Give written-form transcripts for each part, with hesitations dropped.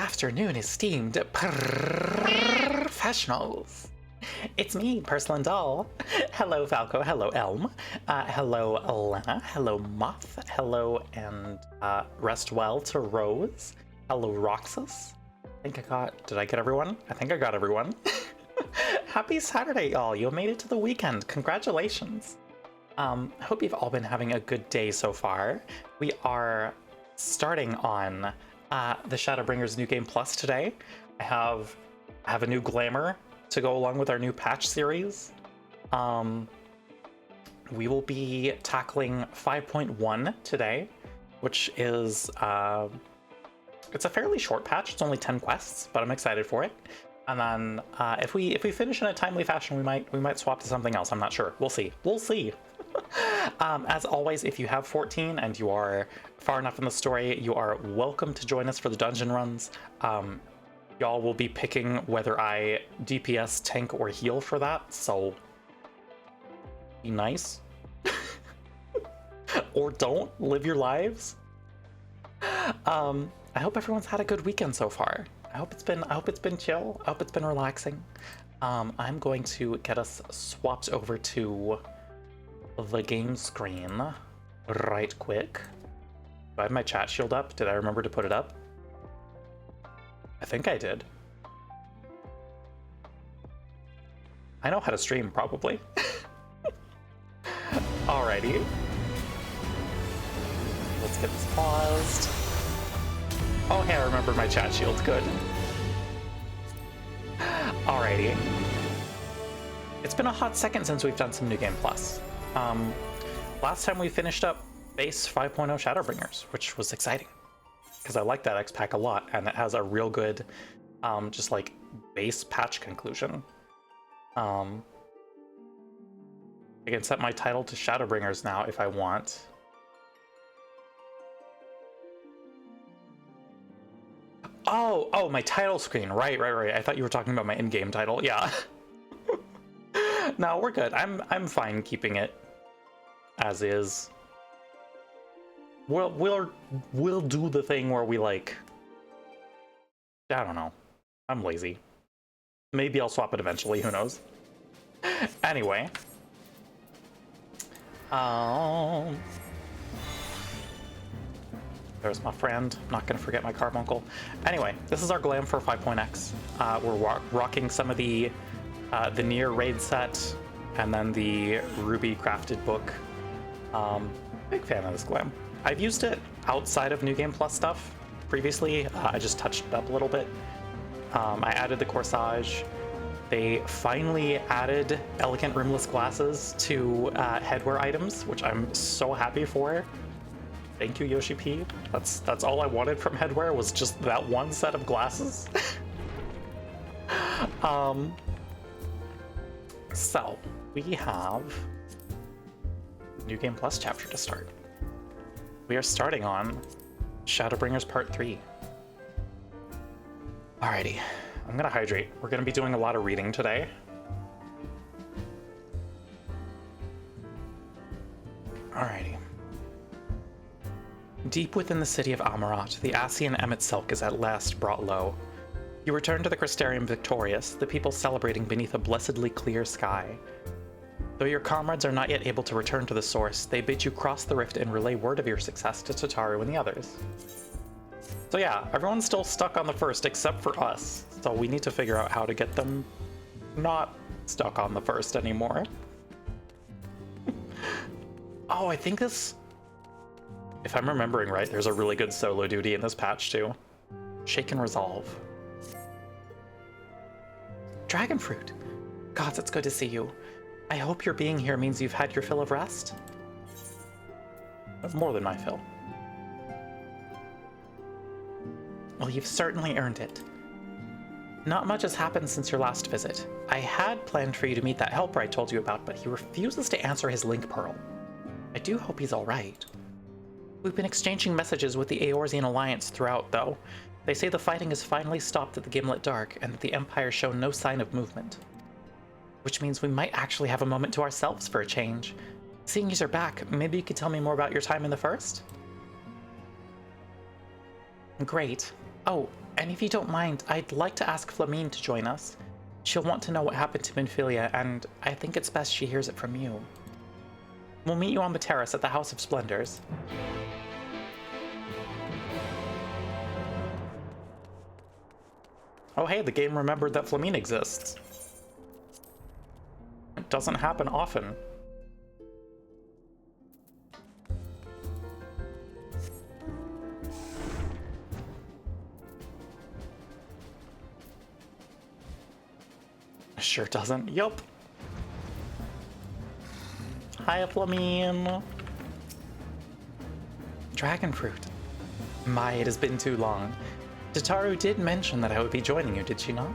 afternoon, esteemed professionals. It's me, Porcelain Doll. Hello, Falco. Hello, Elm. Hello, Lena. Hello, Moth. Hello, and rest well to Rose. Hello, Roxas. Did I get everyone? I think I got everyone. Happy Saturday, y'all. You made it to the weekend. Congratulations. I hope you've all been having a good day so far. We are starting on the Shadowbringers New Game Plus today. I have a new glamour to go along with our new patch series. We will be tackling 5.1 today, which is it's a fairly short patch. It's only 10 quests, but I'm excited for it. And then if we finish in a timely fashion, we might swap to something else. I'm not sure. We'll see. We'll see. As always, if you have 14 and you are far enough in the story, you are welcome to join us for the dungeon runs. Y'all will be picking whether I DPS, tank, or heal for that, so be nice. Or don't. Live your lives. I hope everyone's had a good weekend so far. I hope it's been chill. I hope it's been relaxing. I'm going to get us swapped over to the game screen right quick. Do I have my chat shield up? Did I remember to put it up? I think I did. I know how to stream, probably. Alrighty. Let's get this paused. Oh, hey, I remember my chat shield. Good. Alrighty. It's been a hot second since we've done some New Game Plus. Last time we finished up base 5.0 Shadowbringers, which was exciting because I like that X pack a lot, and it has a real good just like base patch conclusion. I can set my title to Shadowbringers now if I want. Oh, my title screen. Right. I thought you were talking about my in-game title. Yeah. No, we're good. I'm fine keeping it as is. We'll do the thing where we like, I don't know. I'm lazy. Maybe I'll swap it eventually, who knows. Anyway. There's my friend. I'm not gonna forget my carbuncle. Anyway, this is our glam for 5.x. We're rocking some of the Nier raid set, and then the Ruby crafted book. Big fan of this glam. I've used it outside of New Game Plus stuff previously. I just touched it up a little bit. I added the corsage. They finally added elegant rimless glasses to headwear items, which I'm so happy for. Thank you, Yoshi P. That's all I wanted from headwear, was just that one set of glasses. So we have New Game Plus chapter to start. We are starting on Shadowbringers Part 3. Alrighty, I'm gonna hydrate. We're gonna be doing a lot of reading today. Alrighty. Deep within the city of Amarat, the Asian Emmet Silk is at last brought low. You return to the Crystarium victorious, the people celebrating beneath a blessedly clear sky. Though your comrades are not yet able to return to the source, they bid you cross the rift and relay word of your success to Tataru and the others. So yeah, everyone's still stuck on the first except for us, so we need to figure out how to get them not stuck on the first anymore. Oh, I think this... If I'm remembering right, there's a really good solo duty in this patch too. Shake and Resolve. Dragon fruit. Gods, it's good to see you. I hope your being here means you've had your fill of rest. That's more than my fill. Well, you've certainly earned it. Not much has happened since your last visit. I had planned for you to meet that helper I told you about, but he refuses to answer his link pearl. I do hope he's all right. We've been exchanging messages with the Eorzean Alliance throughout, though. They say the fighting has finally stopped at the Gimlet Dark, and that the Empire show no sign of movement. Which means we might actually have a moment to ourselves for a change. Seeing you're back, maybe you could tell me more about your time in the First? Great. Oh, And if you don't mind, I'd like to ask Flamine to join us. She'll want to know what happened to Minfilia, and I think it's best she hears it from you. We'll meet you on the terrace at the House of Splendors. Oh hey, the game remembered that Flamine exists. It doesn't happen often. Sure doesn't. Yup. Hi, Flamine. Dragon fruit. My, it has been too long. Tataru did mention that I would be joining you, did she not?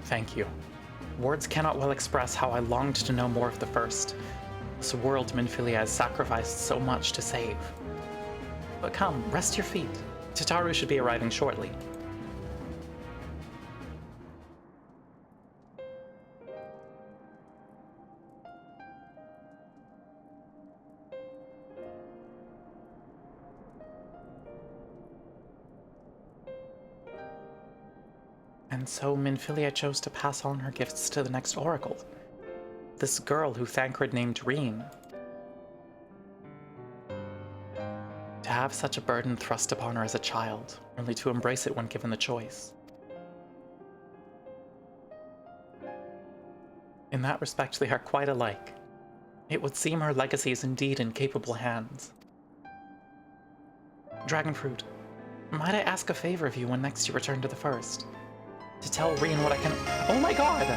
Thank you. Words cannot well express how I longed to know more of the First. This world Minfilia has sacrificed so much to save. But come, rest your feet. Tataru should be arriving shortly. And so Minfilia chose to pass on her gifts to the next oracle. This girl who Thancred named Reen. To have such a burden thrust upon her as a child, only to embrace it when given the choice. In that respect, they are quite alike. It would seem her legacy is indeed in capable hands. Dragonfruit, might I ask a favor of you when next you return to the First? To tell Reen what I can— Oh my god!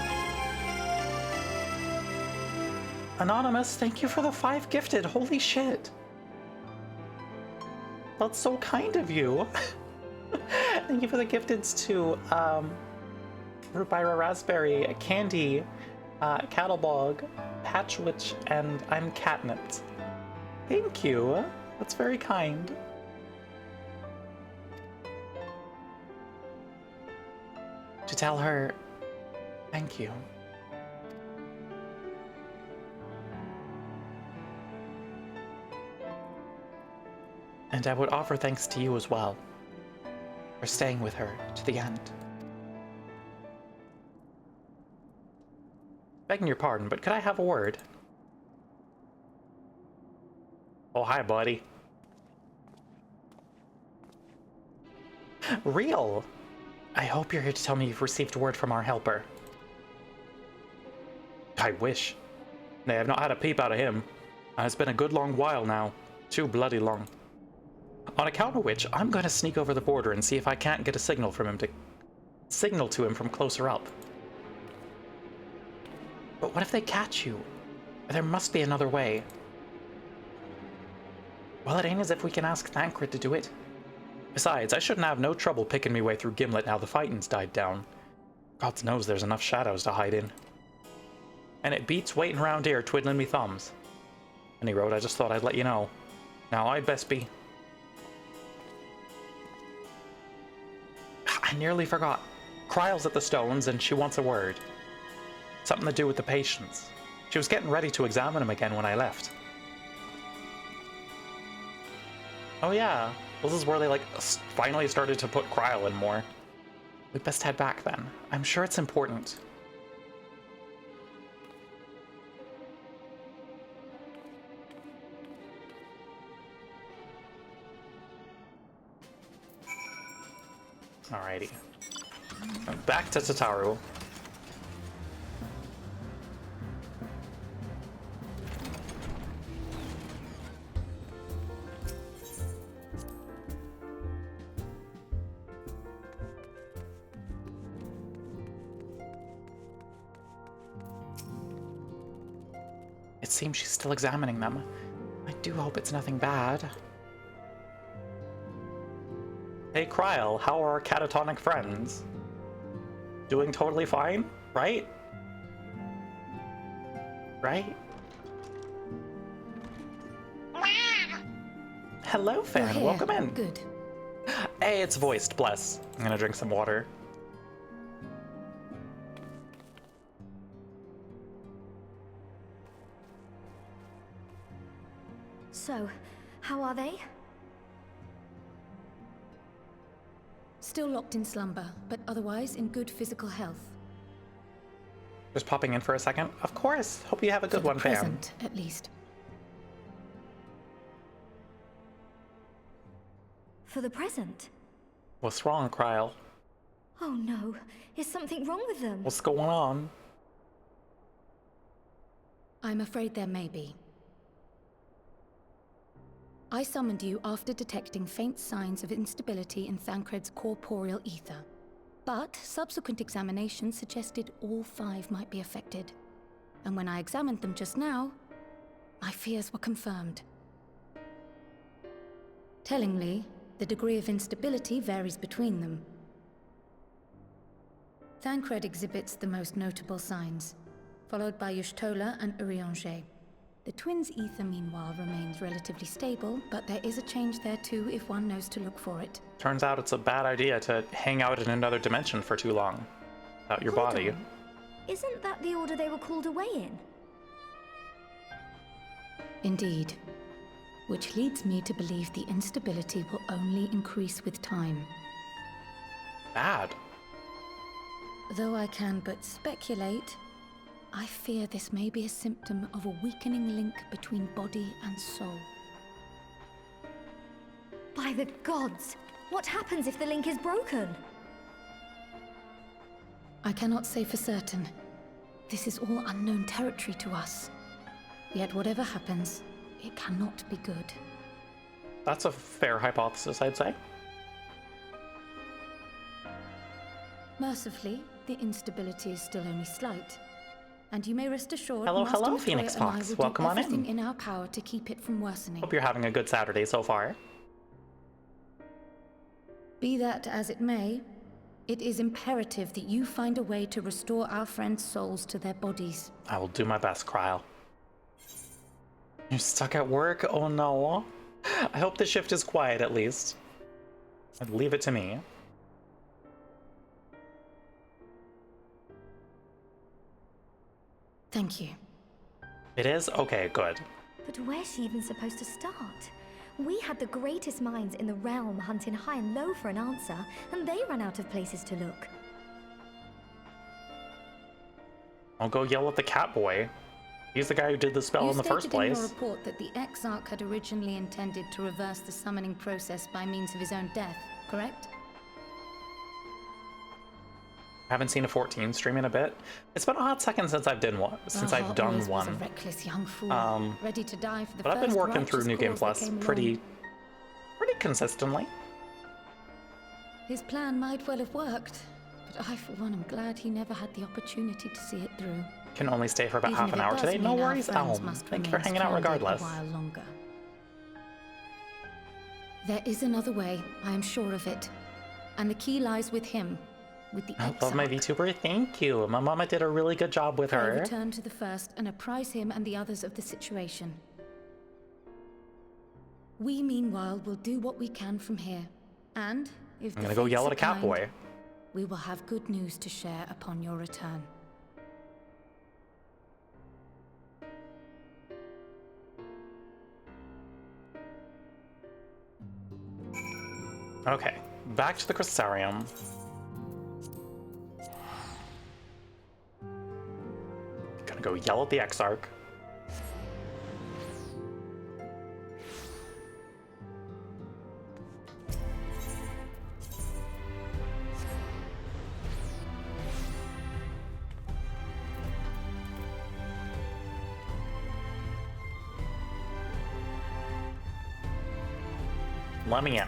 Anonymous, thank you for the 5 gifted, holy shit! That's so kind of you. Thank you for the gifteds to Rupira Raspberry, Candy, Cattlebog, Patchwitch, and I'm Catnipped. Thank you. That's very kind. To tell her, thank you. And I would offer thanks to you as well, for staying with her to the end. Begging your pardon, but could I have a word? Oh, hi, buddy. Real! I hope you're here to tell me you've received word from our helper. I wish. Nay, I've not had a peep out of him, and it's been a good long while now. Too bloody long. On account of which, I'm going to sneak over the border and see if I can't get a signal from him to signal to him from closer up. But what if they catch you? There must be another way. Well, it ain't as if we can ask Thancred to do it. Besides, I shouldn't have no trouble picking me way through Gimlet now the fighting's died down. God knows there's enough shadows to hide in. And it beats waiting around here twiddling me thumbs. Any road, I just thought I'd let you know. Now I'd best be. I nearly forgot. Kryle's at the stones and she wants a word. Something to do with the patients. She was getting ready to examine him again when I left. Oh yeah, this is where they like finally started to put Kryle in more. We'd best head back then. I'm sure it's important. Alrighty. Back to Tataru. It seems she's still examining them. I do hope it's nothing bad. Hey Kryle, how are our catatonic friends? Doing totally fine, right? Right? Hello, fan. Welcome in. Good. Hey, it's voiced. Bless. I'm gonna drink some water. So, How are they? Still locked in slumber, but otherwise in good physical health. Just popping in for a second. Of course. Hope you have a good one, fam. Present, at least. For the present? What's wrong, Kryle? Oh no, is something wrong with them? What's going on? I'm afraid there may be. I summoned you after detecting faint signs of instability in Thancred's corporeal ether. But subsequent examination suggested all 5 might be affected. And when I examined them just now, my fears were confirmed. Tellingly, the degree of instability varies between them. Thancred exhibits the most notable signs, followed by Y'shtola and Urianger. The twins' ether, meanwhile, remains relatively stable, but there is a change there too if one knows to look for it. Turns out it's a bad idea to hang out in another dimension for too long. Without your Hold body. on. Isn't that the order they were called away in? Indeed. Which leads me to believe the instability will only increase with time. Bad. Though I can but speculate, I fear this may be a symptom of a weakening link between body and soul. By the gods! What happens if the link is broken? I cannot say for certain. This is all unknown territory to us. Yet whatever happens, it cannot be good. That's a fair hypothesis, I'd say. Mercifully, the instability is still only slight. And you may rest assured, Hello, Master hello, Matoya Phoenix and I Fox. will Welcome do on everything in. in our power to keep it from worsening. Hope you're having a good Saturday so far. Be that as it may, it is imperative that you find a way to restore our friends' souls to their bodies. I will do my best, Kryle. You're stuck at work? Oh no. I hope the shift is quiet at least. And leave it to me. Thank you. It is? Okay, good. But where's she even supposed to start? We had the greatest minds in the realm hunting high and low for an answer, and they ran out of places to look. I'll go yell at the cat boy. He's the guy who did the spell in the first place. You stated in your report that the Exarch had originally intended to reverse the summoning process by means of his own death, correct? Haven't seen a 14 stream in a bit. It's been a hot second since I've done one. Always was a reckless young fool, ready to die for the But I've been first working through righteous New Game cause Plus that came pretty along. consistently. His plan might well have worked, but I, for one, am glad he never had the opportunity to see it through. Can only stay for about Even half if an it hour does today. No mean our worries, friends Elm. must Thank you for remain hanging out stranded regardless. A while longer. There is another way, I am sure of it. And the key lies with him, with the I love my VTuber. Thank you. My mama did a really good job with I her. return to the first and apprise him and the others of the situation. We, meanwhile, will do what we can from here. And if I'm gonna go yell at a cat boy. we will have good news to share upon your return. Okay, back to the Crystarium. Gonna go yell at the Exarch. Let me in.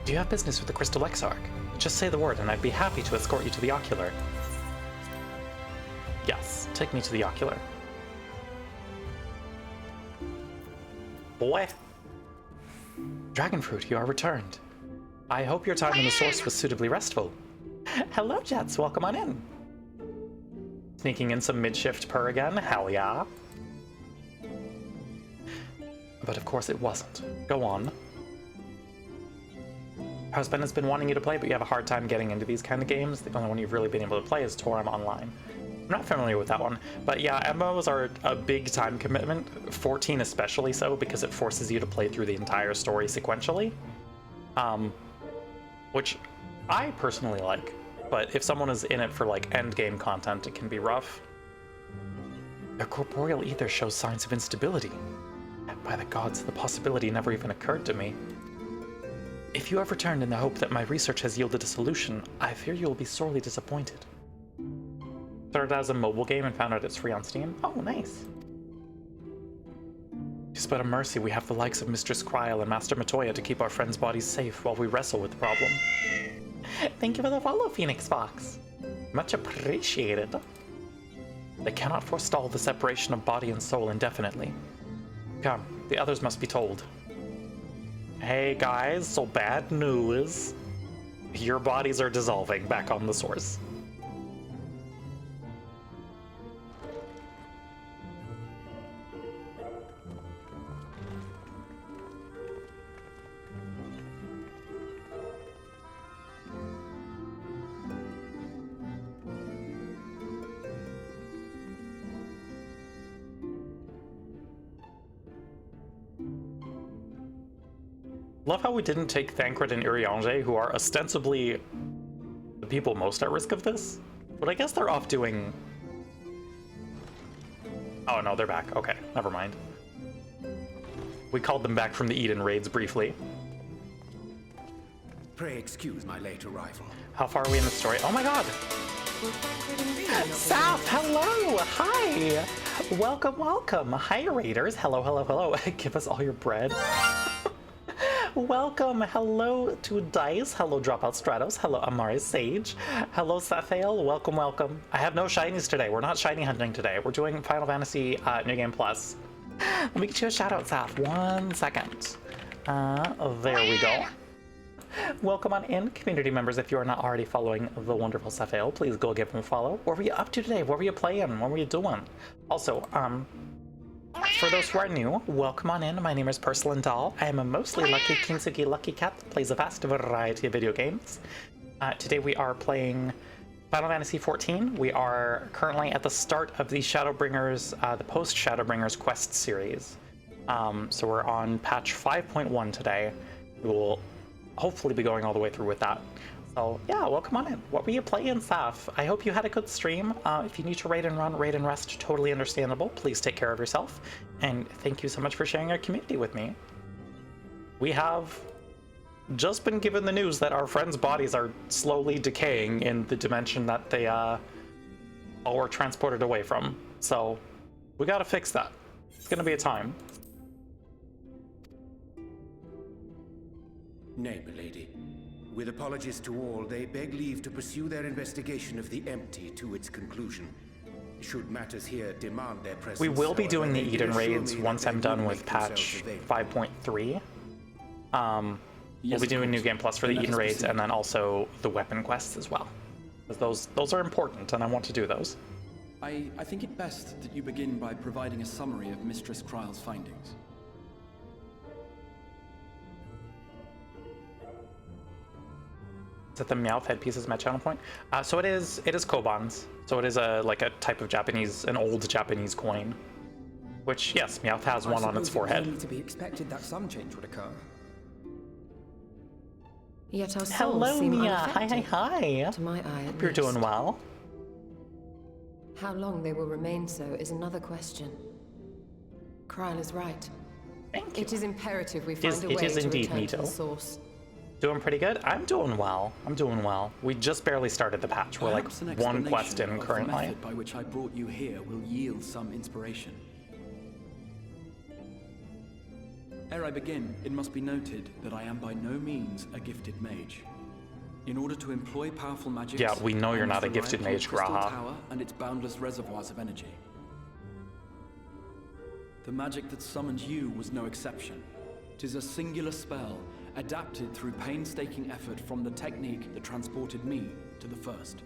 Do you have business with the Crystal Exarch? Just say the word and I'd be happy to escort you to the Ocular. Yes, take me to the Ocular. Boy. Dragonfruit, you are returned. I hope your time in the source was suitably restful. Hello, Jets, welcome on in. Sneaking in some mid-shift purr again, hell yeah. But of course it wasn't. Go on. Husband has been wanting you to play, but you have a hard time getting into these kind of games. The only one you've really been able to play is Torum Online. I'm not familiar with that one, but yeah, MMOs are a big time commitment, 14 especially so, because it forces you to play through the entire story sequentially, which I personally like, but if someone is in it for like end game content, it can be rough. Their corporeal ether shows signs of instability. By the gods, the possibility never even occurred to me. If you have returned in the hope that my research has yielded a solution, I fear you will be sorely disappointed. Started as a mobile game and found out it's free on Steam. Oh, nice. It's but a mercy we have the likes of Mistress Kryl and Master Matoya to keep our friends' bodies safe while we wrestle with the problem. Thank you for the follow, Phoenix Fox. Much appreciated. They cannot forestall the separation of body and soul indefinitely. Come, the others must be told. Hey guys, so bad news. Your bodies are dissolving back on the source. Love how we didn't take Thancred and Urianger, who are ostensibly the people most at risk of this. But I guess they're off doing... Oh no, they're back. Okay, never mind. We called them back from the Eden raids briefly. Pray excuse my late arrival. How far are we in the story? Oh my god! Saf, hello! Hi! Welcome, welcome! Hi, raiders! Hello, hello, hello! Give us all your bread. Welcome, hello to Dice, hello Dropout Stratos, hello Amari Sage, hello Sathael, welcome, welcome. I have no shinies today, we're not shiny hunting today, we're doing Final Fantasy New Game Plus. Let me get you a shout out, Saf, 1 second. There we go. Welcome on in, community members. If you are not already following the wonderful Sathael, please go give him a follow. What were you up to today? What were you playing? What were you doing? Also, for those who are new, welcome on in. My name is Porcelain Doll. I am a mostly lucky Kintsugi lucky cat that plays a vast variety of video games. Today we are playing Final Fantasy XIV. We are currently at the start of the Shadowbringers, the post-Shadowbringers quest series. So we're on patch 5.1 today. We will hopefully be going all the way through with that. So yeah, welcome on in. What were you playing, Saf? I hope you had a good stream. If you need to raid and run, raid and rest, totally understandable. Please take care of yourself. And thank you so much for sharing your community with me. We have just been given the news that our friends' bodies are slowly decaying in the dimension that they all were transported away from. So we gotta fix that. It's gonna be a time. Nay, milady. With apologies to all, they beg leave to pursue their investigation of the empty to its conclusion. Should matters here demand their presence, We will be doing the however, Eden they assure raids me once that I'm they done will with make patch themselves 5.3. We'll Yes, be of doing New course. Game Plus for the Then let Eden us raids proceed. and then also the weapon quests as well. Because those are important and I want to do those. I think it best that you begin by providing a summary of Mistress Kryl's findings. Is that the Meowth headpiece is my channel point? So it is Kobans. So it is like a type of Japanese, an old Japanese coin. Which, yes, Meowth has one on its forehead. To be expected that some change would occur. Yet our souls Hello, seem Mia. Hi, unaffected, hi. to my eye at Hope you're doing least. well. How long they will remain so is another question. Kryl is right. Thank you. It is imperative we It find is- a it way is to indeed, return to the Mito. source. Doing pretty good? I'm doing well. I'm doing well. We just barely started the patch. We're like Perhaps an one quest explanation in of currently. The method by which I brought you here will yield some inspiration. Ere I begin, it must be noted that I am by no means a gifted mage. In order to employ powerful magics, Yeah, we know I you're must not a rely gifted upon mage, the Crystal Graha. Tower and its boundless reservoirs of energy. The magic that summoned you was no exception. 'Tis a singular spell, adapted through painstaking effort from the technique that transported me to the first.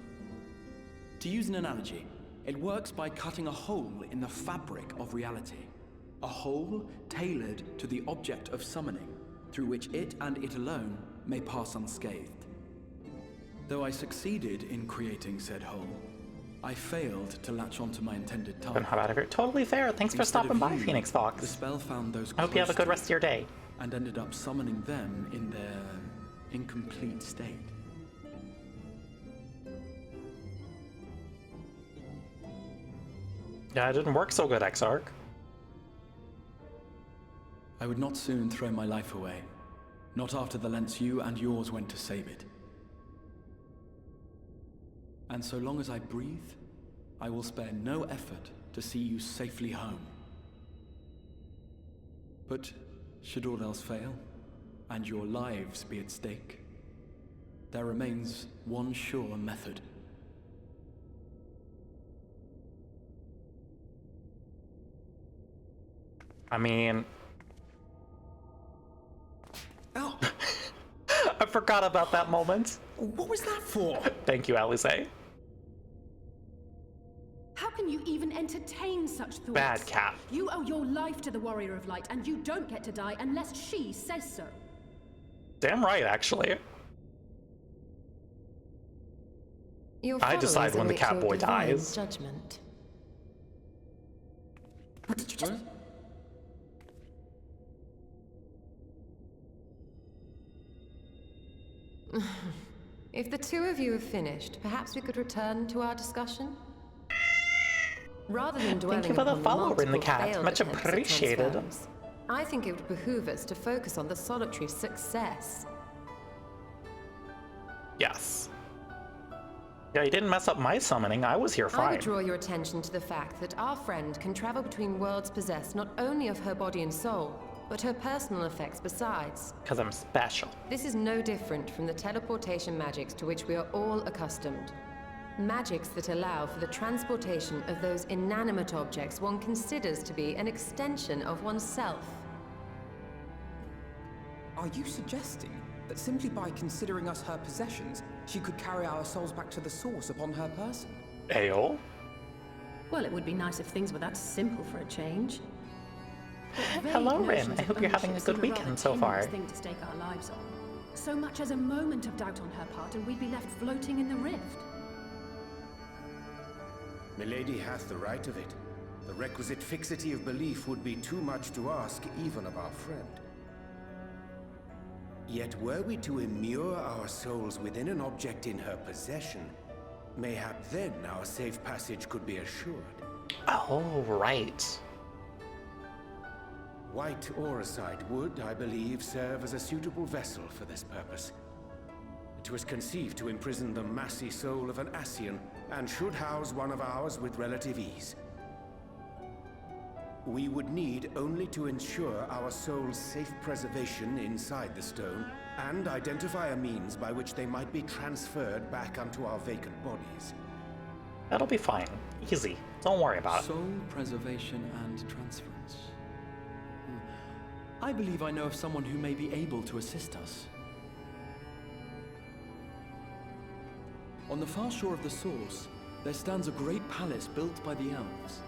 To use an analogy, it works by cutting a hole in the fabric of reality. A hole tailored to the object of summoning, through which it and it alone may pass unscathed. Though I succeeded in creating said hole, I failed to latch onto my intended Then target. hop out of here. Totally fair. Thanks for Instead stopping of by, you, Phoenix The Fox. spell found those I hope you have a close good to rest of your day. and ended up summoning them in their incomplete state. Yeah, it didn't work so good, Exarch. I would not soon throw my life away. Not after the lengths you and yours went to save it. And so long as I breathe, I will spare no effort to see you safely home. But should all else fail, and your lives be at stake, there remains one sure method. I mean... Oh, I forgot about that moment. what was that for? Thank you, Alice. How can you even entertain such thoughts? Bad cat. You owe your life to the Warrior of Light, and you don't get to die unless she says so. Damn right, actually. Your I decide followers when the emit cat your boy divine dies. Judgment. What did you just... If the two of you have finished, perhaps we could return to our discussion? Rather than dwelling Thank you for the upon follow, multiple Rin the cat. failed Much attempts at appreciated. transference, I think it would behoove us to focus on the solitary's success. Yes. Yeah, you didn't mess up my summoning. I was here I fine. would draw your attention to the fact that our friend can travel between worlds possessed not only of her body and soul, but her personal effects besides. Because I'm special. This is no different from the teleportation magics to which we are all accustomed. Magics that allow for the transportation of those inanimate objects one considers to be an extension of oneself. Are you suggesting that simply by considering us her possessions, she could carry our souls back to the source upon her person? Ayo? Well, it would be nice if things were that simple for a change. But Hello, vague Rin. notions I of hope you're having a ownership good seem weekend rather so far. tenuous thing to stake our lives on. So much as a moment of doubt on her part, and we'd be left floating in the rift. Milady hath the right of it. The requisite fixity of belief would be too much to ask even of our friend. Yet were we to immure our souls within an object in her possession, mayhap then our safe passage could be assured. Oh, right. White Auracite would, I believe, serve as a suitable vessel for this purpose. It was conceived to imprison the massy soul of an Ascian, and should house one of ours with relative ease. We would need only to ensure our soul's safe preservation inside the stone, and identify a means by which they might be transferred back unto our vacant bodies. That'll be fine. Easy. Don't worry about it. Soul preservation and transference. I believe I know of someone who may be able to assist us. On the far shore of the source, there stands a great palace built by the elves.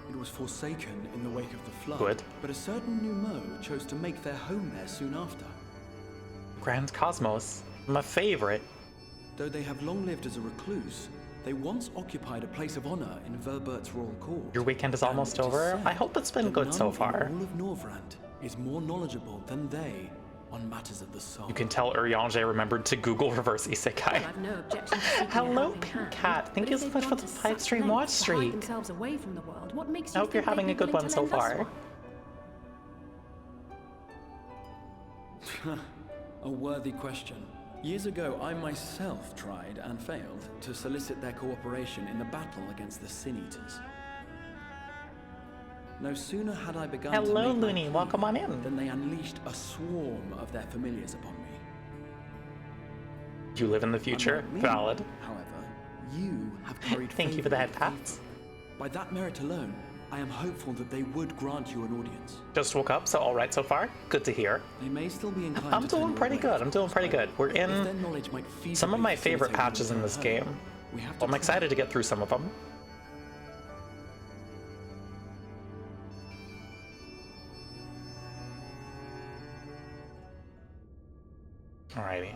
It was forsaken in the wake of the flood, Good. but a certain Numo chose to make their home there soon after. Grand Cosmos. My favorite. Though they have long lived as a recluse, they once occupied a place of honor in Verbert's royal court. Your weekend is And almost it is over. said I hope it's been that good so none far. in all of Norvrand is more knowledgeable than they on matters of the soul. You can tell Urianger remembered to Google reverse isekai. Well, I've no objection to seeking a Hello, helping Pink hand, Cat. Thank but you if so they've much for gone the to 5 such stream lengths watch to hide streak. themselves away from the world, what makes I you hope you're think having they'd a be good willing one to so lend us far. one? A worthy question. Years ago, I myself tried and failed to solicit their cooperation in the battle against the Sin Eaters. No sooner had I begun to Hello, make my Looney. plea Welcome on in. than they unleashed a swarm of their familiars upon me. You live in the future. Unlike me, Valid. However, you have carried Thank you for the favor head with pats. people. By that merit alone, I am hopeful that they would grant you an audience. Just woke up, so all right so far. Good to hear. They may still be inclined I'm to turn doing you pretty away. good. I'm doing pretty good. We're If their in knowledge might some of my feasibly favorite facilitate patches in your this return game. home, we have to I'm try. excited to get through some of them. Alrighty.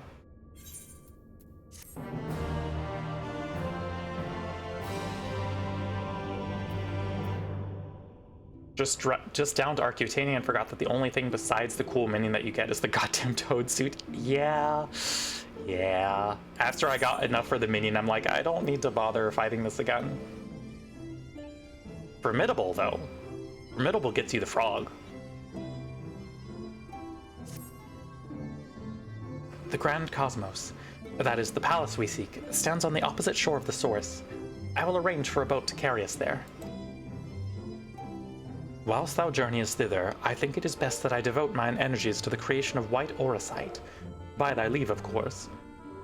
Just downed Arcutania and forgot that the only thing besides the cool minion that you get is the goddamn toad suit. Yeah. After I got enough for the minion, I'm like, I don't need to bother fighting this again. Formidable, though. Formidable gets you the frog. The Grand Cosmos, that is the palace we seek, stands on the opposite shore of the source. I will arrange for a boat to carry us there. Whilst thou journeyest thither, I think it is best that I devote mine energies to the creation of white auracite. By thy leave, of course.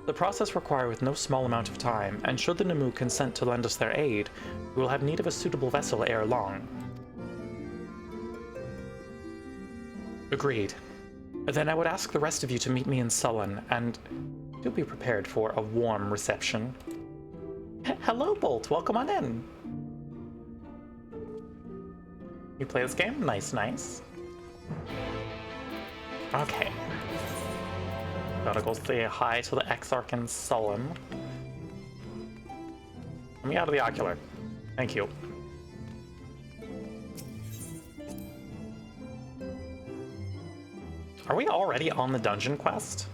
The process requireth no small amount of time, and should the Namu consent to lend us their aid, we will have need of a suitable vessel ere long. Agreed. Then I would ask the rest of you to meet me in Sullen, and do be prepared for a warm reception. Hello, Bolt. Welcome on in. You play this game? Nice. Okay. Gotta go say hi to the Exarch in Sullen. Let me out of the ocular. Thank you. Are we already on the dungeon quest?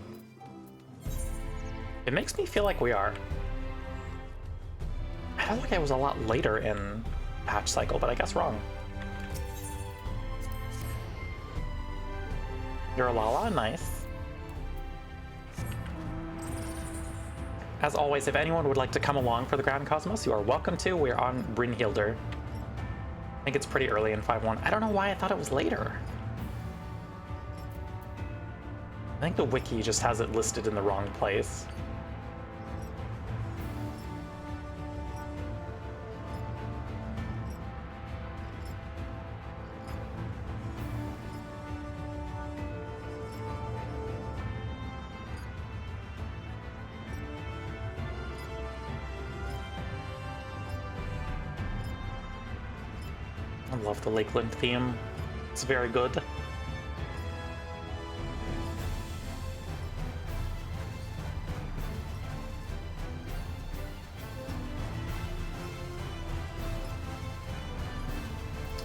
It makes me feel like we are. I felt like I was a lot later in patch cycle, but I guess wrong. You're a Lala, nice. As always, if anyone would like to come along for the Grand Cosmos, you are welcome to. We're on Brynhildr. I think it's pretty early in 5.1. I don't know why I thought it was later. I think the wiki just has it listed in the wrong place. I love the Lakeland theme. It's very good.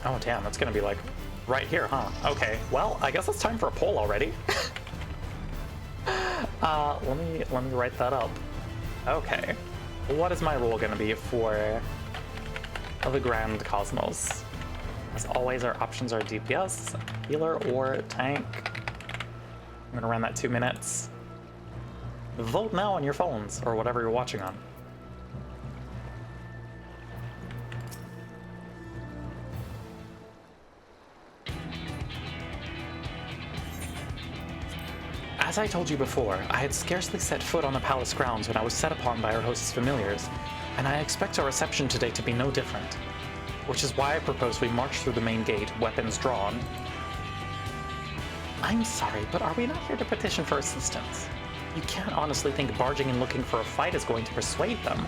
Oh damn, it's gonna be like right here, huh? Okay, well, I guess it's time for a poll already. Let me write that up. Okay, what is my role gonna be for the Grand Cosmos? As always, our options are DPS, healer, or tank. I'm gonna run that 2 minutes. Vote now on your phones, or whatever you're watching on. As I told you before, I had scarcely set foot on the palace grounds when I was set upon by our host's familiars, and I expect our reception today to be no different. Which is why I propose we march through the main gate, weapons drawn. I'm sorry, but are we not here to petition for assistance? You can't honestly think barging and looking for a fight is going to persuade them.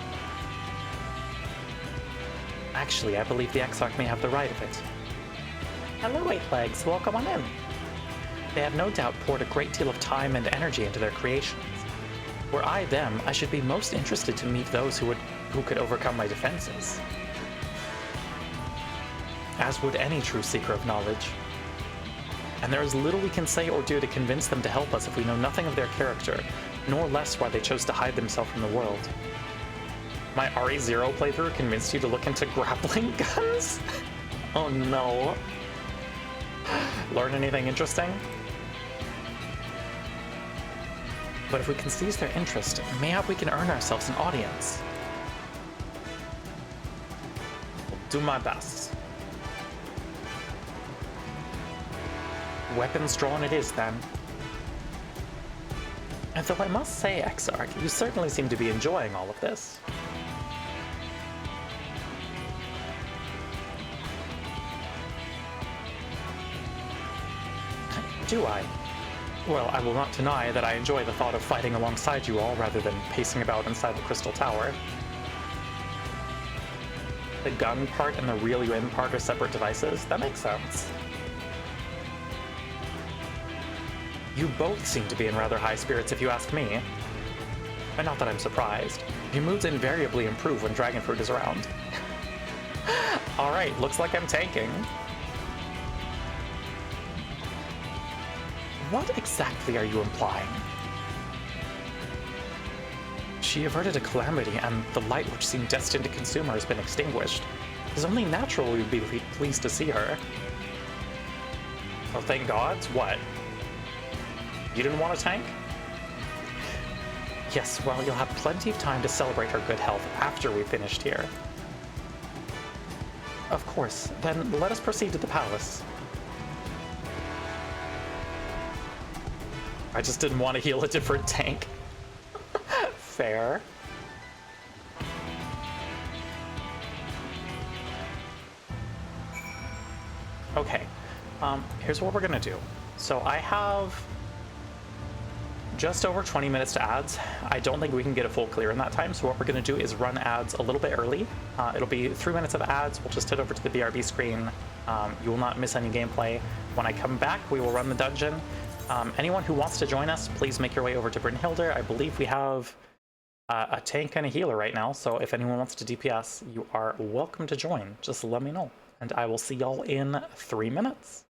Actually, I believe the Exarch may have the right of it. Hello, Eight Legs, welcome on in. They have no doubt poured a great deal of time and energy into their creations. Were I them, I should be most interested to meet those who could overcome my defenses. As would any true seeker of knowledge. And there is little we can say or do to convince them to help us if we know nothing of their character, nor less why they chose to hide themselves from the world. My RE0 playthrough convinced you to look into grappling guns? Oh no. Learn anything interesting? But if we can seize their interest, mayhap we can earn ourselves an audience. I'll do my best. Weapons drawn it is, then. And though I must say, Exarch, you certainly seem to be enjoying all of this. Do I? Well, I will not deny that I enjoy the thought of fighting alongside you all rather than pacing about inside the Crystal Tower. The gun part and the reel you in part are separate devices? That makes sense. You both seem to be in rather high spirits if you ask me. And not that I'm surprised. Your moods invariably improve when Dragonfruit is around. Alright, looks like I'm tanking. What exactly are you implying? She averted a calamity, and the light which seemed destined to consume her has been extinguished. It is only natural we would be pleased to see her. Oh, thank gods? What? You didn't want a tank? Yes, well, you'll have plenty of time to celebrate her good health after we've finished here. Of course. Then let us proceed to the palace. I just didn't want to heal a different tank. Fair. Okay. Here's what we're gonna do. So I have just over 20 minutes to ads. I don't think we can get a full clear in that time, so what we're going to do is run ads a little bit early. It'll be 3 minutes of ads. We'll just head over to the BRB screen. You will not miss any gameplay. When I come back, we will run the dungeon. Anyone who wants to join us, please make your way over to Brynhilder. I believe we have a tank and a healer right now, so if anyone wants to DPS, you are welcome to join. Just let me know, and I will see y'all in 3 minutes.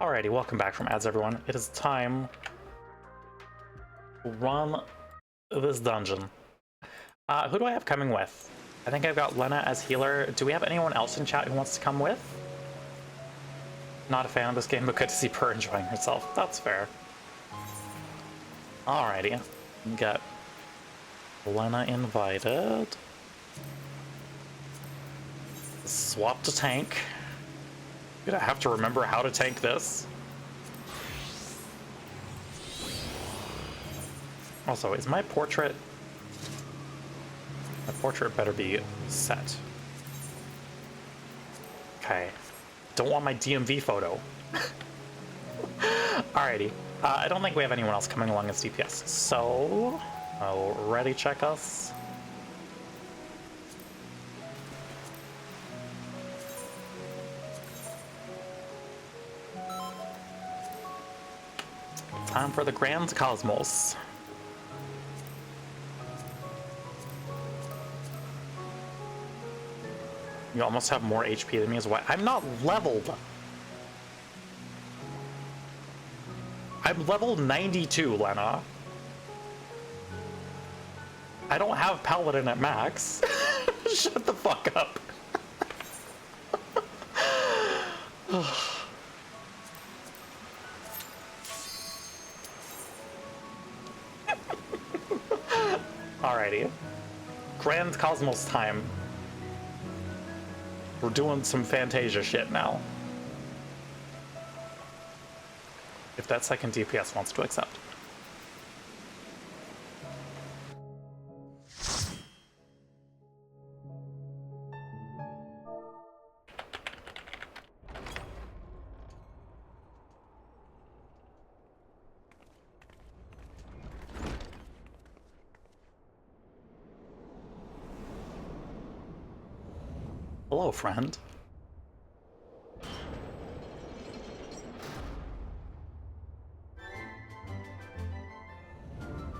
Alrighty, welcome back from ads, everyone. It is time to run this dungeon. Who do I have coming with? I think I've got Lena as healer. Do we have anyone else in chat who wants to come with? Not a fan of this game, but good to see Per enjoying herself. That's fair. Alrighty, got Lena invited. Swap to tank. Gonna have to remember how to tank this. Also, is my portrait... My portrait better be set. Okay. Don't want my DMV photo. Alrighty. I don't think we have anyone else coming along as DPS, so... I'll ready check us. Time for the Grand Cosmos. You almost have more HP than me as well. I'm not leveled. I'm level 92, Lena. I don't have Paladin at max. Shut the fuck up. Alrighty. Grand Cosmos time. We're doing some Fantasia shit now. If that second DPS wants to accept. Hello, friend.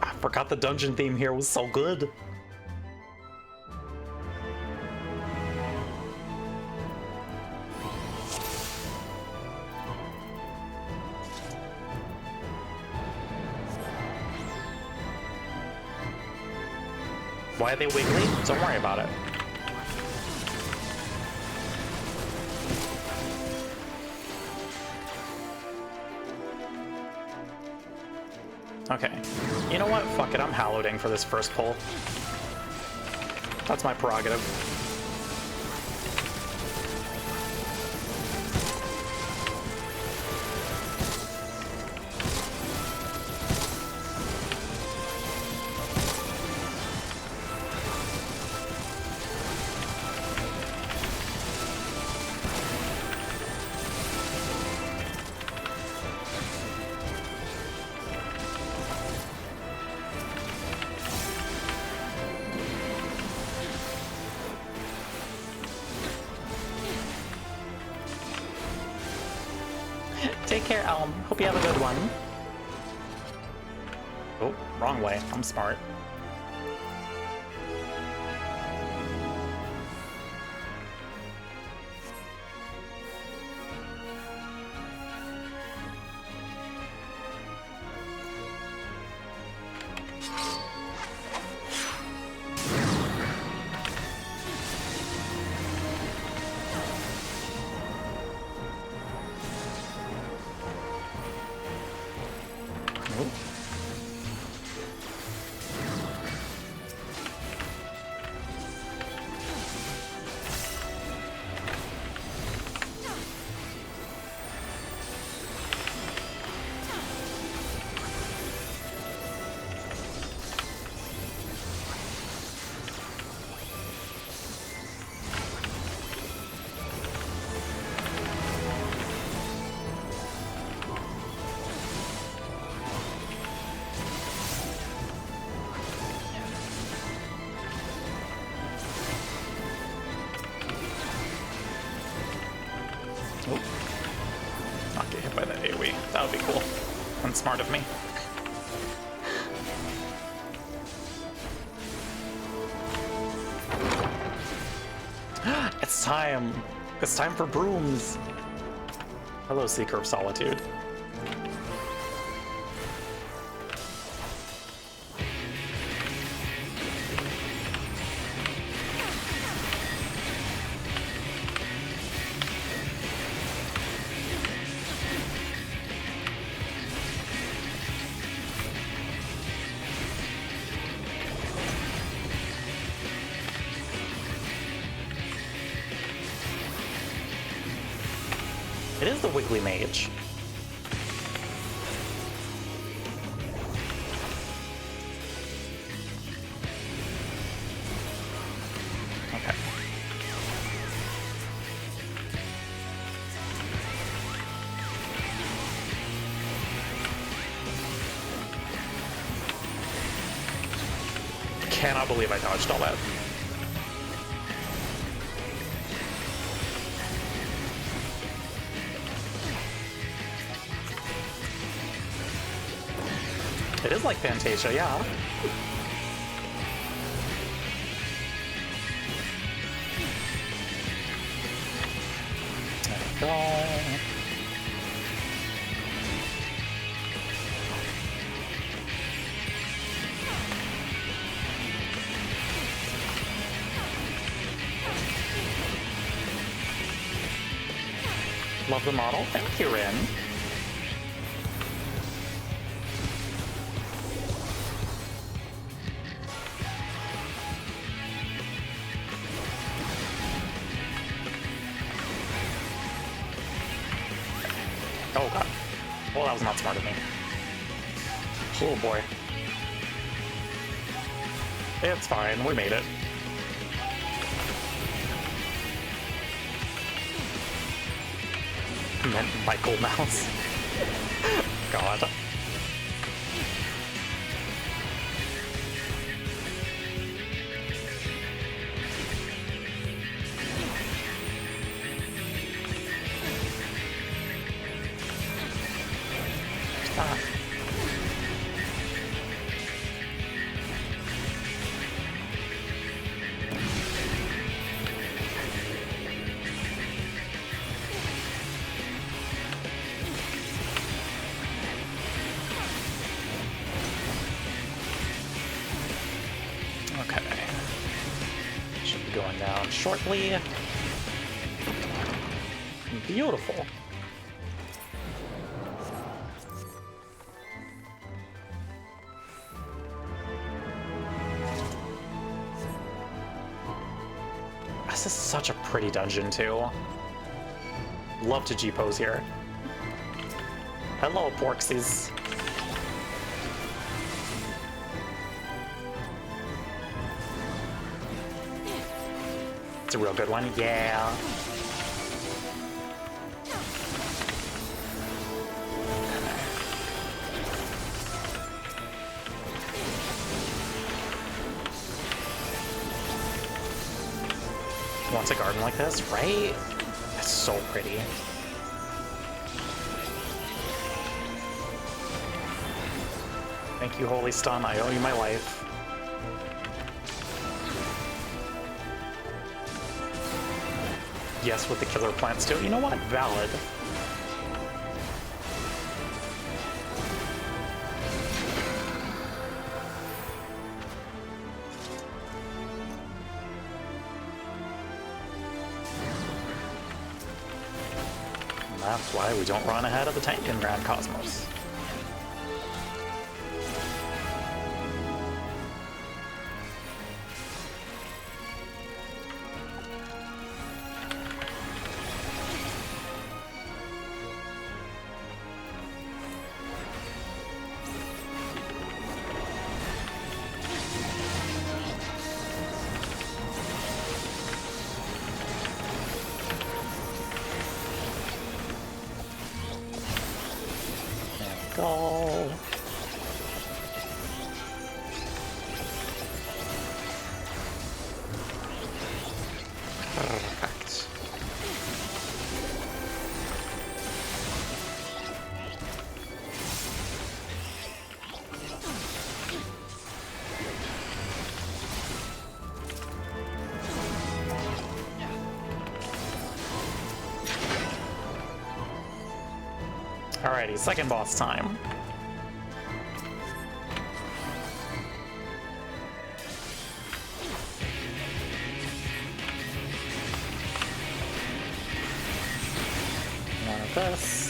I forgot the dungeon theme here was so good. Why are they wiggly? Don't worry about it. Okay. You know what? Fuck it, I'm hallowing for this first pull. That's my prerogative. Take care, Elm. Hope you have a good one. Oh, wrong way. I'm smart. Not get hit by that AoE. That would be cool. And smart of me. It's time! It's time for brooms! Hello, Seeker of Solitude. It is the Wiggly Mage. cannot believe I dodged all that. It is like Fantasia, yeah. There we go. Love the model. Thank you, Rin. Oh god. Well, that was not smart of me. Oh boy. It's fine, we made it. Meant Michael Mouse. God. Ah. Okay. Should be going down shortly. Beautiful. This is such a pretty dungeon, too. Love to G-pose here. Hello, Porksies. It's a real good one, yeah. Wants a garden like this, right? That's so pretty. Thank you, Holy Stun. I owe you my life. Yes, with the killer plants too. You know what? Valid. That's why we don't run ahead of the tank in Grand Cosmos. Go. Perfect. Alrighty, second boss time. One of this.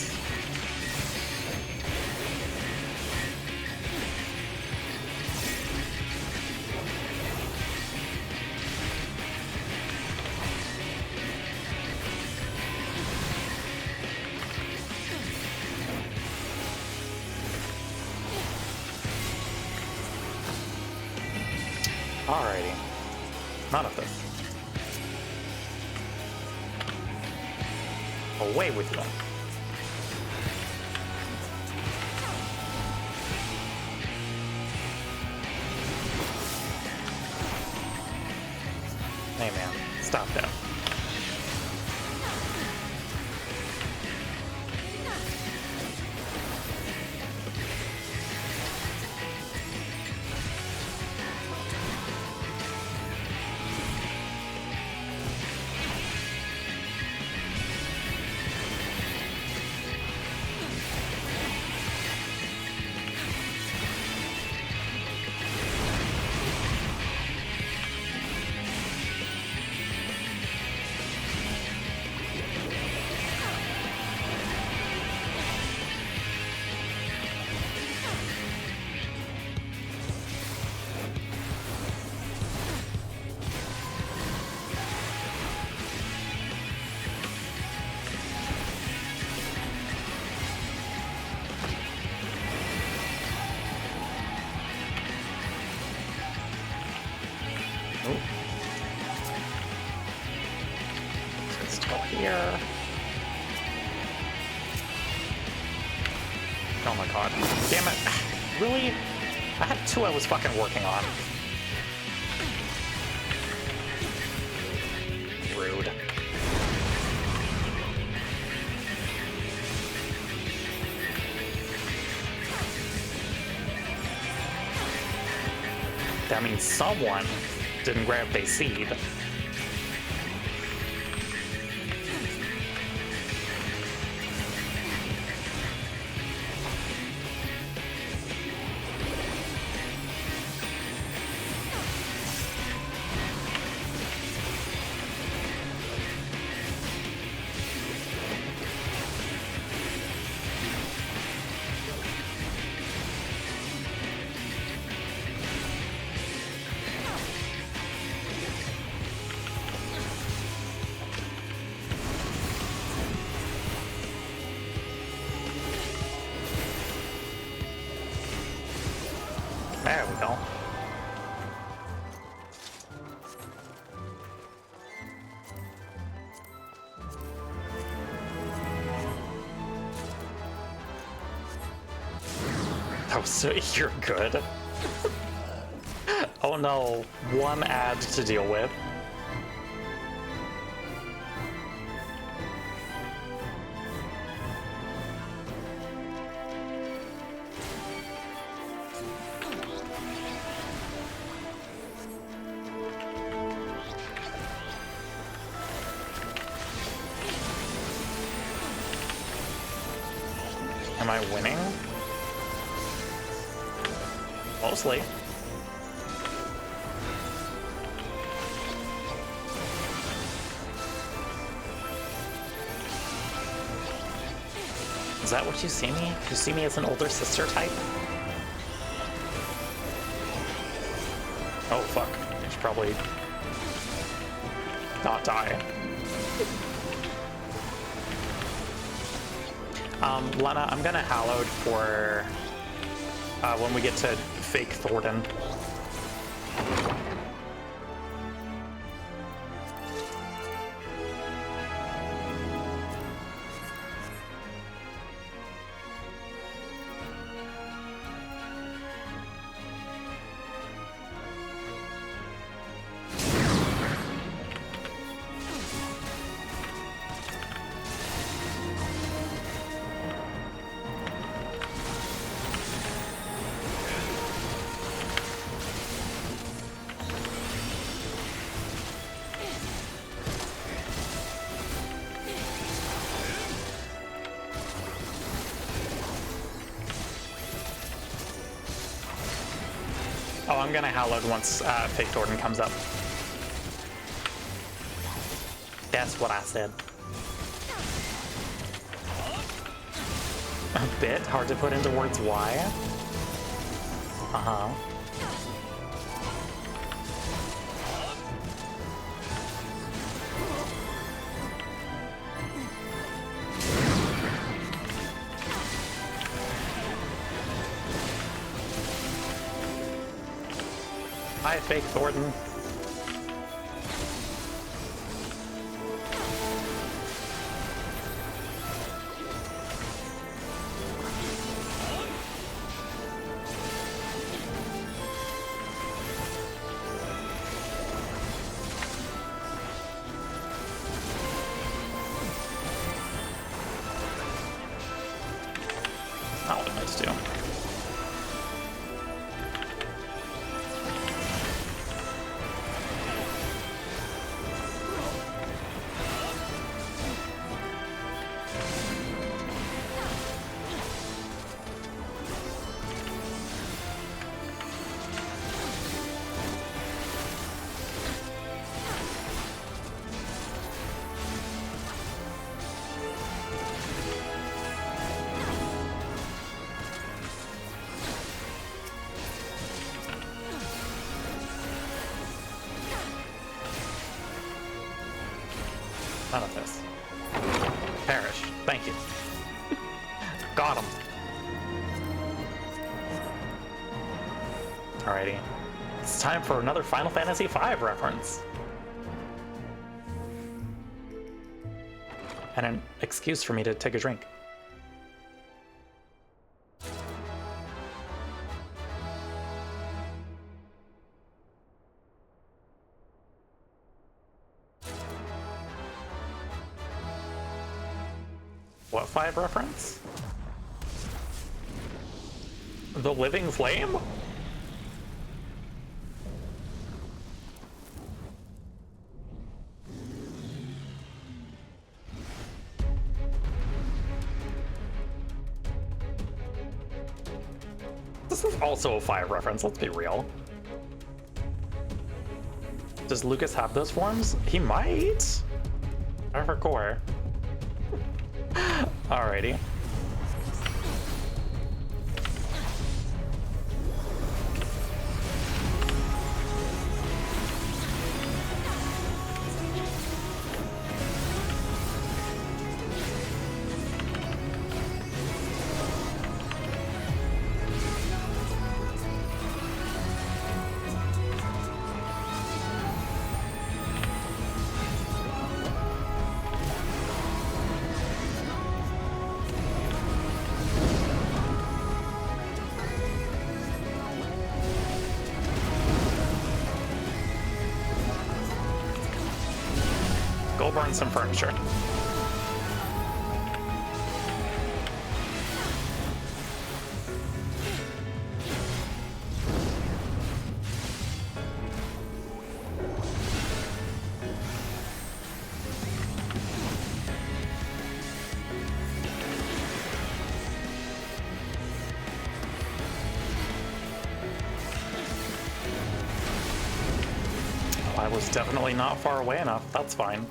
Alrighty. None of this. Away with you. Hey man, stop that. Here. Oh my god. Damn it. Really? I had two I was fucking working on. Rude. That means someone didn't grab their seed. There we go. Oh, so you're good. Oh no, one ad to deal with. Am I winning? Mostly. Is that what you see me? You see me as an older sister type? Oh fuck. I should probably not die. Lena, I'm gonna Hallowed for when we get to fake Thornton. Oh, I'm gonna Hallowed once fake Thornton comes up. That's what I said. A bit hard to put into words why. Uh-huh. Hi, fake Thornton. None of this. Perish. Thank you. Got him. Alrighty. It's time for another Final Fantasy V reference. And an excuse for me to take a drink. What 5 reference? The Living Flame? This is also a 5 reference, let's be real. Does Lucas have those forms? He might. Evercore. Alrighty. Go burn some furniture. I was definitely not far away enough. That's fine.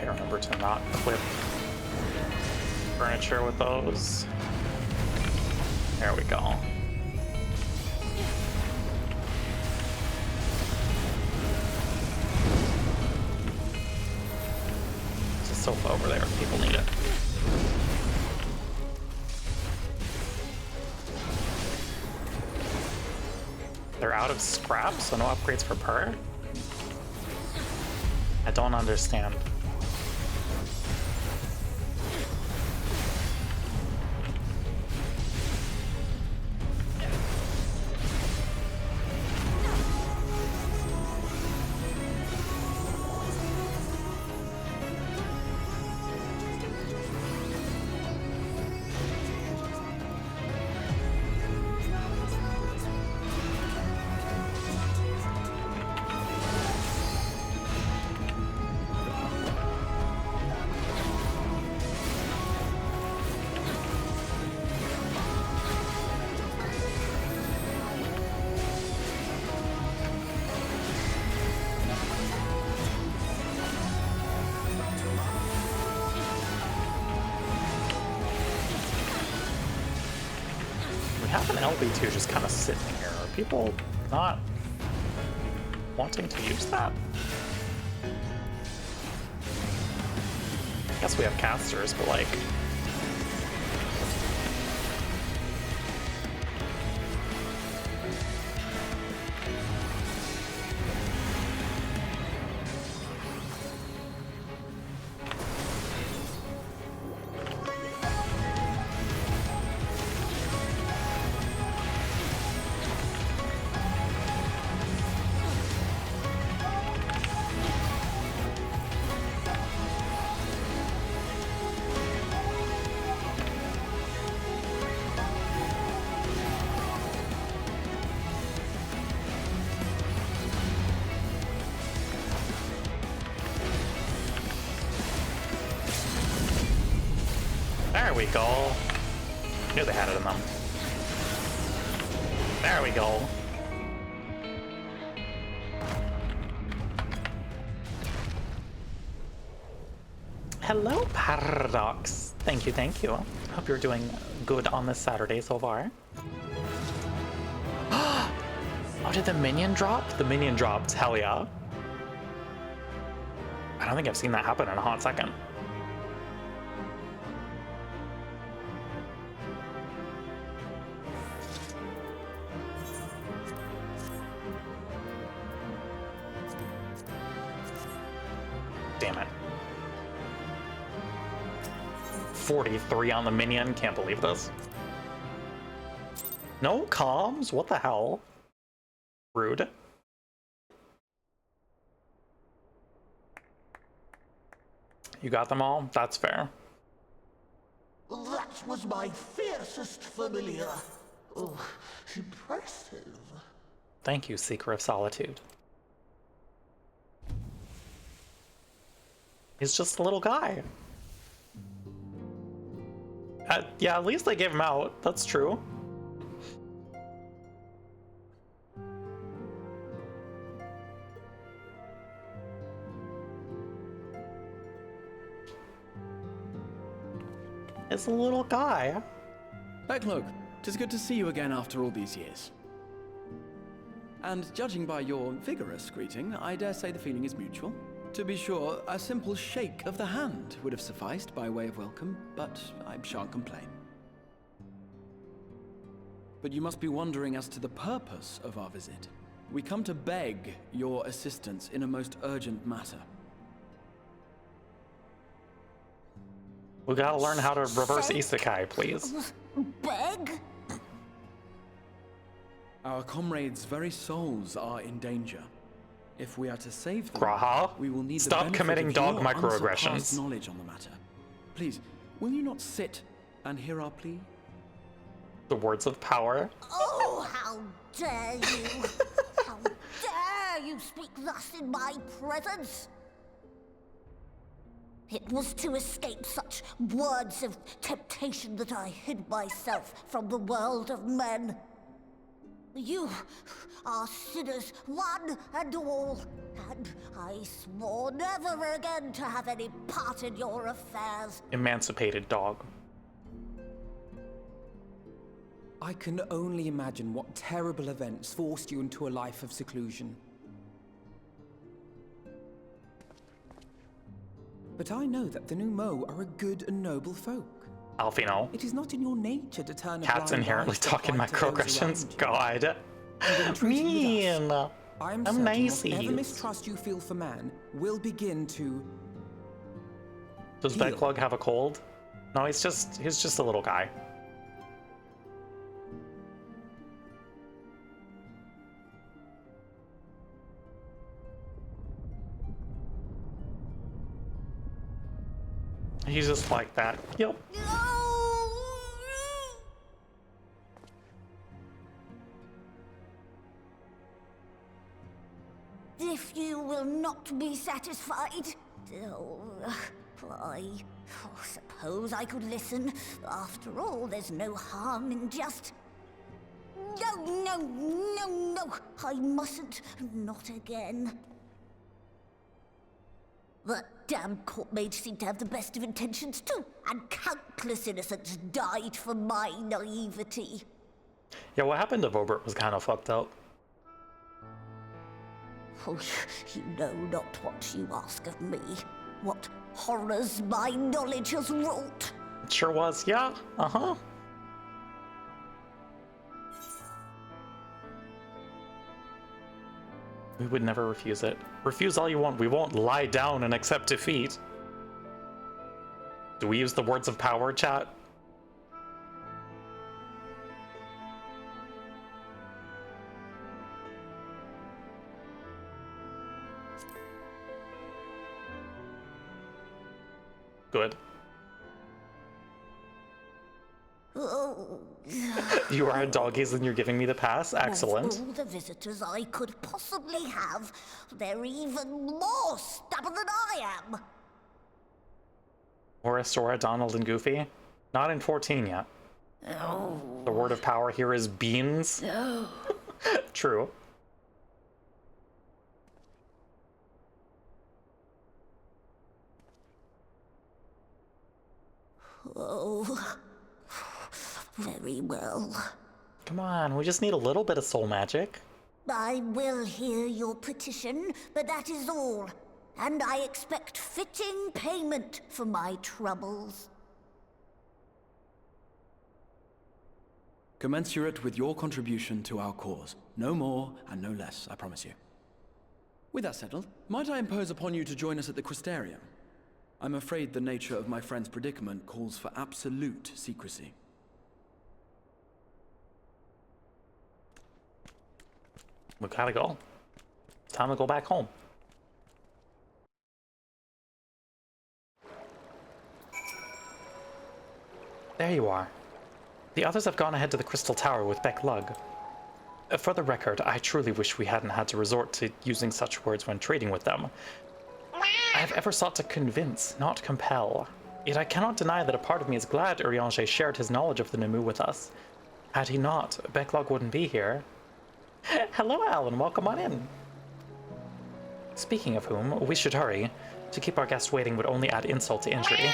Remember to not equip furniture with those. There we go. There's a sofa over there if people need it. They're out of scrap, so no upgrades for per? I don't understand. Have an LB2 just kind of sitting here. Are people not wanting to use that? I guess we have casters, but like... There we go. Knew they had it in them. There we go. Hello, Paradox. Thank you, thank you. Hope you're doing good on this Saturday so far. Oh, did the minion drop? The minion dropped, hell yeah. I don't think I've seen that happen in a hot second. Damn it. 43 on the minion, can't believe this. No comms? What the hell? Rude. You got them all? That's fair. That was my fiercest familiar. Oh, impressive. Thank you, Seeker of Solitude. He's just a little guy. Yeah, at least they gave him out. That's true. It's a little guy. Backlook, 'tis good to see you again after all these years. And judging by your vigorous greeting, I dare say the feeling is mutual. To be sure, a simple shake of the hand would have sufficed by way of welcome, but I shan't complain. But you must be wondering as to the purpose of our visit. We come to beg your assistance in a most urgent matter. We gotta learn how to reverse isekai, please. Beg? Our comrades' very souls are in danger. If we are to save them, Graha, we will need the stop benefit committing of dog your microaggressions. unsurpassed knowledge on the matter. Please, will you not sit and hear our plea? The words of power. Oh, how dare you! How dare you speak thus in my presence! It was to escape such words of temptation that I hid myself from the world of men. You are sinners, one and all, and I swore never again to have any part in your affairs. Emancipated dog. I can only imagine what terrible events forced you into a life of seclusion. But I know that the Numo are a good and noble folk. Alfino. It is not in your nature to turn a Cat's blind inherently eye to the talking plight of those microaggressions. around you. God. And in treating with us, Mean. I am I'm certain nice. whatever mistrust you feel for man will begin to Does heal. Bedplug have a cold? No, he's just a little guy. He's just like that. Yep. If you will not be satisfied, I suppose I could listen. After all, there's no harm in just... No, I mustn't. Not again. That damn court mage seemed to have the best of intentions too, and countless innocents died for my naivety. Yeah, what happened to Vobert was kind of fucked up. Oh, you know not what you ask of me. What horrors my knowledge has wrought. It sure was, yeah. Uh-huh. We would never refuse it. Refuse all you want. We won't lie down and accept defeat. Do we use the words of power, chat? Good. Oh. You are a doggies and you're giving me the pass? Excellent. Of all the visitors I could possibly have, they're even more stubborn than I am. Horace, Sora, Donald, and Goofy? Not in 14 yet. Oh. The word of power here is beans. No. True. Oh. Very well. Come on, we just need a little bit of soul magic. I will hear your petition, but that is all. And I expect fitting payment for my troubles. Commensurate with your contribution to our cause. No more and no less, I promise you. With that settled, might I impose upon you to join us at the Crystarium? I'm afraid the nature of my friend's predicament calls for absolute secrecy. We gotta go. It's time to go back home. There you are. The others have gone ahead to the Crystal Tower with Beck Lug. For the record, I truly wish we hadn't had to resort to using such words when trading with them. I have ever sought to convince, not compel. Yet I cannot deny that a part of me is glad Urianger shared his knowledge of the Namu with us. Had he not, Becklog wouldn't be here. Hello, Alan. Welcome on in. Speaking of whom, we should hurry. To keep our guest waiting would only add insult to injury.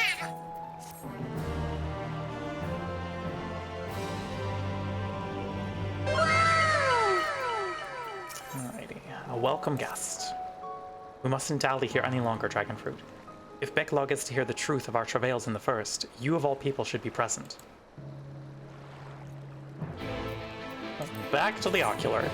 Alrighty. A welcome guest. We mustn't dally here any longer, Dragonfruit. If Becklog is to hear the truth of our travails in the first, you of all people should be present. Back to the ocular.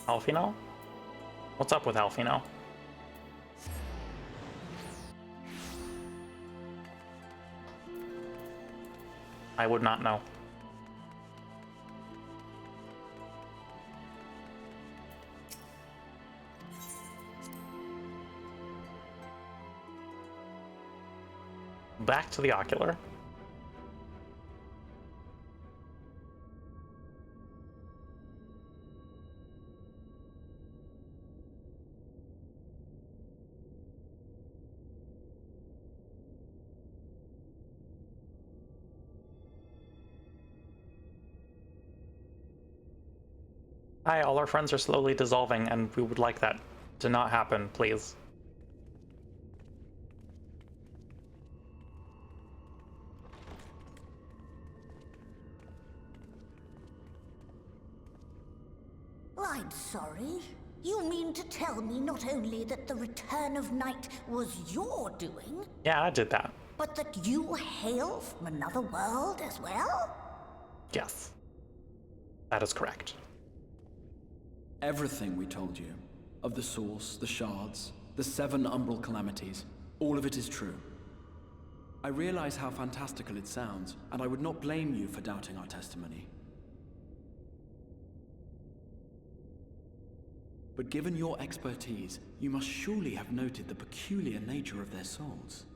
Alfino? What's up with Alfino? I would not know. Back to the ocular. Hi, all our friends are slowly dissolving, and we would like that to not happen, please. I'm sorry. You mean to tell me not only that the return of night was your doing, Yeah, I did that. but that you hail from another world as well? Yes. That is correct. Everything we told you, of the source, the shards, the 7 umbral calamities, all of it is true. I realize how fantastical it sounds, and I would not blame you for doubting our testimony. But given your expertise, you must surely have noted the peculiar nature of their souls.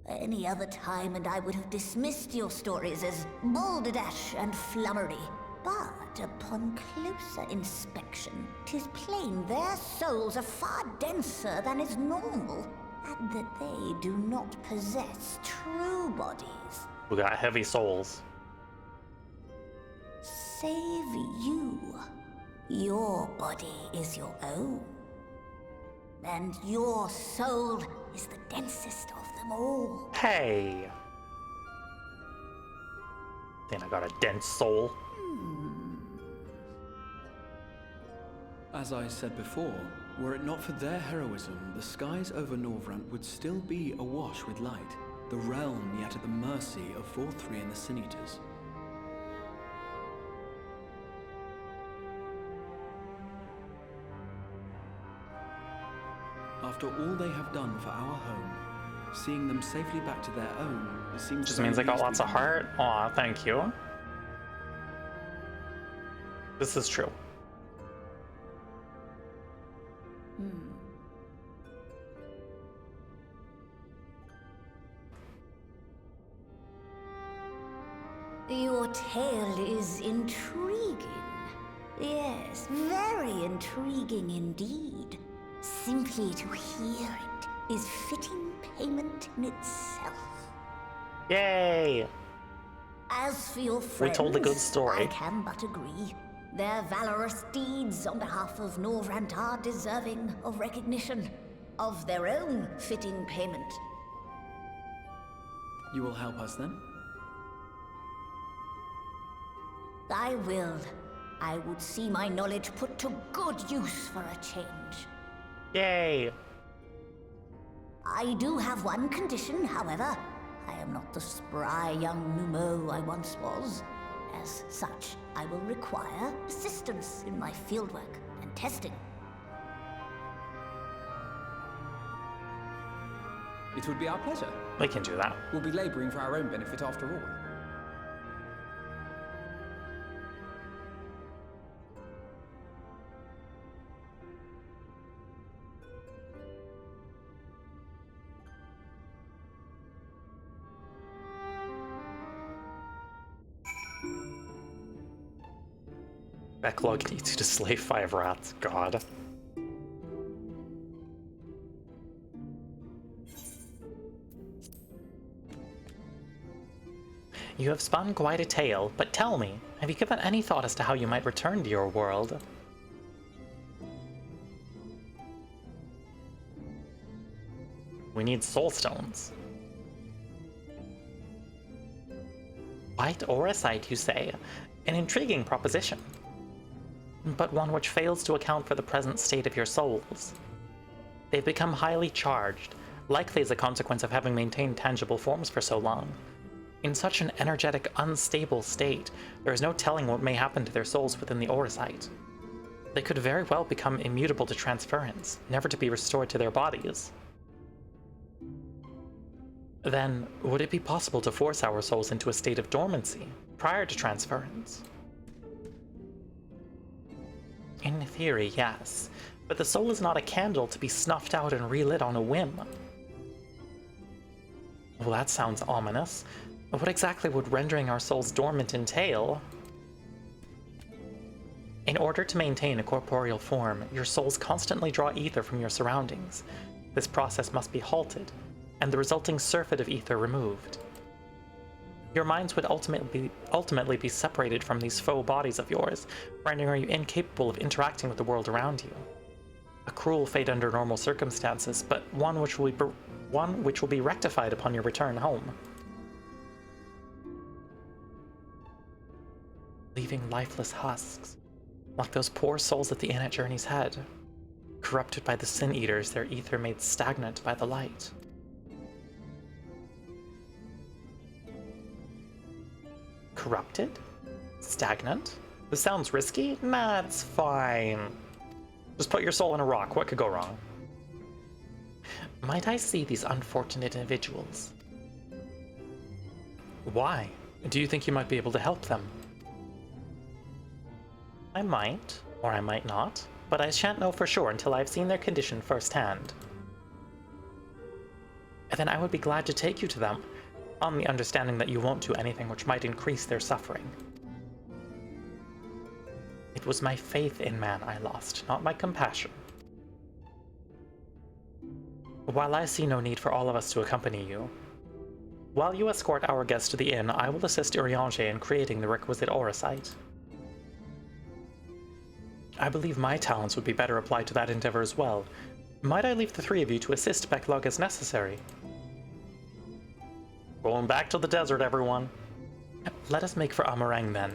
Any other time and I would have dismissed your stories as balderdash and flummery. But upon closer inspection, 'tis plain their souls are far denser than is normal, and that they do not possess true bodies. We got heavy souls. Save you. Your body is your own. And your soul is the densest of them all. Hey! Then I got a dense soul. As I said before, were it not for their heroism, the skies over Norvrant would still be awash with light, the realm yet at the mercy of Vorthri and the Sin Eaters. After all they have done for our home, seeing them safely back to their own, it seems Just means they got lots of heart. Aw, thank you. This is true. Your tale is intriguing. Yes, very intriguing indeed. Simply to hear it is fitting payment in itself. Yay! As for your friends, told a good story. I can but agree. Their valorous deeds on behalf of Norvrant are deserving of recognition, of their own fitting payment. You will help us then? I will. I would see my knowledge put to good use for a change. Yay! I do have one condition, however. I am not the spry young Numo I once was. As such, I will require assistance in my fieldwork and testing. It would be our pleasure. We can do that. We'll be laboring for our own benefit after all. Backlog needs you to slay 5 rats. God. You have spun quite a tale, but tell me, have you given any thought as to how you might return to your world? We need soul stones. White Auracite, you say? An intriguing proposition, but one which fails to account for the present state of your souls. They've become highly charged, likely as a consequence of having maintained tangible forms for so long. In such an energetic, unstable state, there is no telling what may happen to their souls within the Auracite. They could very well become immutable to transference, never to be restored to their bodies. Then, would it be possible to force our souls into a state of dormancy, prior to transference? In theory, yes, but the soul is not a candle to be snuffed out and relit on a whim. Well, that sounds ominous. What exactly would rendering our souls dormant entail? In order to maintain a corporeal form, your souls constantly draw ether from your surroundings. This process must be halted, and the resulting surfeit of ether removed. Your minds would ultimately be separated from these faux bodies of yours, rendering you incapable of interacting with the world around you. A cruel fate under normal circumstances, but one which will be rectified upon your return home. Leaving lifeless husks, like those poor souls at the inn at Journey's Head, corrupted by the Sin Eaters, their ether made stagnant by the light. Corrupted? Stagnant? This sounds risky? Nah, it's fine. Just put your soul in a rock, what could go wrong? Might I see these unfortunate individuals? Why? Do you think you might be able to help them? I might, or I might not, but I shan't know for sure until I've seen their condition firsthand. And then I would be glad to take you to them, on the understanding that you won't do anything which might increase their suffering. It was my faith in man I lost, not my compassion. While I see no need for all of us to accompany you, while you escort our guest to the inn, I will assist Urianger in creating the requisite Auracite. I believe my talents would be better applied to that endeavor as well. Might I leave the 3 of you to assist Backlog as necessary? Going back to the desert, everyone. Let us make for Amarang then.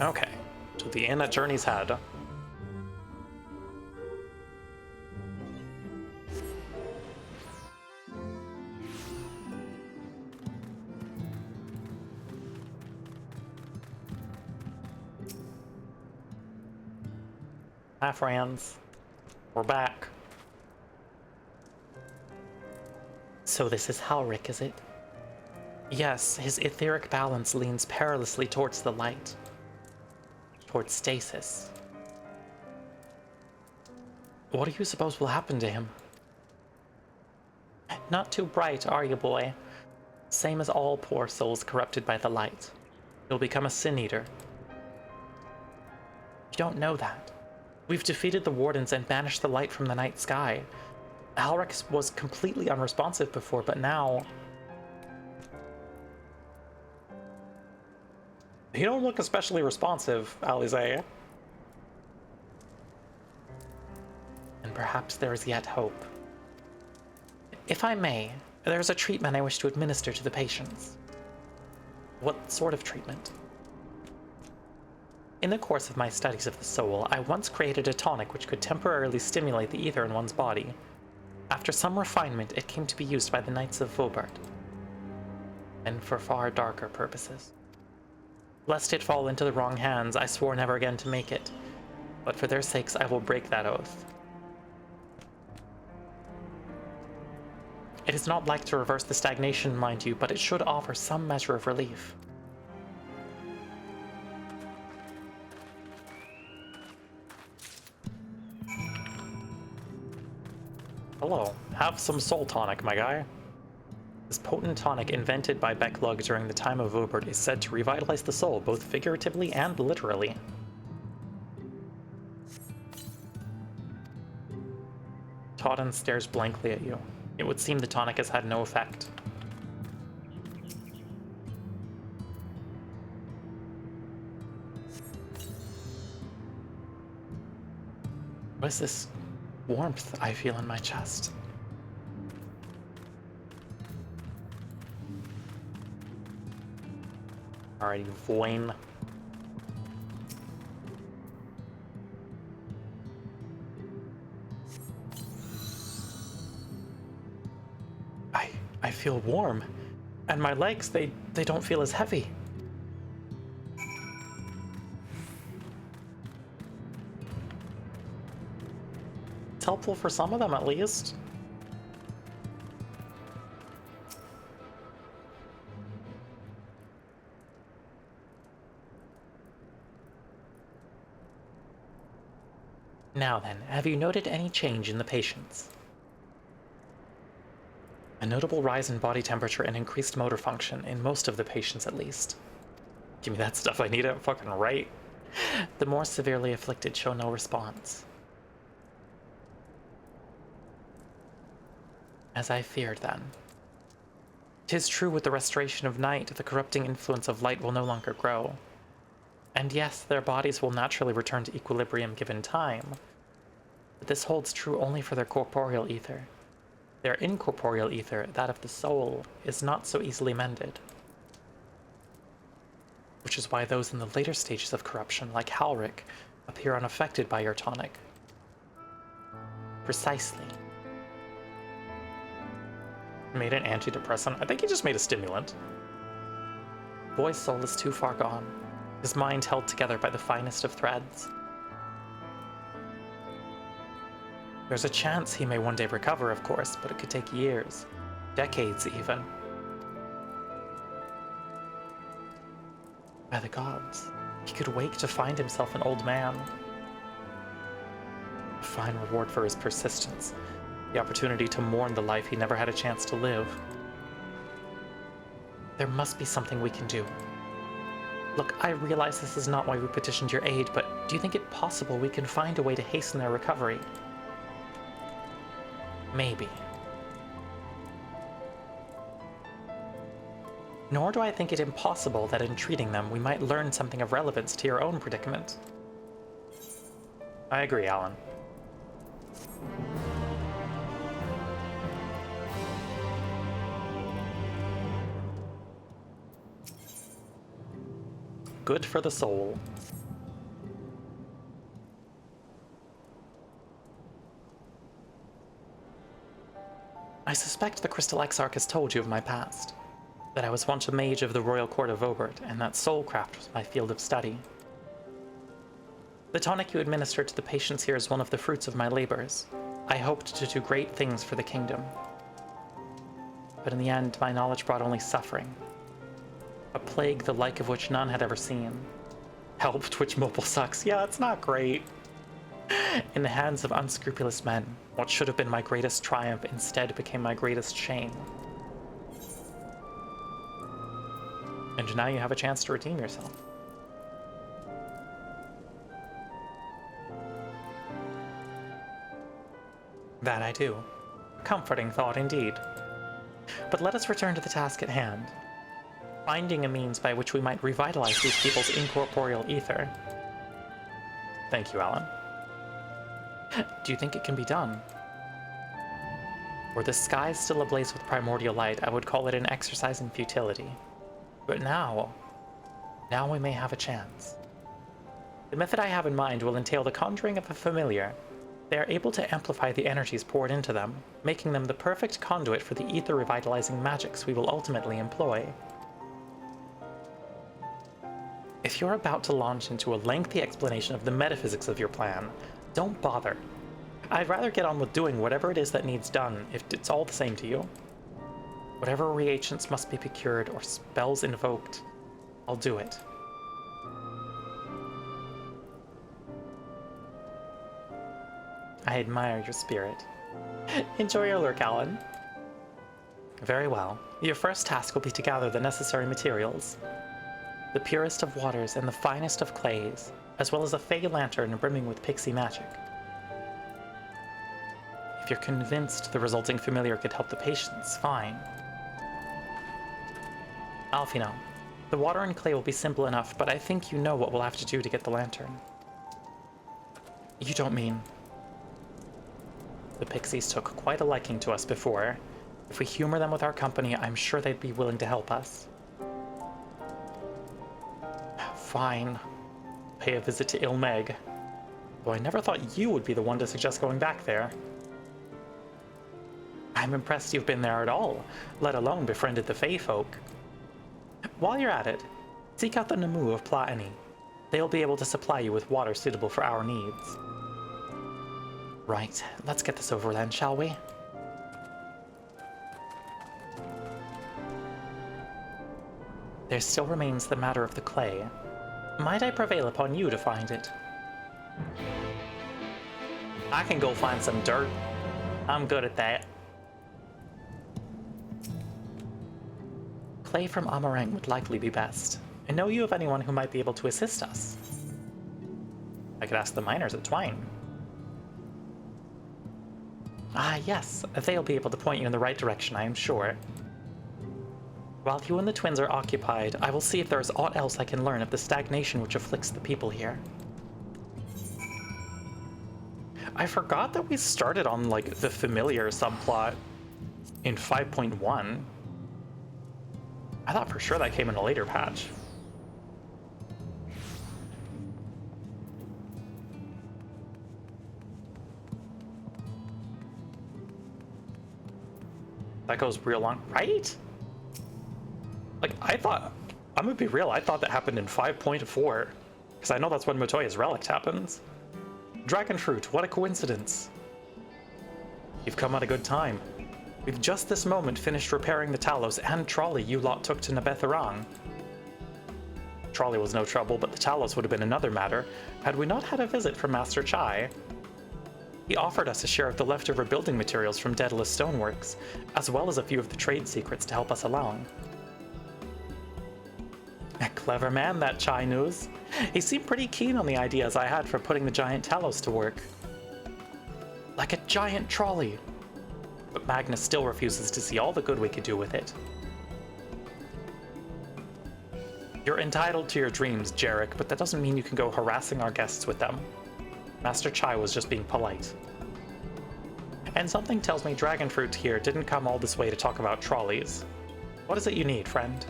Okay, to the inn at Journey's Head. Hi friends, we're back. So this is Halric, is it? Yes, his etheric balance leans perilously towards the light. Towards stasis. What do you suppose will happen to him? Not too bright, are you, boy? Same as all poor souls corrupted by the light. He'll become a sin-eater. You don't know that. We've defeated the Wardens and banished the light from the night sky. Alric was completely unresponsive before, but now... He don't look especially responsive, Alize. And perhaps there is yet hope. If I may, there is a treatment I wish to administer to the patients. What sort of treatment? In the course of my studies of the soul, I once created a tonic which could temporarily stimulate the ether in one's body. After some refinement, it came to be used by the Knights of Vobert, and for far darker purposes. Lest it fall into the wrong hands, I swore never again to make it, but for their sakes I will break that oath. It is not like to reverse the stagnation, mind you, but it should offer some measure of relief. Hello, have some soul tonic, my guy. This potent tonic invented by Becklug during the time of Vobert is said to revitalize the soul, both figuratively and literally. Todden stares blankly at you. It would seem the tonic has had no effect. What is this warmth I feel in my chest? Alrighty, Voin. I feel warm, and my legs, they don't feel as heavy. It's helpful for some of them, at least. Now then, have you noted any change in the patients? A notable rise in body temperature and increased motor function, in most of the patients at least. Give me that stuff, I need it fucking right. The more severely afflicted show no response. As I feared then. 'Tis true with the restoration of night, the corrupting influence of light will no longer grow. And yes, their bodies will naturally return to equilibrium given time. But this holds true only for their corporeal ether. Their incorporeal ether, that of the soul, is not so easily mended. Which is why those in the later stages of corruption, like Halric, appear unaffected by your tonic. Precisely. Made an antidepressant? I think he just made a stimulant. Boy's soul is too far gone, his mind held together by the finest of threads. There's a chance he may one day recover, of course, but it could take years, decades even. By the gods, he could wake to find himself an old man. A fine reward for his persistence, the opportunity to mourn the life he never had a chance to live. There must be something we can do. Look, I realize this is not why we petitioned your aid, but do you think it possible we can find a way to hasten their recovery? Maybe. Nor do I think it impossible that in treating them we might learn something of relevance to your own predicament. I agree, Alan. Good for the soul. I suspect the Crystal Exarch has told you of my past. That I was once a mage of the Royal Court of Vobert, and that soulcraft was my field of study. The tonic you administered to the patients here is one of the fruits of my labors. I hoped to do great things for the kingdom. But in the end, my knowledge brought only suffering. A plague the like of which none had ever seen. Helped which mobile sucks. Yeah, it's not great. In the hands of unscrupulous men, what should have been my greatest triumph instead became my greatest shame. And now you have a chance to redeem yourself. That I do. Comforting thought indeed. But let us return to the task at hand. Finding a means by which we might revitalize these people's incorporeal ether. Thank you, Alan. Do you think it can be done? Were the skies still ablaze with primordial light, I would call it an exercise in futility. But now we may have a chance. The method I have in mind will entail the conjuring of a familiar. They are able to amplify the energies poured into them, making them the perfect conduit for the ether revitalizing magics we will ultimately employ. If you're about to launch into a lengthy explanation of the metaphysics of your plan, don't bother. I'd rather get on with doing whatever it is that needs done if it's all the same to you. Whatever reagents must be procured or spells invoked, I'll do it. I admire your spirit. Enjoy your lurk, Alan. Very well. Your first task will be to gather the necessary materials. The purest of waters and the finest of clays, as well as a fey lantern brimming with pixie magic. If you're convinced the resulting familiar could help the patients, fine. Alfino, the water and clay will be simple enough, but I think you know what we'll have to do to get the lantern. You don't mean... The pixies took quite a liking to us before. If we humor them with our company, I'm sure they'd be willing to help us. Fine. Pay a visit to Ilmeg. Though I never thought you would be the one to suggest going back there. I'm impressed you've been there at all, let alone befriended the Fey folk. While you're at it, seek out the Namu of Plaani. They'll be able to supply you with water suitable for our needs. Right, let's get this over then, shall we? There still remains the matter of the clay. Might I prevail upon you to find it? I can go find some dirt. I'm good at that. Clay from Amarang would likely be best. I know you of anyone who might be able to assist us. I could ask the miners at Twine. Ah, yes, they'll be able to point you in the right direction, I am sure. While you and the twins are occupied, I will see if there is aught else I can learn of the stagnation which afflicts the people here. I forgot that we started on, like, the familiar subplot in 5.1. I thought for sure that came in a later patch. That goes real long, right? Like, I thought, I'm gonna be real, I thought that happened in 5.4. Because I know that's when Matoya's Relic happens. Dragon Fruit, what a coincidence. You've come at a good time. We've just this moment finished repairing the Talos and trolley you lot took to Nabetharang. Trolley was no trouble, but the Talos would have been another matter had we not had a visit from Master Chai. He offered us a share of the leftover building materials from Daedalus Stoneworks, as well as a few of the trade secrets to help us along. A clever man, that Chai knows. He seemed pretty keen on the ideas I had for putting the giant Talos to work. Like a giant trolley. But Magnus still refuses to see all the good we could do with it. You're entitled to your dreams, Jarek, but that doesn't mean you can go harassing our guests with them. Master Chai was just being polite. And something tells me Dragonfruit here didn't come all this way to talk about trolleys. What is it you need, friend?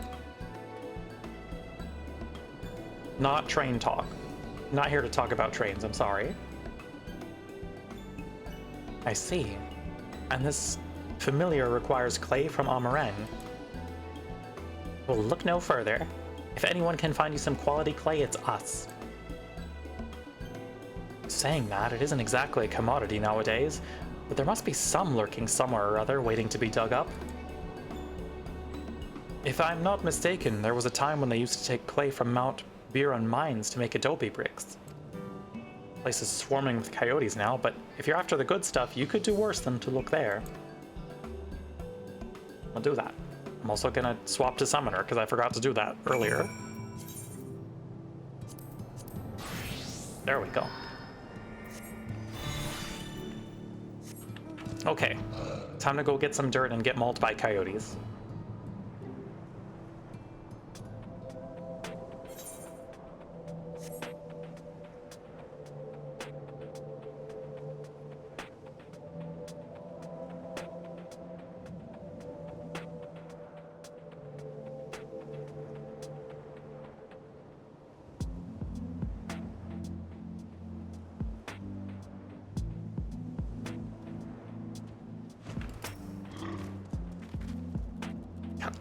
Not train talk. Not here to talk about trains, I'm sorry. I see. And this familiar requires clay from Amarang. Well, look no further. If anyone can find you some quality clay, it's us. Saying that, it isn't exactly a commodity nowadays, but there must be some lurking somewhere or other waiting to be dug up. If I'm not mistaken, there was a time when they used to take clay from Mount Biron mines to make adobe bricks. Place is swarming with coyotes now, but if you're after the good stuff, you could do worse than to look there. I'll do that. I'm also gonna swap to Summoner, because I forgot to do that earlier. There we go. Okay, time to go get some dirt and get mauled by coyotes.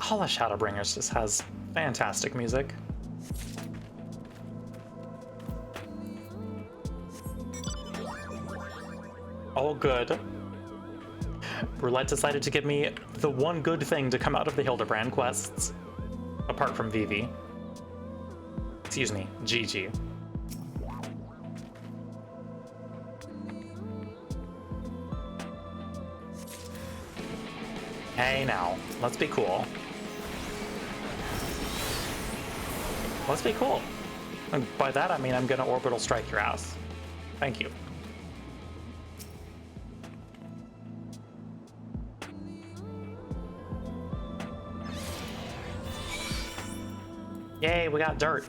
All of Shadowbringers just has fantastic music. All good. Roulette decided to give me the one good thing to come out of the Hildebrand quests. Apart from Vivi. Excuse me, Gigi. Hey now, let's be cool. Let's be cool. And by that I mean I'm gonna orbital strike your ass. Thank you. Yay, we got dirt.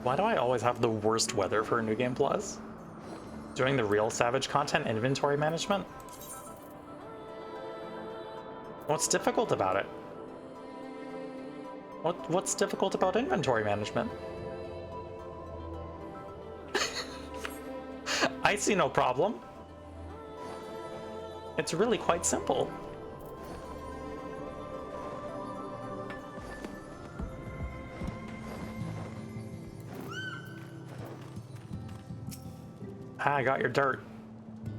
Why do I always have the worst weather for New Game Plus? Doing the real Savage content inventory management? What's difficult about it? What's difficult about inventory management? I see no problem. It's really quite simple. I got your dirt.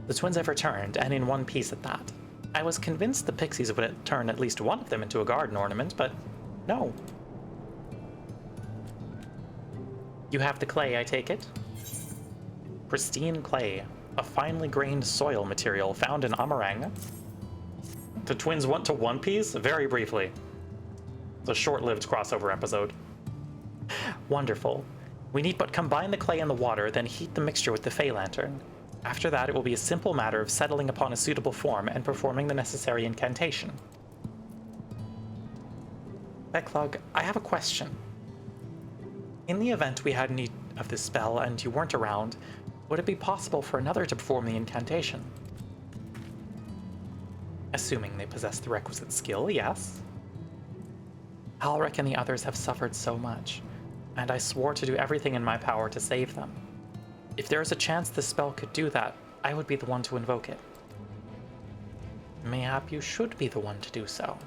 The twins have returned, and in one piece at that. I was convinced the pixies would turn at least one of them into a garden ornament, but no. You have the clay, I take it? Pristine clay, a finely grained soil material found in Amarang. The twins went to One Piece? Very briefly. It's a short-lived crossover episode. Wonderful. We need but combine the clay and the water, then heat the mixture with the Fey Lantern. After that, it will be a simple matter of settling upon a suitable form and performing the necessary incantation. Becklug, I have a question. In the event we had need of this spell and you weren't around, would it be possible for another to perform the incantation? Assuming they possess the requisite skill, yes. Halric and the others have suffered so much, and I swore to do everything in my power to save them. If there is a chance the spell could do that, I would be the one to invoke it. Mayhap you should be the one to do so.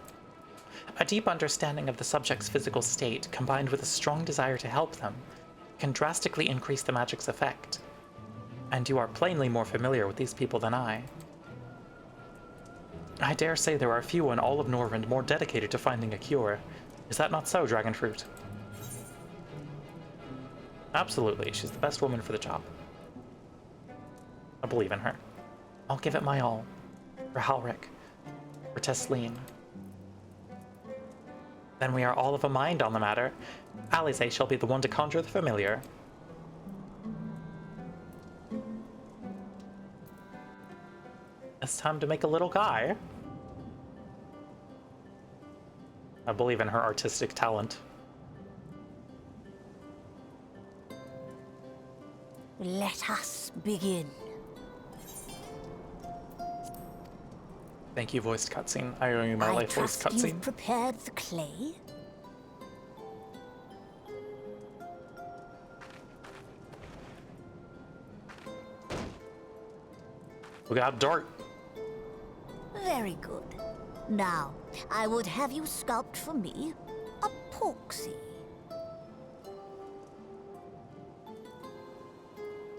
A deep understanding of the subject's physical state, combined with a strong desire to help them, can drastically increase the magic's effect. And you are plainly more familiar with these people than I. I dare say there are few in all of Norrund more dedicated to finding a cure. Is that not so, Dragonfruit? Absolutely, she's the best woman for the job. I believe in her. I'll give it my all. For Halric. For Tesleen. Then we are all of a mind on the matter. Alize shall be the one to conjure the familiar. It's time to make a little guy. I believe in her artistic talent. Let us begin. Thank you, voiced cutscene. I owe you my life voiced I trust cutscene. you've prepared the clay. We got dirt. Very good. Now, I would have you sculpt for me a porksy.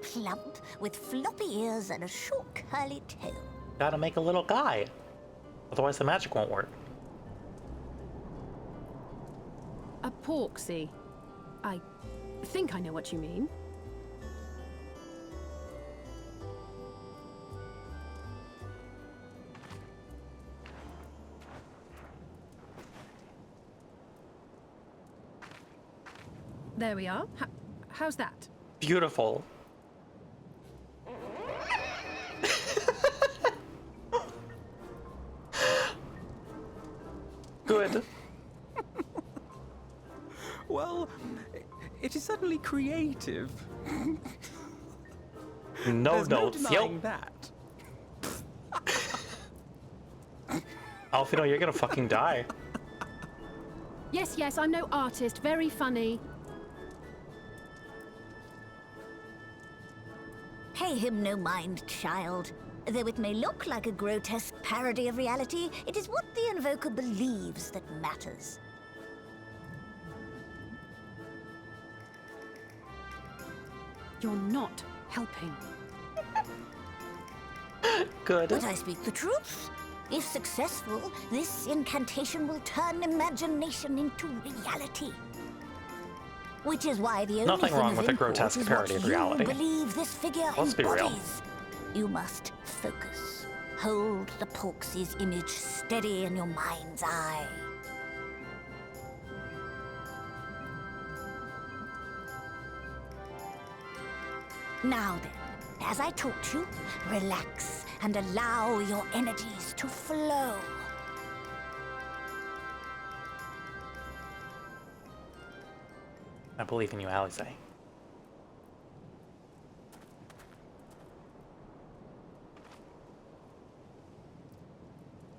Plump, with floppy ears and a short curly tail. Gotta make a little guy. Otherwise the magic won't work. A porksy. I think I know what you mean. There we are. How's that? Beautiful. Good. Well, it is certainly creative. No There's no notes. denying Yep. that. Alfino, you're gonna fucking die. Yes, yes, I'm no artist. Very funny. Pay him no mind, child. Though it may look like a grotesque parody of reality, it is what the invoker believes that matters. You're not helping. Good. But I speak the truth. If successful, this incantation will turn imagination into reality. Which is why the only Nothing thing wrong of with a import grotesque is parody what of reality. You believe this figure Let's be real. embodies. You must focus. Hold the Porksy's image steady in your mind's eye. Now then, as I taught you, relax and allow your energies to flow. I believe in you, Alize.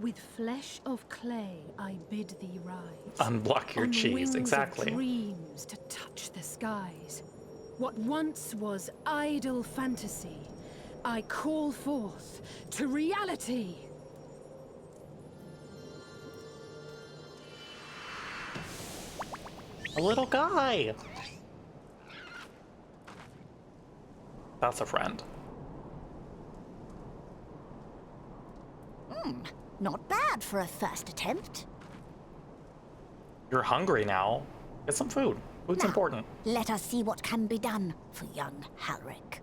With flesh of clay, I bid thee rise. Unblock your On the cheese, wings of exactly. dreams to touch the skies. What once was idle fantasy, I call forth to reality. A little guy. That's a friend. Not bad for a first attempt. You're hungry now. Get some food. Food's Now, important. let us see what can be done for young Halric.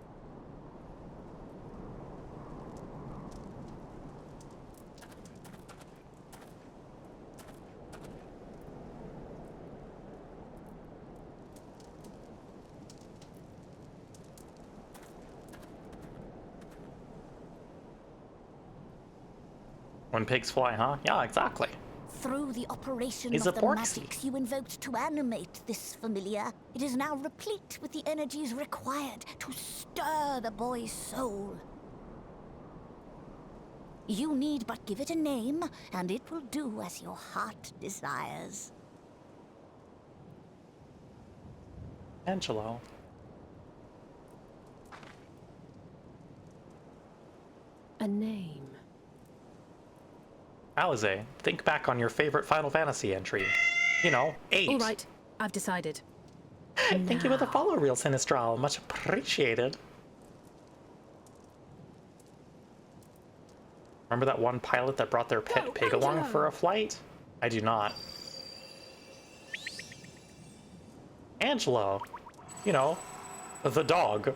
When pigs fly, huh? Yeah, exactly. Through the operation He's of a the porksy. magics you invoked to animate this familiar, it is now replete with the energies required to stir the boy's soul. You need but give it a name, and it will do as your heart desires. Angelo. A name. Alize, think back on your favorite Final Fantasy entry. You know, 8. All right, I've decided. Thank you for the follow, Real Sinistral. Much appreciated. Remember that one pilot that brought their pet pig along Angelo! for a flight? I do not. Angelo. You know, the dog.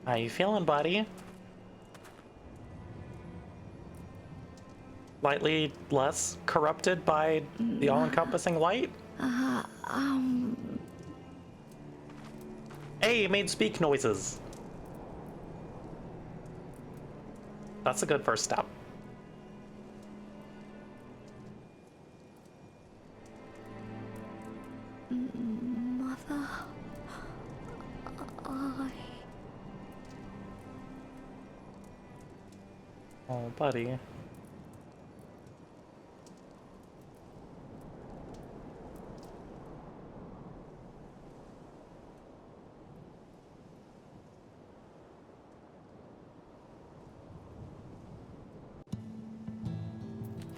How you feeling, buddy? Slightly less corrupted by the all-encompassing light? Hey, it made speak noises. That's a good first step. Mother, Oh, buddy.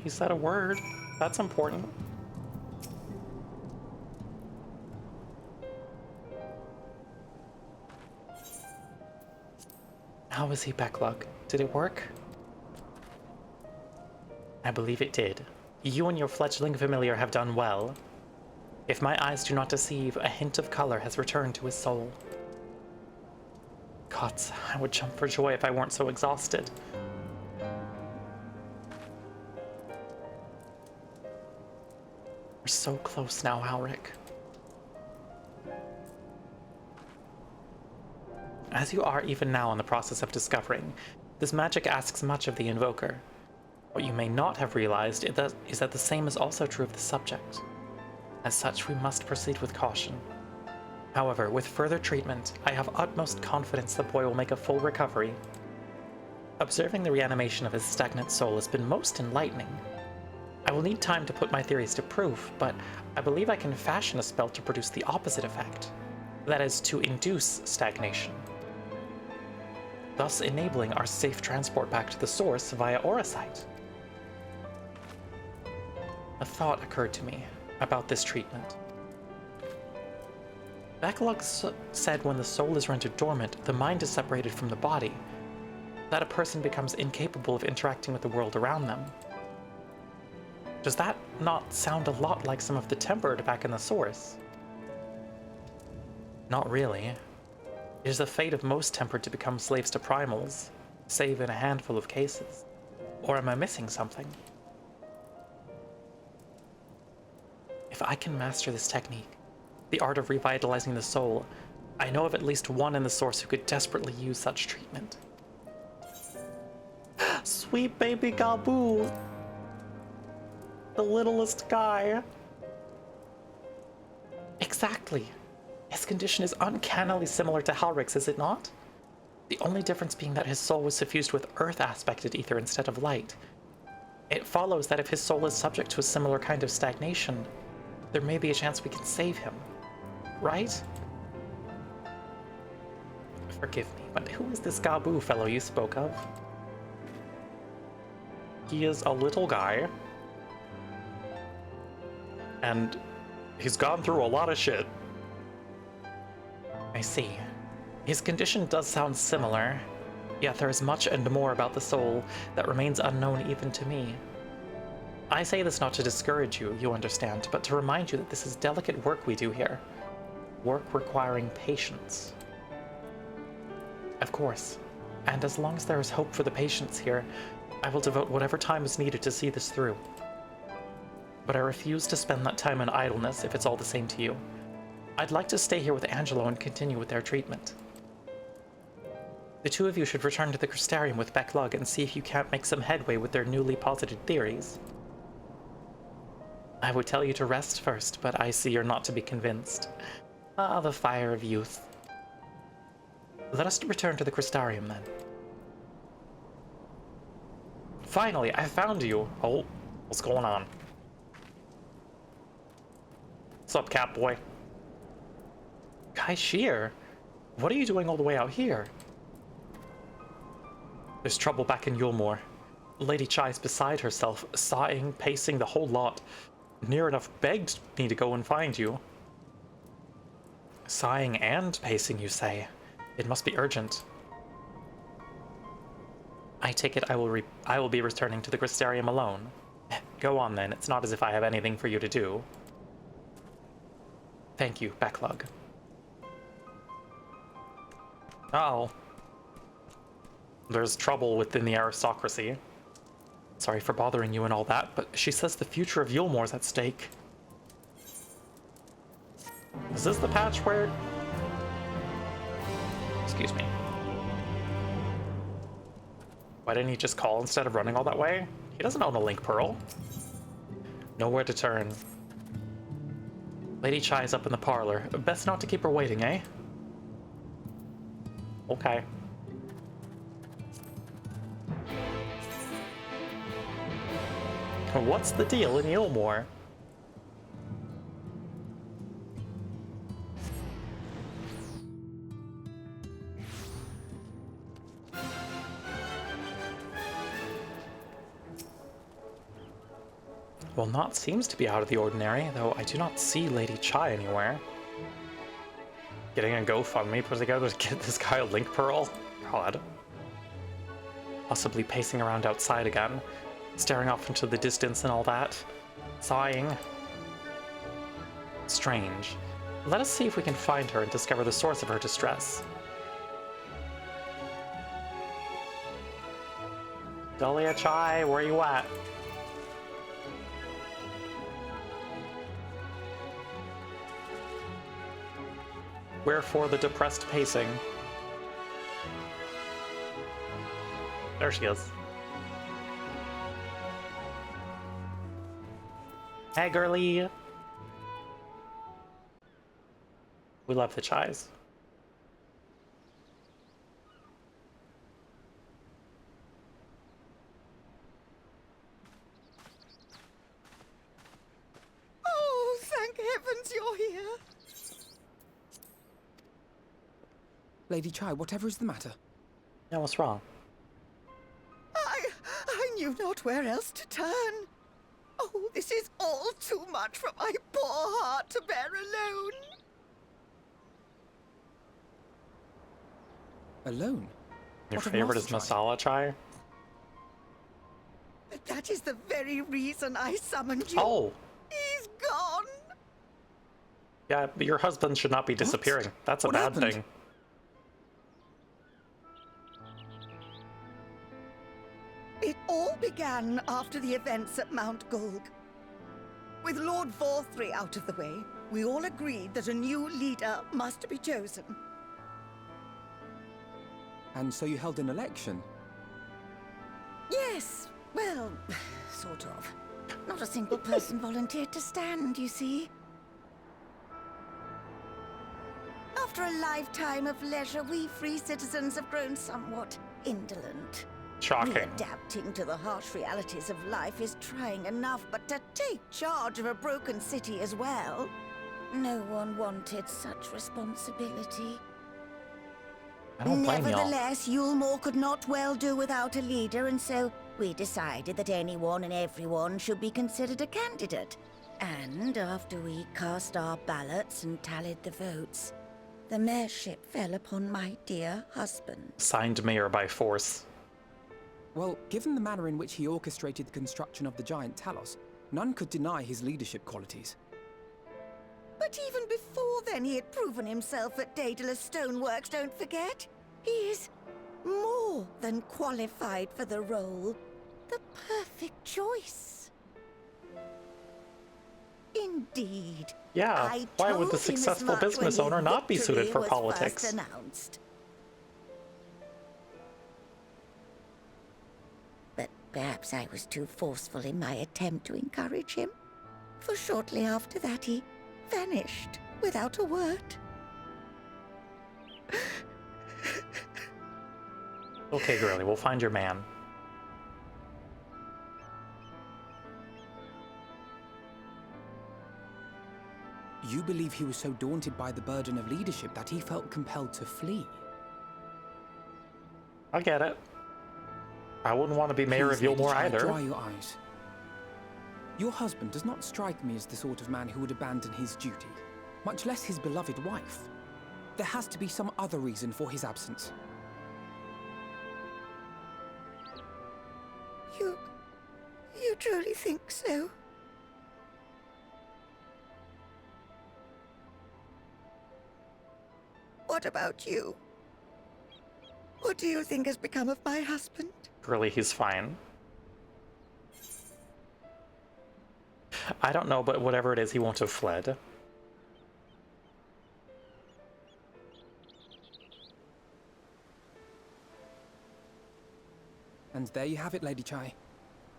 He said a word. That's important. How was he, Backlog? Did it work? I believe it did. You and your fledgling familiar have done well. If my eyes do not deceive, a hint of color has returned to his soul. Gods, I would jump for joy if I weren't so exhausted. We're so close now, Alric. As you are even now in the process of discovering, this magic asks much of the invoker. What you may not have realized is that the same is also true of the subject. As such, we must proceed with caution. However, with further treatment, I have utmost confidence the boy will make a full recovery. Observing the reanimation of his stagnant soul has been most enlightening. I will need time to put my theories to proof, but I believe I can fashion a spell to produce the opposite effect. That is, to induce stagnation, thus enabling our safe transport back to the source via Auracite. A thought occurred to me about this treatment. Backlog said when the soul is rendered dormant, the mind is separated from the body, that a person becomes incapable of interacting with the world around them. Does that not sound a lot like some of the tempered back in the source? Not really. It is the fate of most tempered to become slaves to primals, save in a handful of cases. Or am I missing something? If I can master this technique, the art of revitalizing the soul, I know of at least one in the source who could desperately use such treatment. Sweet baby Gaboo! The littlest guy. Exactly. His condition is uncannily similar to Halric's, is it not? The only difference being that his soul was suffused with earth-aspected ether instead of light. It follows that if his soul is subject to a similar kind of stagnation, there may be a chance we can save him. Right? Forgive me, but who is this Gaboo fellow you spoke of? He is a little guy. And he's gone through a lot of shit. I see. His condition does sound similar, yet there is much and more about the soul that remains unknown even to me. I say this not to discourage you, you understand, but to remind you that this is delicate work we do here. Work requiring patience. Of course, and as long as there is hope for the patients here, I will devote whatever time is needed to see this through. But I refuse to spend that time in idleness if it's all the same to you. I'd like to stay here with Angelo and continue with their treatment. The two of you should return to the Crystarium with Backlog and see if you can't make some headway with their newly posited theories. I would tell you to rest first, but I see you're not to be convinced. Ah, the fire of youth. Let us return to the Crystarium then. Finally, I found you! Oh, what's going on? What's up, Catboy? Kai Shear, what are you doing all the way out here? There's trouble back in Yulmore. Lady Chai's beside herself, sighing, pacing, the whole lot. Near enough begged me to go and find you. Sighing and pacing, you say? It must be urgent. I take it I will be returning to the Crystarium alone. Go on then, it's not as if I have anything for you to do. Thank you, Backlog. Uh-oh. There's trouble within the aristocracy. Sorry for bothering you and all that, but she says the future of Yulmore's at stake. Is this the patch where... Excuse me. Why didn't he just call instead of running all that way? He doesn't own a Link Pearl. Nowhere to turn. Lady Chai's up in the parlor. Best not to keep her waiting, eh? Okay. What's the deal in Yilmore? Well, Not seems to be out of the ordinary, though I do not see Lady Chai anywhere. Getting a GoFundMe put together to get this guy a link pearl? God. Possibly pacing around outside again, staring off into the distance and all that. Sighing. Strange. Let us see if we can find her and discover the source of her distress. Dahlia Chai, where you at? Wherefore the depressed pacing? There she is. Hey, girly! We love the Chais. Oh, thank heavens you're here! Lady Chai, whatever is the matter? Yeah, what's wrong? I knew not where else to turn. Oh, this is all too much for my poor heart to bear alone. Alone? Your What of favorite is Master Chai? Masala Chai? That is the very reason I summoned you. Oh! He's gone. Yeah, but your husband should not be disappearing. That's a What bad happened? thing. It all began after the events at Mount Gulg. With Lord Vorthry out of the way, we all agreed that a new leader must be chosen. And so you held an election? Yes, well, sort of. Not a single person volunteered to stand, you see. After a lifetime of leisure, we free citizens have grown somewhat indolent. Shocking. Readapting to the harsh realities of life is trying enough, but to take charge of a broken city as well, no one wanted such responsibility. I don't blame y'all. Nevertheless, Yulmore could not well do without a leader, and so we decided that anyone and everyone should be considered a candidate. And after we cast our ballots and tallied the votes, the mayorship fell upon my dear husband. Signed mayor by force. Well, given the manner in which he orchestrated the construction of the giant Talos, none could deny his leadership qualities. But even before then, he had proven himself at Daedalus Stoneworks, don't forget. He is more than qualified for the role. The perfect choice. Indeed. Yeah, I why would told the him as successful much when business his owner not be suited victory for was politics? first announced. But perhaps I was too forceful in my attempt to encourage him. For shortly after that, he vanished without a word. Okay, girlie, we'll find your man. You believe he was so daunted by the burden of leadership that he felt compelled to flee? I get it. I wouldn't want to be mayor of Please, Lady Yulmore Chai, either. Dry your eyes. Your husband does not strike me as the sort of man who would abandon his duty, much less his beloved wife. There has to be some other reason for his absence. You truly think so? What about you? What do you think has become of my husband? Girlie, he's fine. I don't know, but whatever it is, he won't have fled. And there you have it, Lady Chai.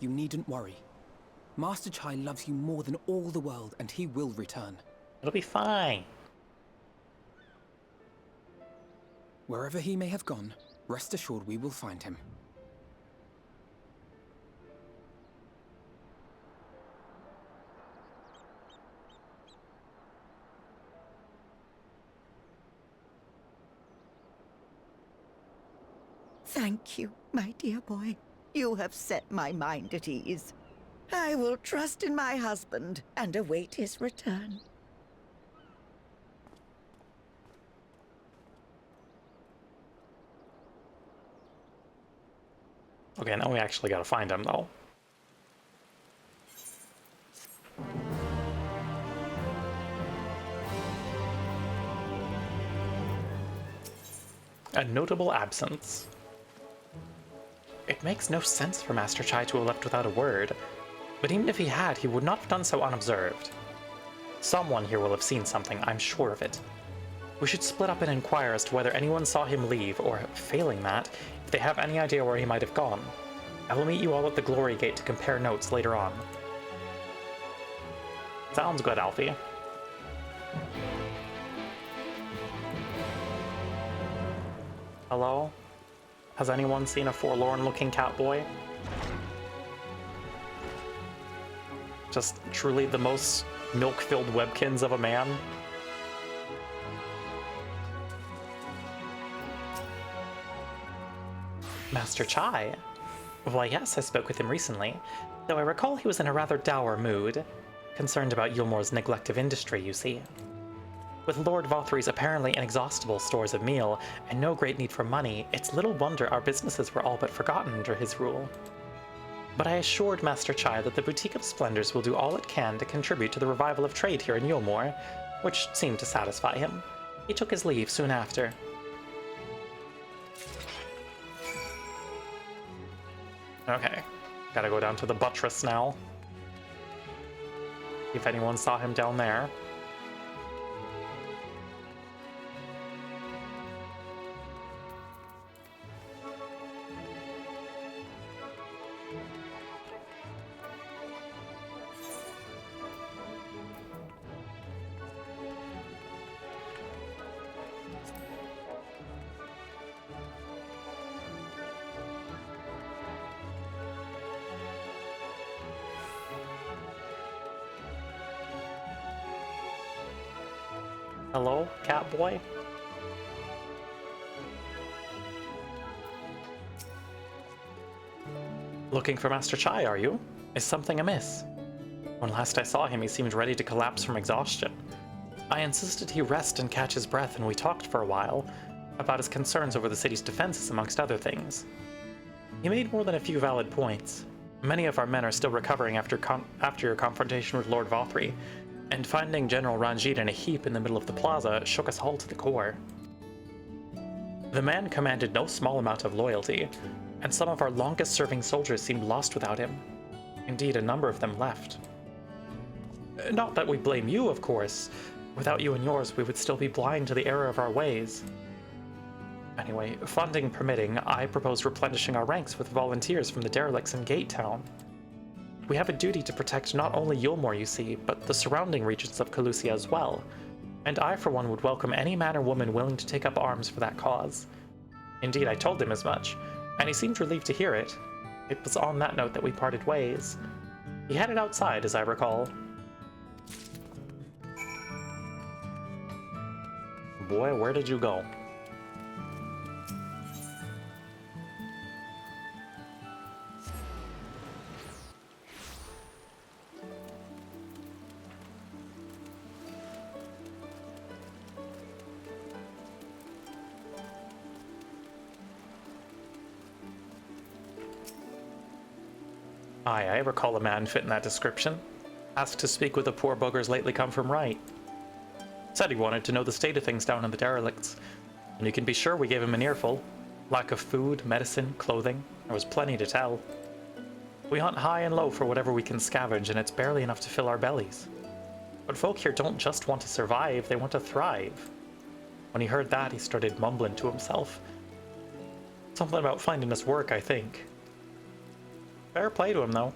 You needn't worry. Master Chai loves you more than all the world, and he will return. It'll be fine. Wherever he may have gone, rest assured we will find him. Thank you, my dear boy. You have set my mind at ease. I will trust in my husband and await his return. Okay, now we actually gotta find him, though. A notable absence. It makes no sense for Master Chai to have left without a word, but even if he had, he would not have done so unobserved. Someone here will have seen something, I'm sure of it. We should split up and inquire as to whether anyone saw him leave, or, failing that, if they have any idea where he might have gone. I will meet you all at the Glory Gate to compare notes later on. Sounds good, Alfie. Hello? Has anyone seen a forlorn-looking catboy? Just truly the most milk-filled webkins of a man. Master Chai? Why, yes, I spoke with him recently, though I recall he was in a rather dour mood, concerned about Yulmore's neglect of industry, you see. With Lord Vothry's apparently inexhaustible stores of meal, and no great need for money, it's little wonder our businesses were all but forgotten under his rule. But I assured Master Chai that the Boutique of Splendors will do all it can to contribute to the revival of trade here in Yulmore, which seemed to satisfy him. He took his leave soon after. Okay, gotta go down to the buttress now. See if anyone saw him down there. Hello, Catboy? Looking for Master Chai, are you? Is something amiss? When last I saw him, he seemed ready to collapse from exhaustion. I insisted he rest and catch his breath, and we talked for a while about his concerns over the city's defenses, amongst other things. He made more than a few valid points. Many of our men are still recovering after your confrontation with Lord Vothry, and finding General Ranjit in a heap in the middle of the plaza shook us all to the core. The man commanded no small amount of loyalty, and some of our longest-serving soldiers seemed lost without him. Indeed, a number of them left. Not that we blame you, of course. Without you and yours, we would still be blind to the error of our ways. Anyway, funding permitting, I propose replenishing our ranks with volunteers from the derelicts in Gate Town. We have a duty to protect not only Yulmore, you see, but the surrounding regions of Calusia as well, and I, for one, would welcome any man or woman willing to take up arms for that cause. Indeed, I told him as much, and he seemed relieved to hear it. It was on that note that we parted ways. He headed outside, as I recall. Boy, where did you go? Aye, I recall a man fitting that description. Asked to speak with the poor buggers lately come from right. Said he wanted to know the state of things down in the derelicts, and you can be sure we gave him an earful. Lack of food, medicine, clothing, there was plenty to tell. We hunt high and low for whatever we can scavenge, and it's barely enough to fill our bellies. But folk here don't just want to survive, they want to thrive. When he heard that, he started mumbling to himself. Something about finding us work, I think. Fair play to him, though.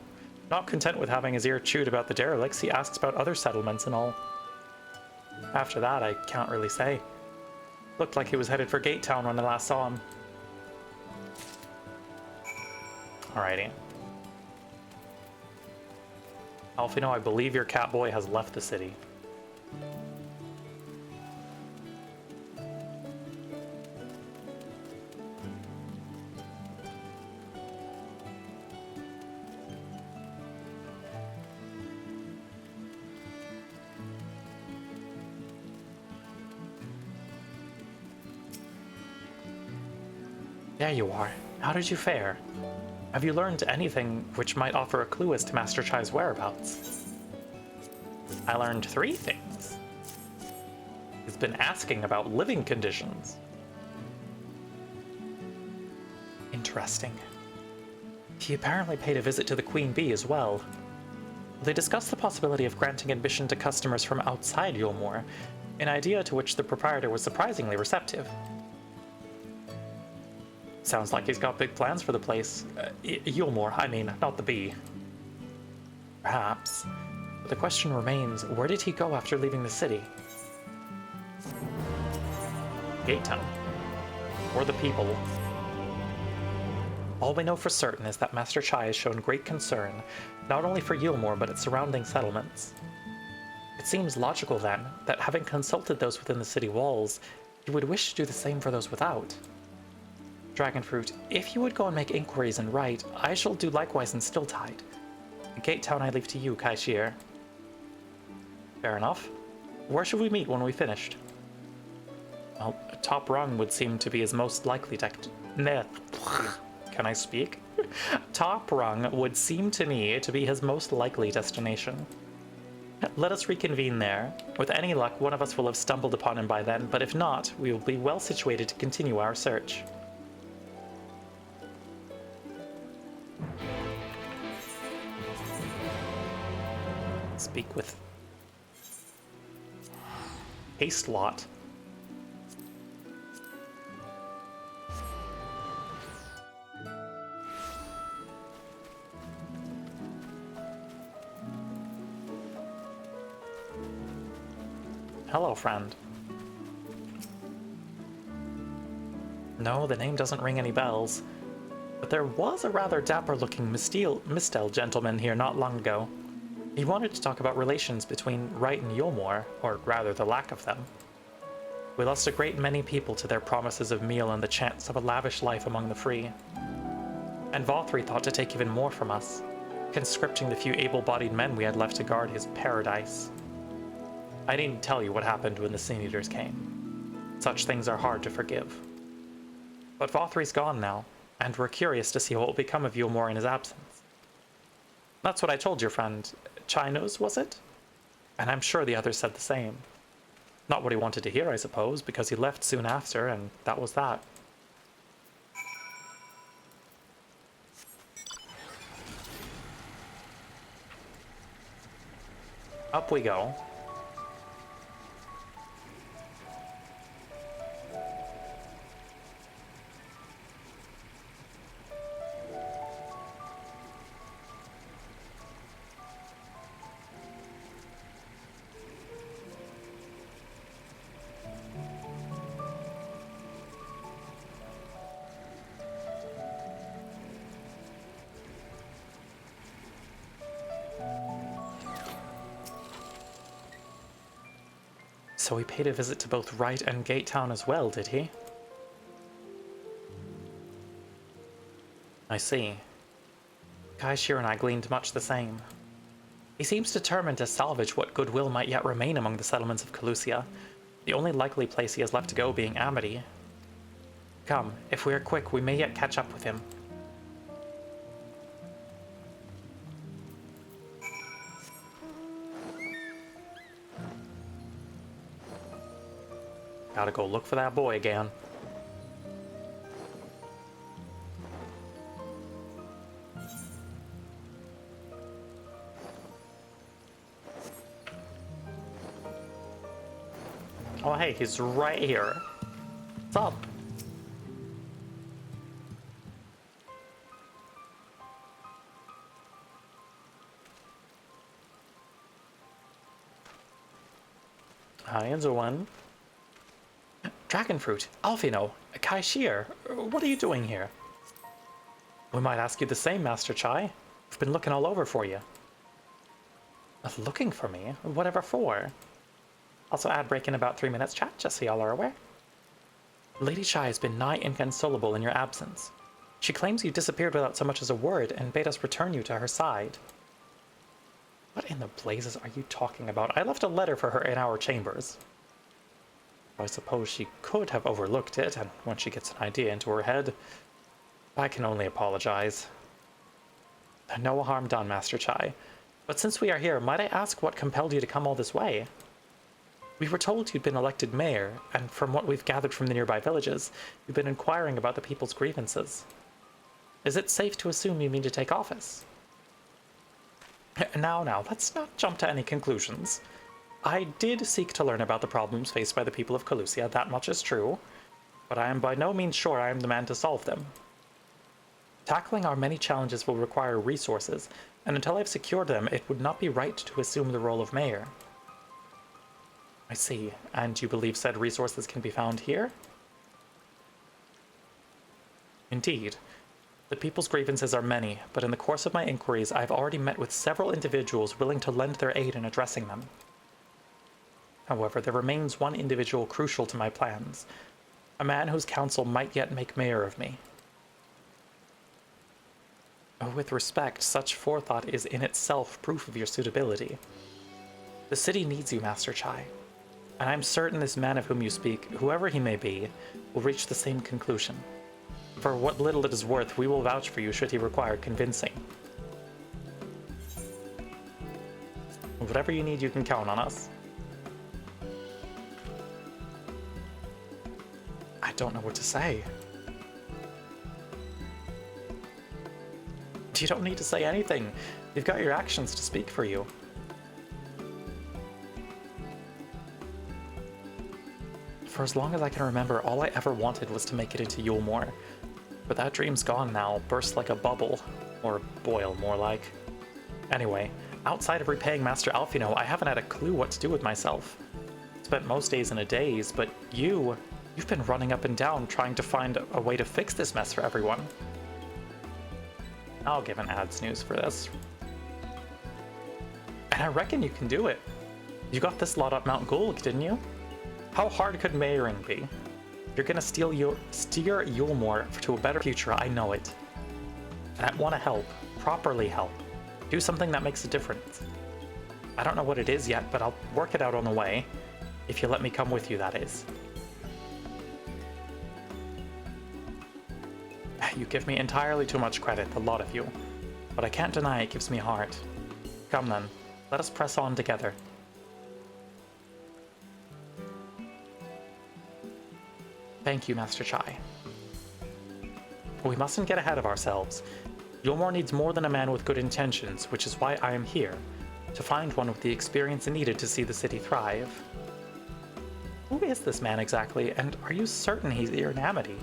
Not content with having his ear chewed about the derelicts, he asks about other settlements and all. After that, I can't really say. Looked like he was headed for Gate Town when I last saw him. Alrighty. Alfino, I believe your catboy has left the city. There you are. How did you fare? Have you learned anything which might offer a clue as to Master Chai's whereabouts? I learned 3 things. He's been asking about living conditions. Interesting. He apparently paid a visit to the Queen Bee as well. They discussed the possibility of granting admission to customers from outside Yulmore, an idea to which the proprietor was surprisingly receptive. Sounds like he's got big plans for the place. Yulmore, I mean, not the bee. Perhaps. But the question remains, where did he go after leaving the city? Gate Town. Or the people. All we know for certain is that Master Chai has shown great concern, not only for Yulmore but its surrounding settlements. It seems logical, then, that having consulted those within the city walls, he would wish to do the same for those without. Dragonfruit, if you would go and make inquiries and write, I shall do likewise in Stilltide. Gate Town I leave to you, Kaishir. Fair enough. Where should we meet when we finished? Well, Top Rung would seem to be his most likely Can I speak? Top Rung would seem to me to be his most likely destination. Let us reconvene there. With any luck, one of us will have stumbled upon him by then, but if not, we will be well situated to continue our search. Speak with Haste Lot. Hello, friend. No, the name doesn't ring any bells. But there was a rather dapper-looking Mistel gentleman here not long ago. He wanted to talk about relations between Wright and Yulmore, or rather the lack of them. We lost a great many people to their promises of meal and the chance of a lavish life among the free. And Vothri thought to take even more from us, conscripting the few able-bodied men we had left to guard his paradise. I needn't tell you what happened when the Sin Eaters came. Such things are hard to forgive. But Vothri's gone now, and we're curious to see what will become of Yulmore in his absence. That's what I told your friend Chinos, was it? And I'm sure the others said the same. Not what he wanted to hear, I suppose, because he left soon after, and that was that. Up we go. So he paid a visit to both Wright and Gate Town as well, did he? I see. Kaishir and I gleaned much the same. He seems determined to salvage what goodwill might yet remain among the settlements of Calusia, the only likely place he has left to go being Amity. Come, if we are quick, we may yet catch up with him. Gotta go look for that boy again. Oh hey, he's right here. What's up? Hi, Enzoan. Dragonfruit, Alfino, Kaishir, what are you doing here? We might ask you the same, Master Chai. We've been looking all over for you. Looking for me? Whatever for? Also ad break in about 3 minutes chat, just so y'all are aware. Lady Chai has been nigh inconsolable in your absence. She claims you disappeared without so much as a word and bade us return you to her side. What in the blazes are you talking about? I left a letter for her in our chambers. I suppose she could have overlooked it, and when she gets an idea into her head, I can only apologize. No harm done, Master Chai. But since we are here, might I ask what compelled you to come all this way? We were told you'd been elected mayor, and from what we've gathered from the nearby villages, you've been inquiring about the people's grievances. Is it safe to assume you mean to take office? Now, let's not jump to any conclusions. I did seek to learn about the problems faced by the people of Calusia, that much is true, but I am by no means sure I am the man to solve them. Tackling our many challenges will require resources, and until I've secured them, it would not be right to assume the role of mayor. I see. And you believe said resources can be found here? Indeed. The people's grievances are many, but in the course of my inquiries, I've already met with several individuals willing to lend their aid in addressing them. However, there remains one individual crucial to my plans, a man whose counsel might yet make mayor of me. With respect, such forethought is in itself proof of your suitability. The city needs you, Master Chai, and I'm certain this man of whom you speak, whoever he may be, will reach the same conclusion. For what little it is worth, we will vouch for you should he require convincing. Whatever you need, you can count on us. I don't know what to say. You don't need to say anything. You've got your actions to speak for you. For as long as I can remember, all I ever wanted was to make it into Yulmore. But that dream's gone now, burst like a bubble. Or boil, more like. Anyway, outside of repaying Master Alfino, I haven't had a clue what to do with myself. Spent most days in a daze, but you've been running up and down trying to find a way to fix this mess for everyone. I'll give an ad snooze for this. And I reckon you can do it. You got this lot up Mount Gulg, didn't you? How hard could mayoring be? You're gonna steer Yulmore to a better future, I know it. And I want to help, properly help. Do something that makes a difference. I don't know what it is yet, but I'll work it out on the way. If you let me come with you, that is. You give me entirely too much credit, the lot of you. But I can't deny it gives me heart. Come then, let us press on together. Thank you, Master Chai. We mustn't get ahead of ourselves. Yulmore needs more than a man with good intentions, which is why I am here, to find one with the experience needed to see the city thrive. Who is this man exactly, and are you certain he's Irnamity?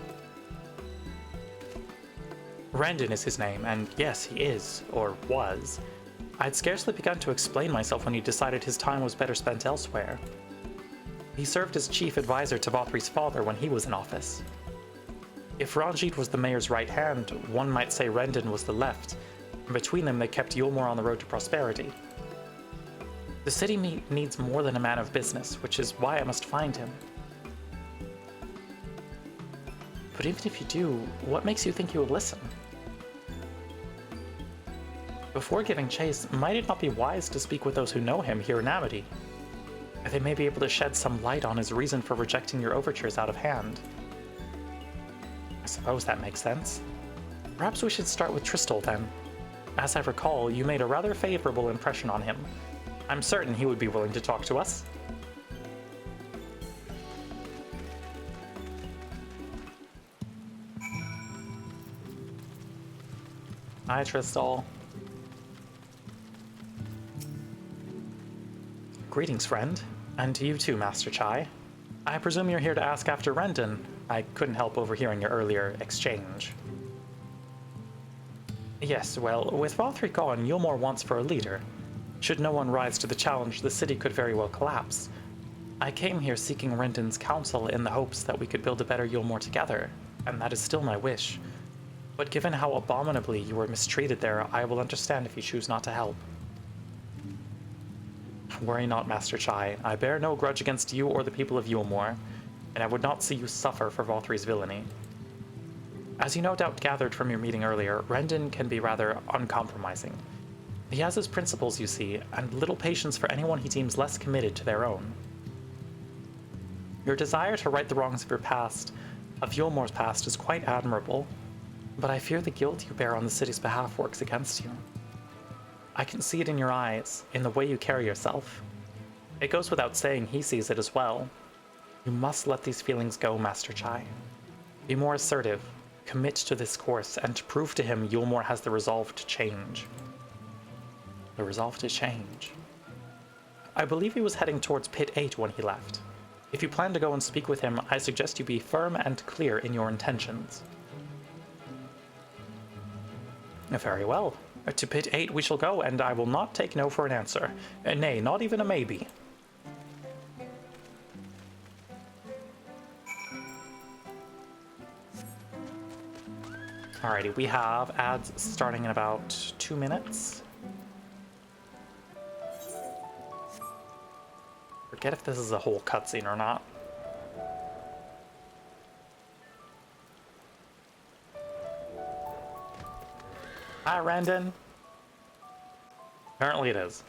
Rendon is his name, and yes, he is, or was. I'd scarcely begun to explain myself when he decided his time was better spent elsewhere. He served as chief advisor to Vothri's father when he was in office. If Ranjit was the mayor's right hand, one might say Rendon was the left, and between them they kept Yulmore on the road to prosperity. The city needs more than a man of business, which is why I must find him. But even if you do, what makes you think he will listen? Before giving chase, might it not be wise to speak with those who know him here in Amity? They may be able to shed some light on his reason for rejecting your overtures out of hand. I suppose that makes sense. Perhaps we should start with Tristal then. As I recall, you made a rather favorable impression on him. I'm certain he would be willing to talk to us. Hi, Tristal. Greetings, friend. And to you too, Master Chai. I presume you're here to ask after Rendon. I couldn't help overhearing your earlier exchange. Yes, well, with Vothri gone, Yulmore wants for a leader. Should no one rise to the challenge, the city could very well collapse. I came here seeking Rendon's counsel in the hopes that we could build a better Yulmore together, and that is still my wish. But given how abominably you were mistreated there, I will understand if you choose not to help. Worry not, Master Chai. I bear no grudge against you or the people of Yulmore, and I would not see you suffer for Vothri's villainy. As you no doubt gathered from your meeting earlier, Rendon can be rather uncompromising. He has his principles, you see, and little patience for anyone he deems less committed to their own. Your desire to right the wrongs of your past, of Yulmore's past, is quite admirable. But I fear the guilt you bear on the city's behalf works against you. I can see it in your eyes, in the way you carry yourself. It goes without saying he sees it as well. You must let these feelings go, Master Chai. Be more assertive, commit to this course, and prove to him Yulmore has the resolve to change. The resolve to change. I believe he was heading towards Pit 8 when he left. If you plan to go and speak with him, I suggest you be firm and clear in your intentions. Very well. To Pit 8 we shall go, and I will not take no for an answer. Nay, not even a maybe. Alrighty, we have ads starting in about 2 minutes. Forget if this is a whole cutscene or not. Hi, Randon. Apparently it is.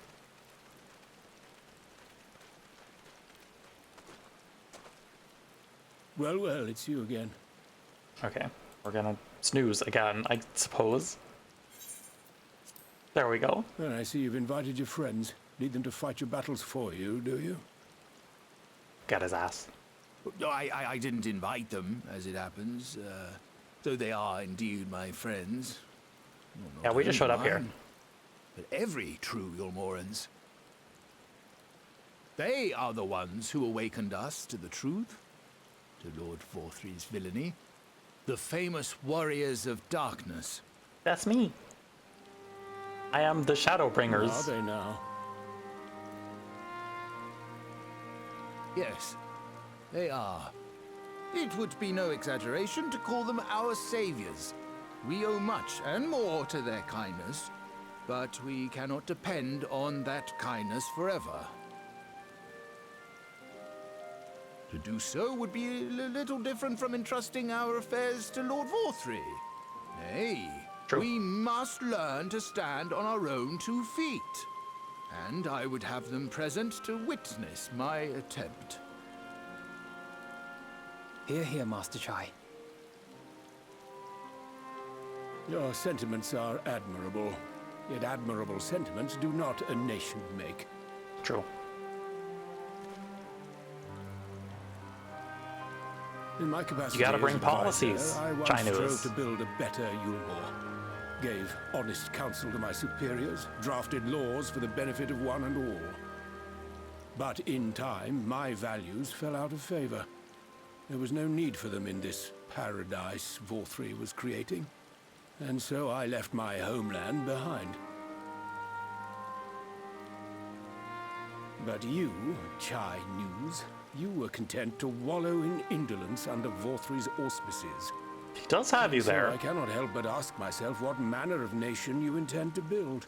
Well, well, it's you again. Okay, we're gonna snooze again, I suppose. There we go. Well, I see you've invited your friends. Need them to fight your battles for you, do you? Got his ass. No, I didn't invite them, as it happens, though they are indeed my friends. Well, Yeah, we just showed up here. But every true Yulmorans. They are the ones who awakened us to the truth, to Lord Vorthry's villainy. The famous warriors of darkness. That's me. I am the Shadowbringers. Are they now? Yes, they are. It would be no exaggeration to call them our saviors. We owe much and more to their kindness, but we cannot depend on that kindness forever. To do so would be a little different from entrusting our affairs to Lord Vorthry. Nay, True. we must learn to stand on our own 2 feet. And I would have them present to witness my attempt. Hear, hear, Master Chai. Your sentiments are admirable. Yet admirable sentiments do not a nation make. True. In my capacity You gotta as bring advisor, policies, I once Chinese. strove to build a better Yulmore. Gave honest counsel to my superiors, drafted laws for the benefit of one and all. But in time, my values fell out of favor. There was no need for them in this paradise Vorthry was creating. And so I left my homeland behind. But you, Chai News, you were content to wallow in indolence under Vorthry's auspices. He does have you there. So I cannot help but ask myself what manner of nation you intend to build.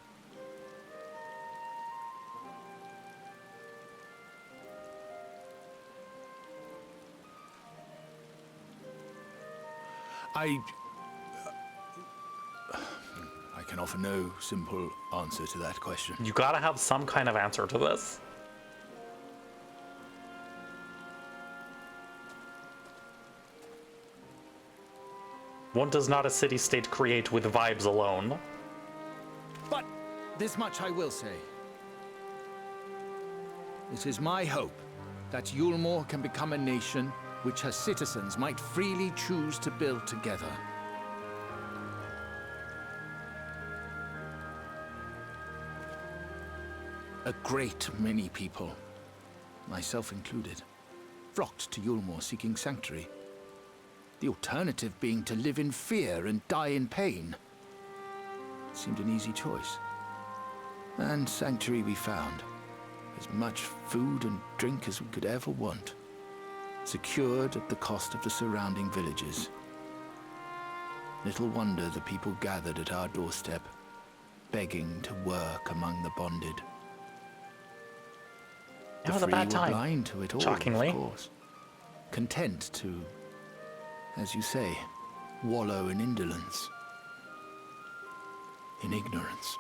I can offer no simple answer to that question. You gotta have some kind of answer to this. One does not a city-state create with vibes alone. But this much I will say. It is my hope that Yulmore can become a nation which her citizens might freely choose to build together. A great many people, myself included, flocked to Yulmore seeking sanctuary. The alternative being to live in fear and die in pain. It seemed an easy choice. And sanctuary we found. As much food and drink as we could ever want. Secured at the cost of the surrounding villages. Little wonder the people gathered at our doorstep, begging to work among the bonded. It was The a free bad were time. blind to it all, Shockingly. of course. Content to, as you say, wallow in indolence. In ignorance.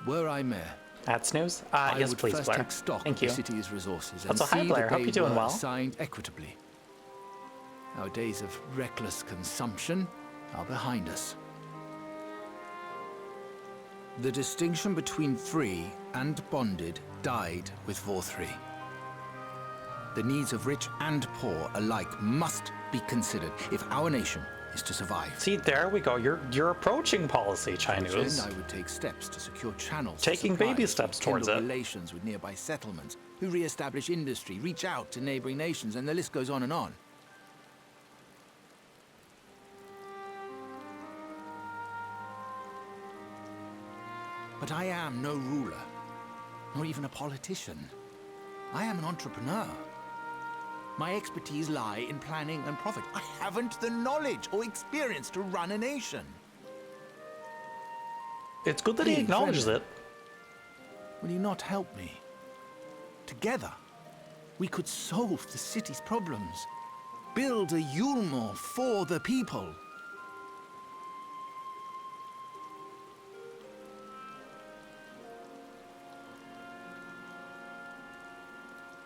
Were I mayor, At snooze? I Yes, would please, first Blair. take stock Thank of you. the city's resources and Also, hi, see Blair. that Hope they you're doing were well. assigned equitably. Our days of reckless consumption are behind us. The distinction between free and bonded died with Vor3. The needs of rich and poor alike must be considered if our nation is to survive. See, there we go. You're approaching policy, Chinese. I would take steps to secure channels. Taking baby steps towards it. Relations with nearby settlements, who re-establish industry, reach out to neighboring nations, and the list goes on and on. But I am no ruler, nor even a politician. I am an entrepreneur. My expertise lie in planning and profit. I haven't the knowledge or experience to run a nation. It's good that he acknowledges it. Will you not help me? Together, we could solve the city's problems. Build a Yulmore for the people.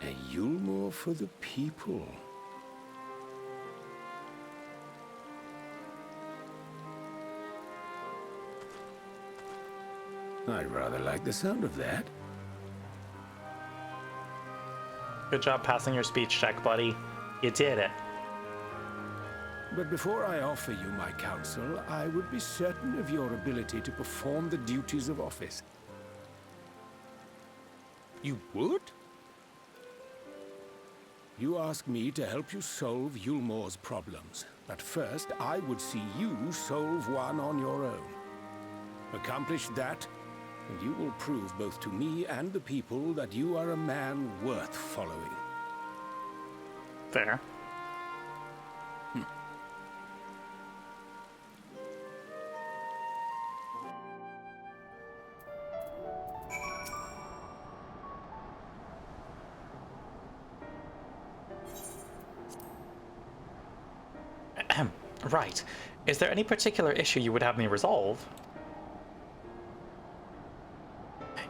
A Yulmore for the people. I rather like the sound of that. Good job passing your speech check, buddy. You did it. But before I offer you my counsel, I would be certain of your ability to perform the duties of office. You would? You ask me to help you solve Yulmore's problems. But first, I would see you solve one on your own. Accomplish that, and you will prove both to me and the people that you are a man worth following. Fair. Right. Is there any particular issue you would have me resolve?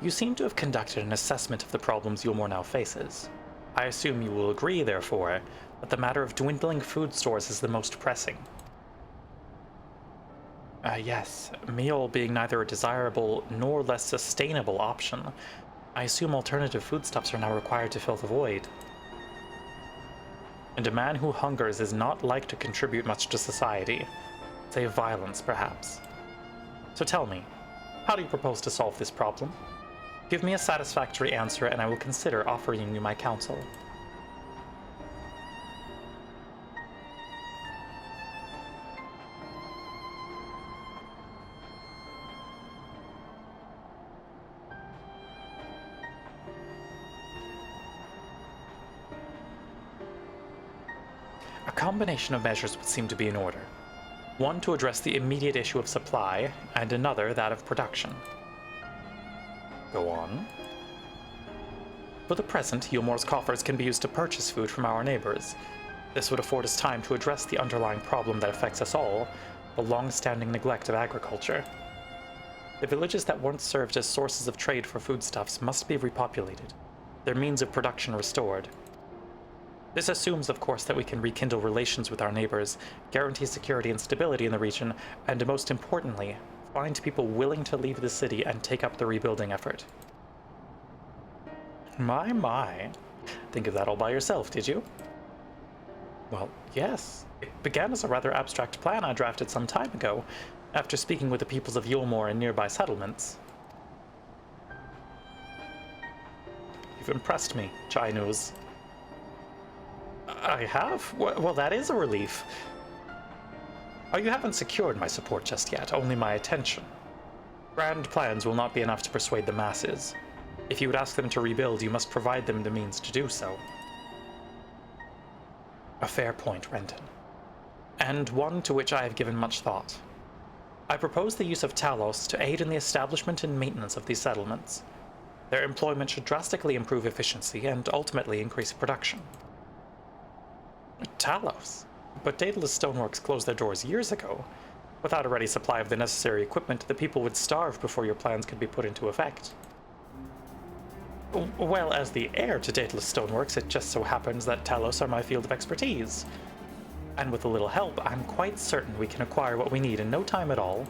You seem to have conducted an assessment of the problems Yulmore now faces. I assume you will agree, therefore, that the matter of dwindling food stores is the most pressing. Yes, meal being neither a desirable nor less sustainable option, I assume alternative foodstuffs are now required to fill the void. And a man who hungers is not like to contribute much to society, say violence, perhaps. So tell me, how do you propose to solve this problem? Give me a satisfactory answer and I will consider offering you my counsel. A combination of measures would seem to be in order. One to address the immediate issue of supply, and another that of production. Go on. For the present, Yulmore's coffers can be used to purchase food from our neighbors. This would afford us time to address the underlying problem that affects us all, the long-standing neglect of agriculture. The villages that once served as sources of trade for foodstuffs must be repopulated, their means of production restored. This assumes, of course, that we can rekindle relations with our neighbors, guarantee security and stability in the region, and most importantly, find people willing to leave the city and take up the rebuilding effort. My. Think of that all by yourself, did you? Well, yes. It began as a rather abstract plan I drafted some time ago, after speaking with the peoples of Yulmore and nearby settlements. You've impressed me, Chinese. I have? Well, that is a relief. Oh, you haven't secured my support just yet, only my attention. Grand plans will not be enough to persuade the masses. If you would ask them to rebuild, you must provide them the means to do so. A fair point, Renton. And one to which I have given much thought. I propose the use of Talos to aid in the establishment and maintenance of these settlements. Their employment should drastically improve efficiency and ultimately increase production. Talos? But Daedalus Stoneworks closed their doors years ago. Without a ready supply of the necessary equipment, the people would starve before your plans could be put into effect. Well, as the heir to Daedalus Stoneworks, it just so happens that Talos are my field of expertise. And with a little help, I'm quite certain we can acquire what we need in no time at all.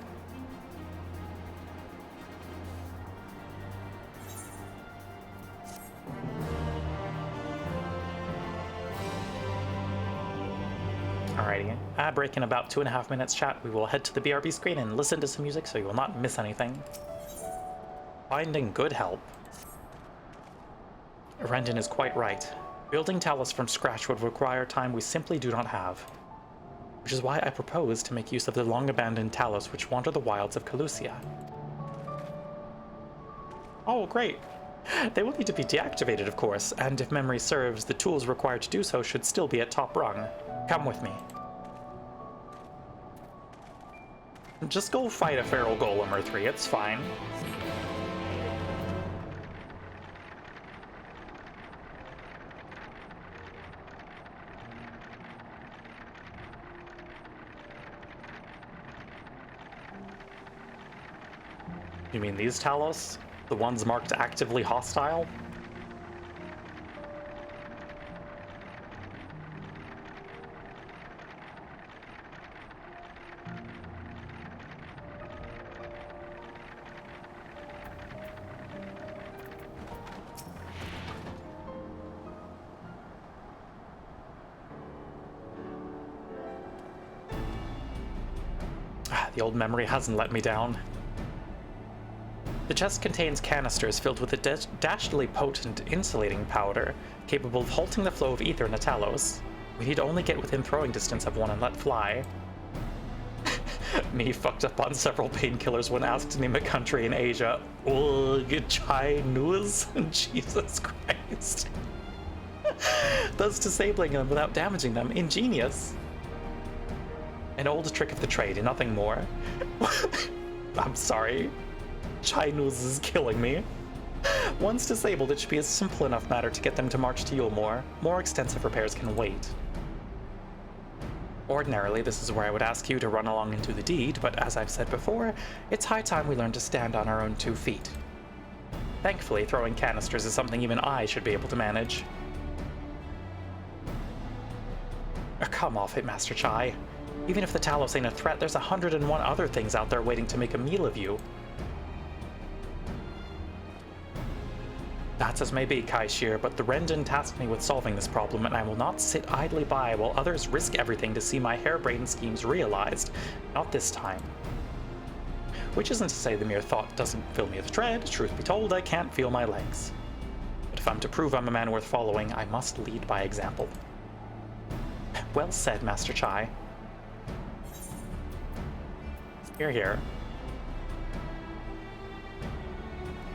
Alrighty, ad break in about 2.5 minutes, chat. We will head to the BRB screen and listen to some music so you will not miss anything. Finding good help. Rendon is quite right. Building Talos from scratch would require time we simply do not have. Which is why I propose to make use of the long-abandoned Talos which wander the wilds of Calusia. Oh, great! They will need to be deactivated, of course, and if memory serves, the tools required to do so should still be at top rung. Come with me. Just go fight a feral golem or 3, it's fine. You mean these Talos? The ones marked actively hostile? The old memory hasn't let me down. The chest contains canisters filled with a dastardly potent insulating powder, capable of halting the flow of ether in a Talos. We need only get within throwing distance of one and let fly. Me fucked up on several painkillers when asked to name a country in Asia. Ugh, Chinese? Jesus Christ. Thus disabling them without damaging them. Ingenious. An old trick of the trade, nothing more. I'm sorry. Chinese is killing me. Once disabled, it should be a simple enough matter to get them to march to Yulmore. More extensive repairs can wait. Ordinarily, this is where I would ask you to run along and do the deed, but as I've said before, it's high time we learn to stand on our own 2 feet. Thankfully, throwing canisters is something even I should be able to manage. Come off it, Master Chai. Even if the Talos ain't a threat, there's 101 other things out there waiting to make a meal of you. That's as may be, Kaishir, but the Rendon tasked me with solving this problem, and I will not sit idly by while others risk everything to see my harebrained schemes realized. Not this time. Which isn't to say the mere thought doesn't fill me with dread. Truth be told, I can't feel my legs. But if I'm to prove I'm a man worth following, I must lead by example. Well said, Master Chai. Here, here.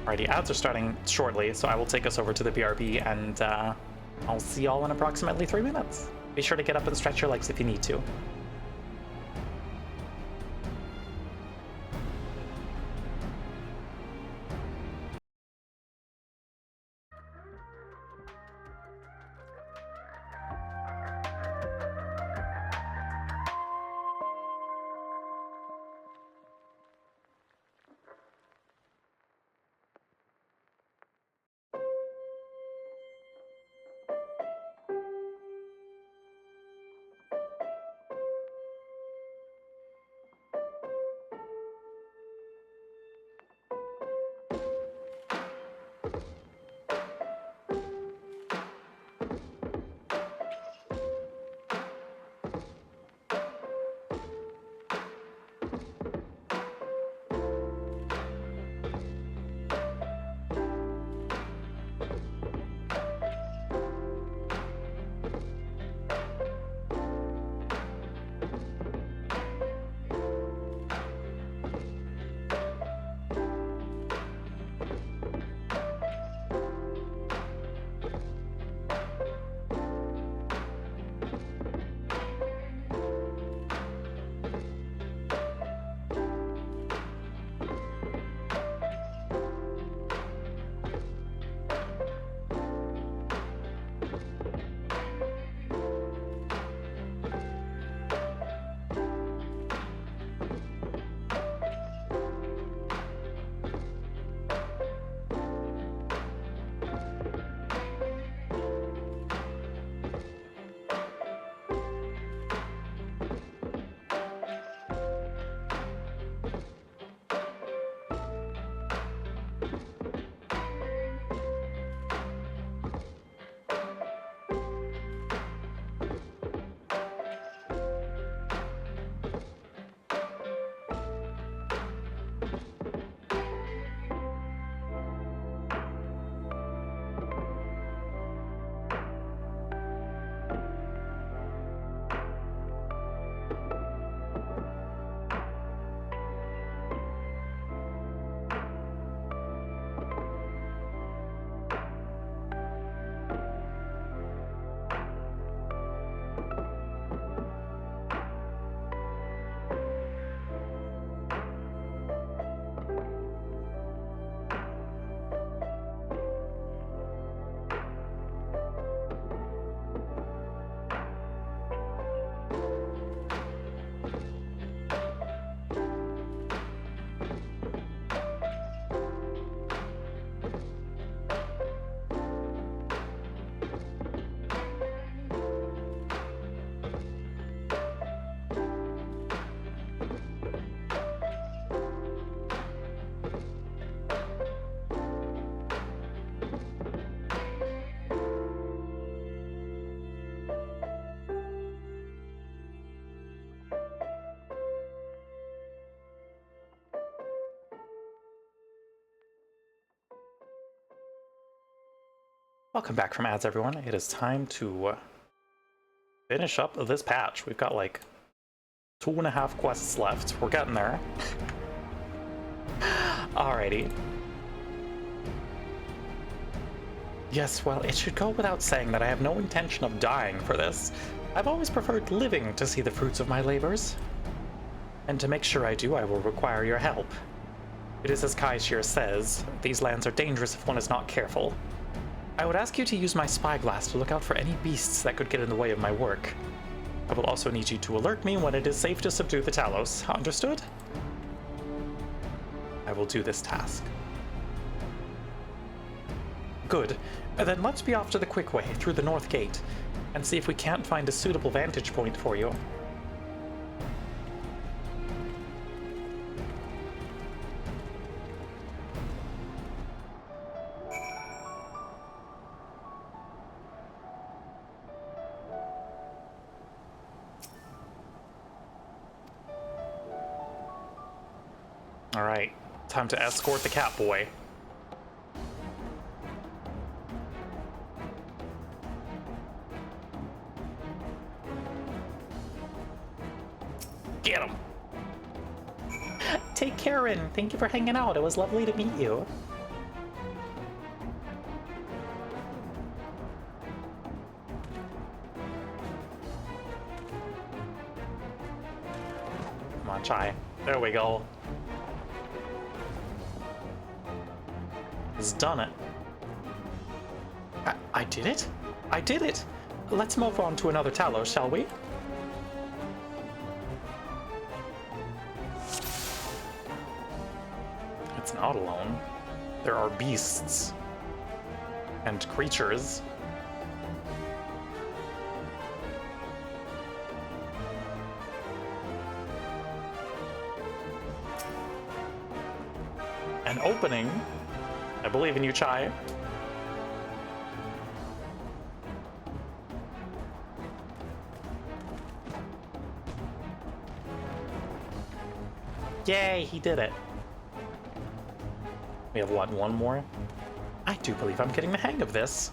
Alrighty, ads are starting shortly, so I will take us over to the BRB, and I'll see y'all in approximately 3 minutes. Be sure to get up and stretch your legs if you need to. Welcome back from ads, everyone. It is time to finish up this patch. We've got like 2.5 quests left. We're getting there. Alrighty. Yes, well, it should go without saying that I have no intention of dying for this. I've always preferred living to see the fruits of my labors. And to make sure I do, I will require your help. It is as Kaishir says, these lands are dangerous if one is not careful. I would ask you to use my spyglass to look out for any beasts that could get in the way of my work. I will also need you to alert me when it is safe to subdue the Talos. Understood? I will do this task. Good. Then let's be off to the quick way, through the north gate, and see if we can't find a suitable vantage point for you. Alright, time to escort the cat boy. Get him! Take care, Rin. Thank you for hanging out. It was lovely to meet you. Come on, Chai. There we go. He's done it. I did it? I did it! Let's move on to another Talos, shall we? It's not alone. There are beasts. And creatures. An opening. I believe in you, Chai. Yay, he did it. We have what, one more? I do believe I'm getting the hang of this.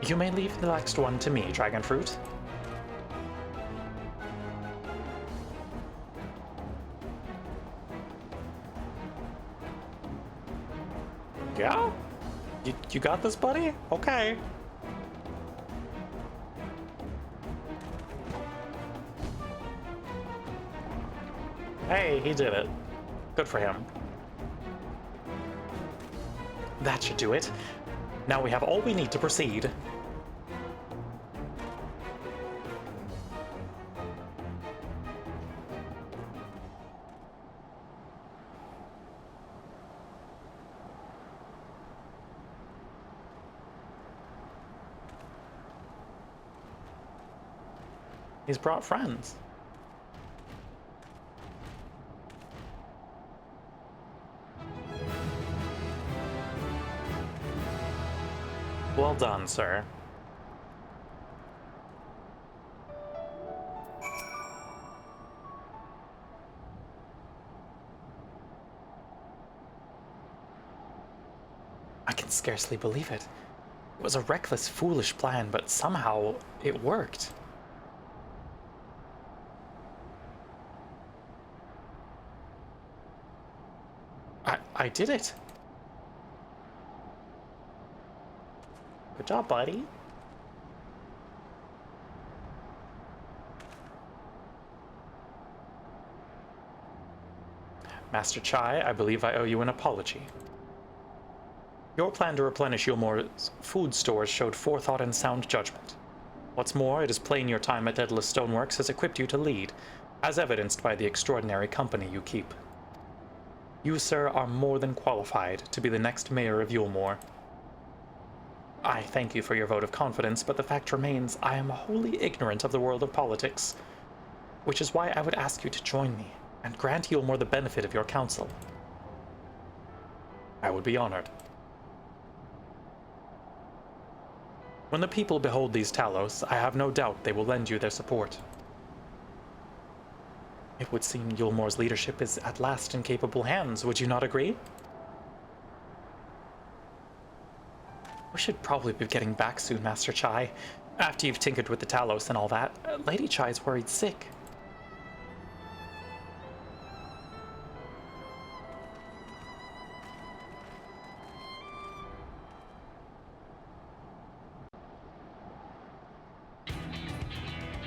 You may leave the next one to me, Dragonfruit. Yeah? You got this, buddy? Okay. Hey, he did it. Good for him. That should do it. Now we have all we need to proceed. He's brought friends. Well done, sir. could scarcely believe it. It was a reckless, foolish plan, but somehow it worked. I did it. Good job, buddy. Master Chai, I believe I owe you an apology. Your plan to replenish Yulmore's food stores showed forethought and sound judgment. What's more, it is plain your time at Daedalus Stoneworks has equipped you to lead, as evidenced by the extraordinary company you keep. You, sir, are more than qualified to be the next mayor of Yulmore. I thank you for your vote of confidence, but the fact remains I am wholly ignorant of the world of politics, which is why I would ask you to join me and grant Yulmore the benefit of your counsel. I would be honored. When the people behold these Talos, I have no doubt they will lend you their support. It would seem Yulmore's leadership is at last in capable hands, would you not agree? We should probably be getting back soon, Master Chai. After you've tinkered with the Talos and all that, Lady Chai's worried sick.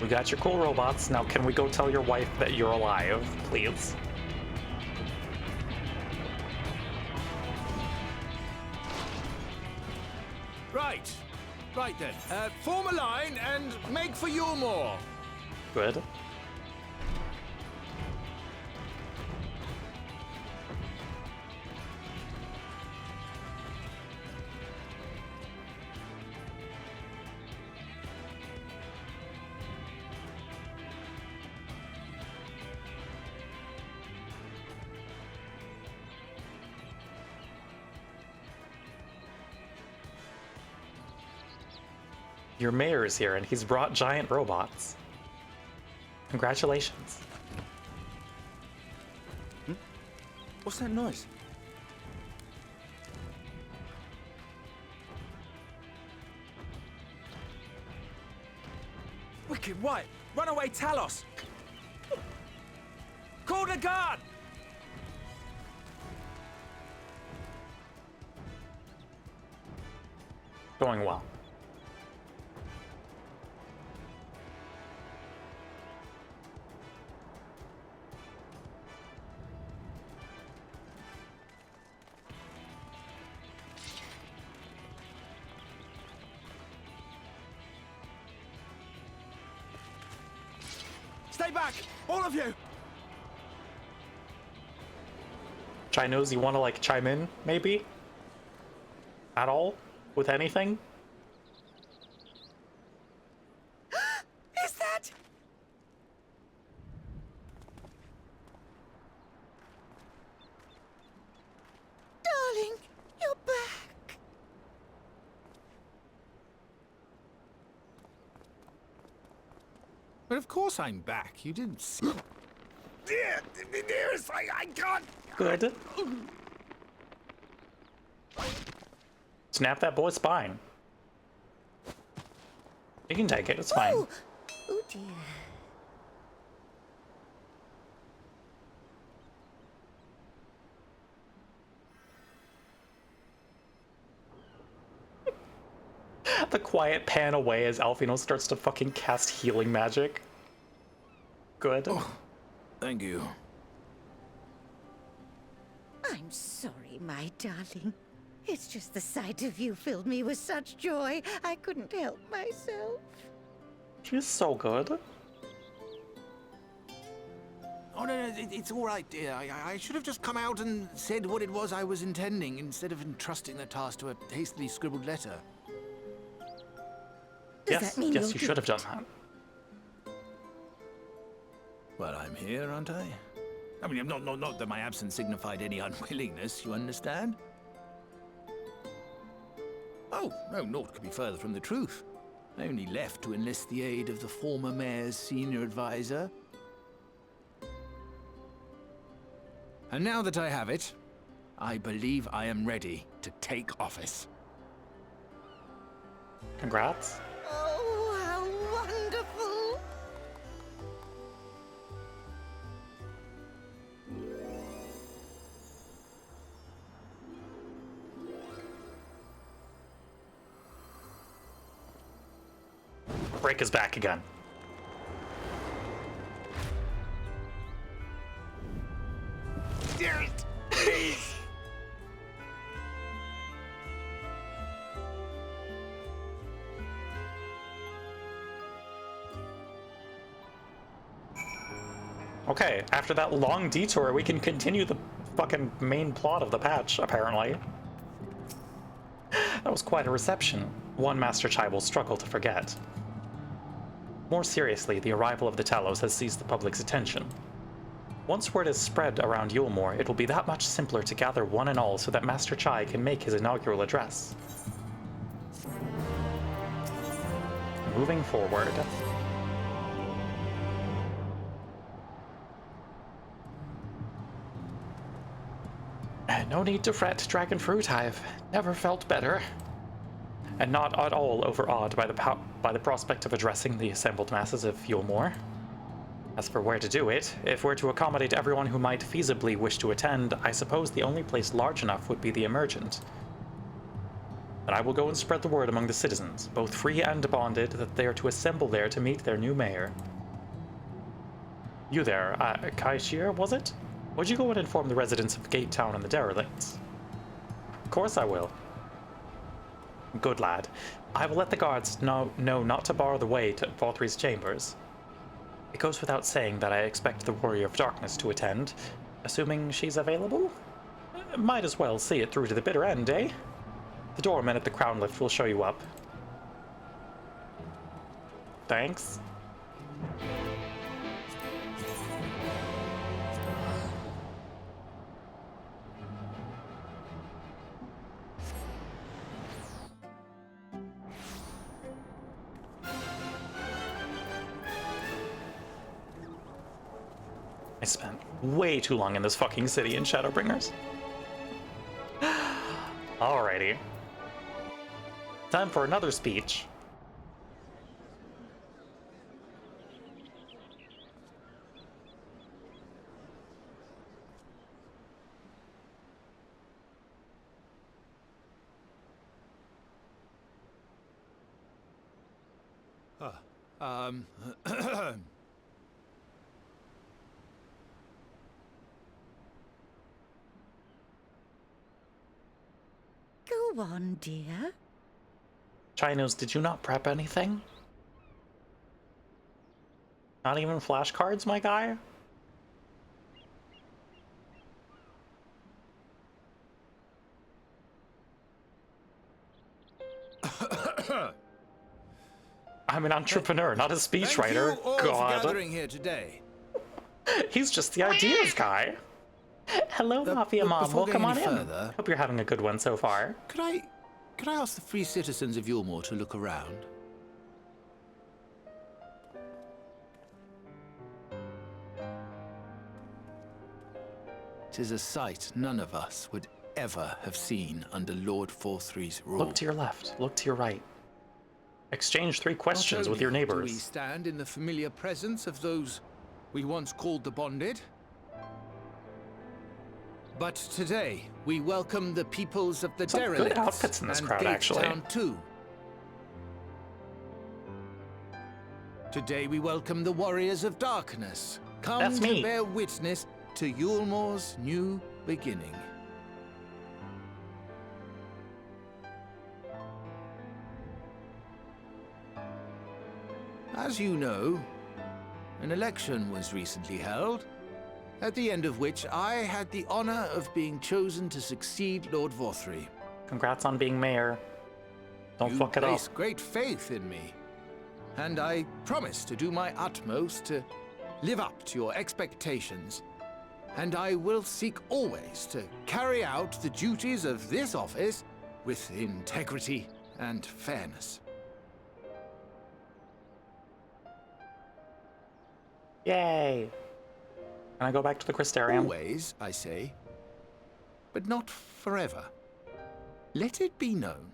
We got your cool robots. Now can we go tell your wife that you're alive, please? Right. Right then. Form a line and make for Yulmore. Good. Your mayor is here, and he's brought giant robots. Congratulations. What's that noise? Wicked White! Runaway Talos! Call the guard! Going well. Stay back! All of you! Chai knows you want to, like, chime in, maybe? At all? With anything? Is that... Darling, you're back. But of course I'm back. You didn't see... Dearest, I can't... Good. Snap that boy's spine. You can take it, it's fine. Oh, oh dear. The quiet pan away as Alphino starts to fucking cast healing magic. Good. Oh, thank you. I'm sorry, my darling. It's just the sight of you filled me with such joy, I couldn't help myself. She's so good. Oh, no, it's all right, dear. I should have just come out and said what it was I was intending, instead of entrusting the task to a hastily scribbled letter. Does Yes, that mean yes, you'll you do should have it? done that. Well, I'm here, aren't I? I mean, not that my absence signified any unwillingness, you understand? Oh, no, naught could be further from the truth. I only left to enlist the aid of the former mayor's senior advisor. And now that I have it, I believe I am ready to take office. Congrats. Oh, how wonderful! Break is back again. Damn it! Please! Okay, after that long detour, we can continue the fucking main plot of the patch, apparently. That was quite a reception. One Master Chai will struggle to forget. More seriously, the arrival of the Talos has seized the public's attention. Once word is spread around Yulmore, it will be that much simpler to gather one and all so that Master Chai can make his inaugural address. Moving forward. No need to fret, Dragonfruit. I've never felt better. And not at all overawed by the prospect of addressing the assembled masses of Yulmore. As for where to do it, if we're to accommodate everyone who might feasibly wish to attend, I suppose the only place large enough would be the Emergent. But I will go and spread the word among the citizens, both free and bonded, that they are to assemble there to meet their new mayor. You there, Kaishir, was it? Would you go and inform the residents of Gate Town and the derelicts? Of course I will. Good lad. I will let the guards know not to bar the way to Valtry's chambers. It goes without saying that I expect the Warrior of Darkness to attend, assuming she's available? Might as well see it through to the bitter end, eh? The doorman at the Crown Lift will show you up. Thanks. I spent way too long in this fucking city in Shadowbringers. Alrighty. Time for another speech. Go on, dear. Chinos, did you not prep anything? Not even flashcards, my guy? I'm an entrepreneur, not a speechwriter. Thank you all God. for gathering here today. He's just the ideas guy. Hello, Mafia Mom. before Welcome going on any in. further- Hope you're having a good one so far. Could I ask the free citizens of Yulmore to look around? Tis a sight none of us would ever have seen under Lord Forthry's rule. Look to your left. Look to your right. Exchange 3 questions Not with your only neighbors. Do we stand in the familiar presence of those we once called the Bonded? But today, we welcome the peoples of the Some good derelicts outfits in this and crowd, Gate actually. Town too. Today we welcome the Warriors of Darkness, come That's to me. bear witness to Yulmore's new beginning. As you know, an election was recently held, at the end of which I had the honor of being chosen to succeed Lord Vothry. Congrats on being mayor. Don't You fuck it up. place great faith in me, and I promise to do my utmost to live up to your expectations, and I will seek always to carry out the duties of this office with integrity and fairness. Yay! Can I go back to the Crystarium? Always, I say, but not forever. Let it be known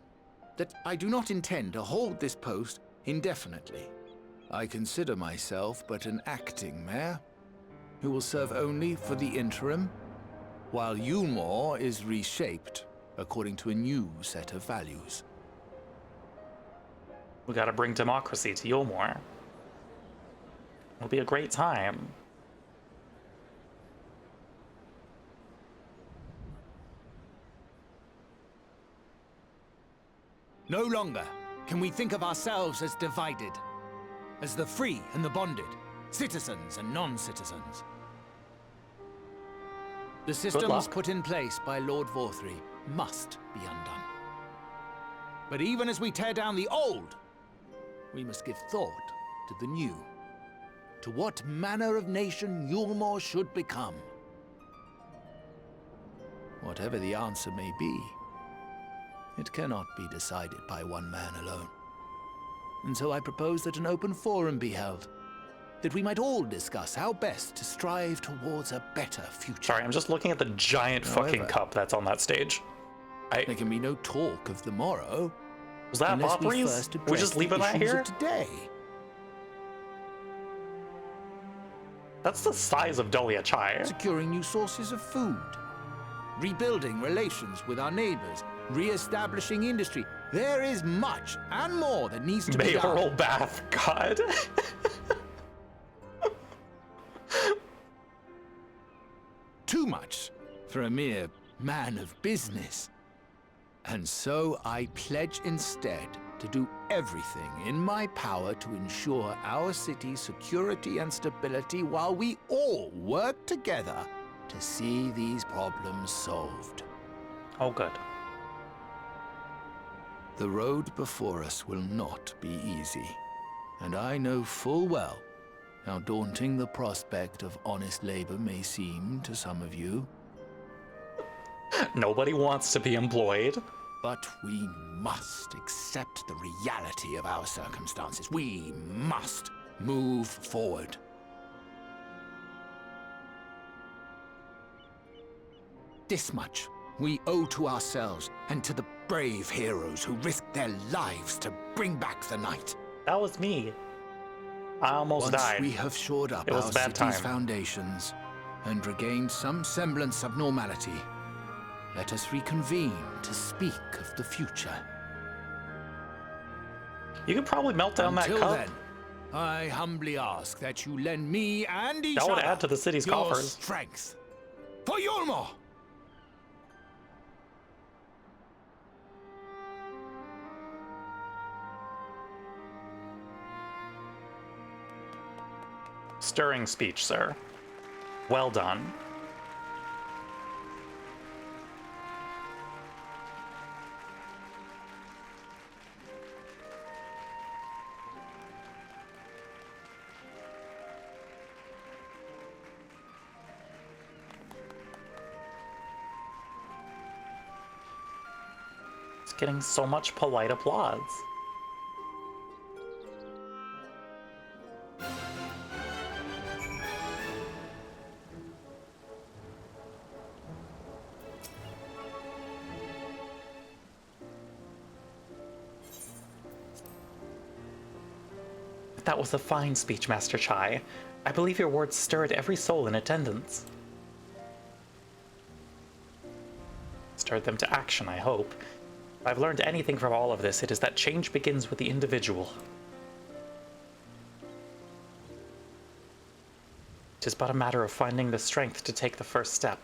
that I do not intend to hold this post indefinitely. I consider myself but an acting mayor, who will serve only for the interim, while Yulmore is reshaped according to a new set of values. We gotta bring democracy to Yulmore. It'll be a great time. No longer can we think of ourselves as divided, as the free and the bonded, citizens and non-citizens. The systems put in place by Lord Vorthry must be undone. But even as we tear down the old, we must give thought to the new, to what manner of nation Yulmore should become. Whatever the answer may be, it cannot be decided by one man alone. And so I propose that an open forum be held, that we might all discuss how best to strive towards a better future. Sorry, I'm just looking at the giant fucking cup that's on that stage. There can be no talk of the morrow. Was that Valkyries? We just leaving that here? Today. That's the size of Dolia Chai. Securing new sources of food, rebuilding relations with our neighbors, re-establishing industry. There is much and more that needs to be done. Mayoral bath, God. Too much for a mere man of business. And so I pledge instead to do everything in my power to ensure our city's security and stability while we all work together to see these problems solved. Oh, good. The road before us will not be easy, and I know full well how daunting the prospect of honest labor may seem to some of you. Nobody wants to be employed. But we must accept the reality of our circumstances. We must move forward. This much we owe to ourselves and to the brave heroes who risked their lives to bring back the night. That was me. I almost died. Once we have shored up our city's foundations and regained some semblance of normality, let us reconvene to speak of the future. You could probably melt down that cup. Until then, I humbly ask that you lend me and each other other that would add to the city's your coffers. Strength for Yulmore. Stirring speech, sir. Well done. It's getting so much polite applause. That was a fine speech, Master Chai. I believe your words stirred every soul in attendance. Stirred them to action, I hope. If I've learned anything from all of this, it is that change begins with the individual. It is but a matter of finding the strength to take the first step.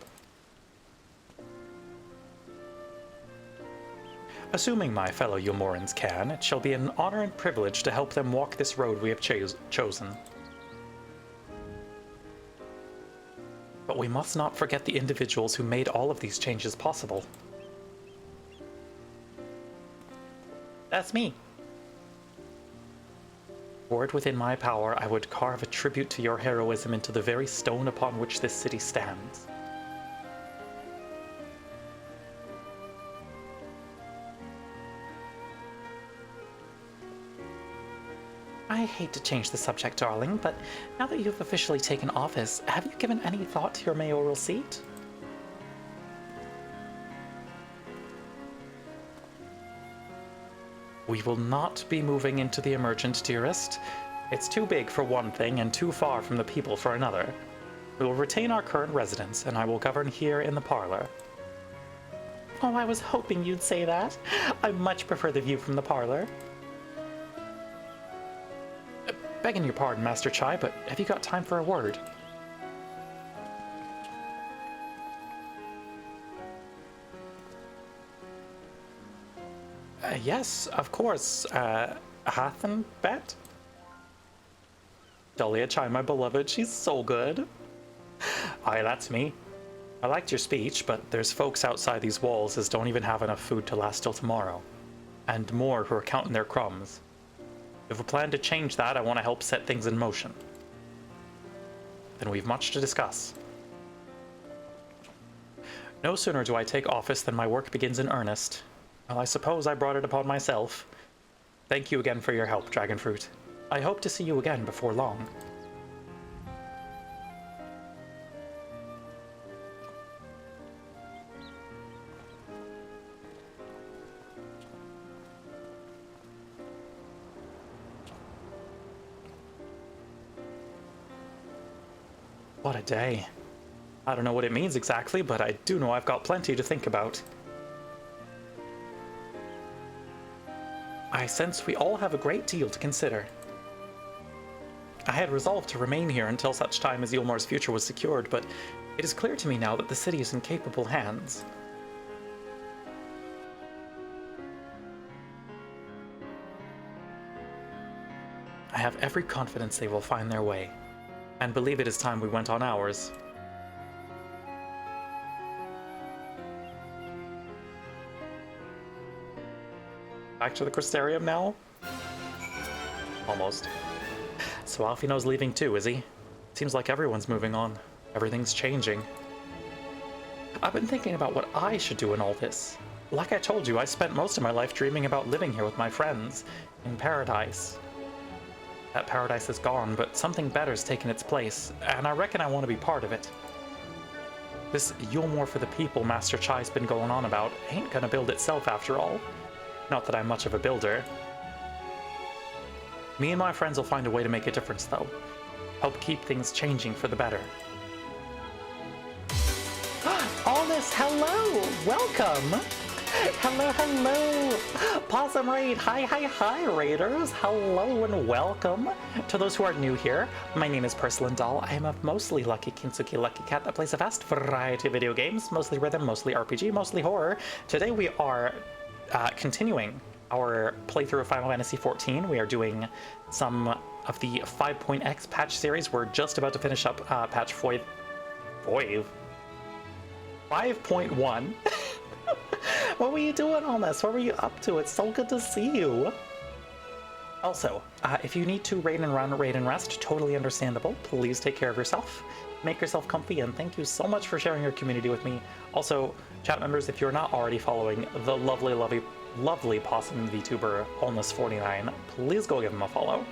Assuming my fellow Yulmorans can, it shall be an honor and privilege to help them walk this road we have chosen. But we must not forget the individuals who made all of these changes possible. That's me. Were it within my power, I would carve a tribute to your heroism into the very stone upon which this city stands. I hate to change the subject, darling, but now that you've officially taken office, have you given any thought to your mayoral seat? We will not be moving into the Emergent, dearest. It's too big for one thing and too far from the people for another. We will retain our current residence, and I will govern here in the parlor. Oh, I was hoping you'd say that. I much prefer the view from the parlor. Begging your pardon, Master Chai, but have you got time for a word? Yes, of course. Hathen Bet? Dahlia Chai, my beloved, she's so good. Aye, that's me. I liked your speech, but there's folks outside these walls as don't even have enough food to last till tomorrow. And more who are counting their crumbs. If we plan to change that, I want to help set things in motion. Then we've much to discuss. No sooner do I take office than my work begins in earnest. Well, I suppose I brought it upon myself. Thank you again for your help, Dragonfruit. I hope to see you again before long. What a day. I don't know what it means exactly, but I do know I've got plenty to think about. I sense we all have a great deal to consider. I had resolved to remain here until such time as Yulmar's future was secured, but it is clear to me now that the city is in capable hands. I have every confidence they will find their way, and believe it is time we went on ours. Back to the Crystarium now? Almost. So Alfino's leaving too, is he? Seems like everyone's moving on. Everything's changing. I've been thinking about what I should do in all this. Like I told you, I spent most of my life dreaming about living here with my friends, in paradise. That paradise is gone, but something better's taken its place, and I reckon I want to be part of it. This Yulmore for the people Master Chai's been going on about ain't gonna build itself after all. Not that I'm much of a builder. Me and my friends will find a way to make a difference, though. Help keep things changing for the better. Allness, hello! Welcome! Hello, hello! Possum Raid! Hi, Raiders! Hello and welcome! To those who are new here, my name is Porcelain Doll. I am a mostly lucky Kintsugi lucky cat that plays a vast variety of video games, mostly rhythm, mostly RPG, mostly horror. Today we are continuing our playthrough of Final Fantasy XIV. We are doing some of the 5.x patch series. We're just about to finish up patch 5.1. What were you doing on this? What were you up to? It's so good to see you. Also, if you need to raid and run, raid and rest, totally understandable. Please take care of yourself. Make yourself comfy, and thank you so much for sharing your community with me. Also, chat members, if you're not already following the lovely Possum VTuber Allness49, please go give him a follow.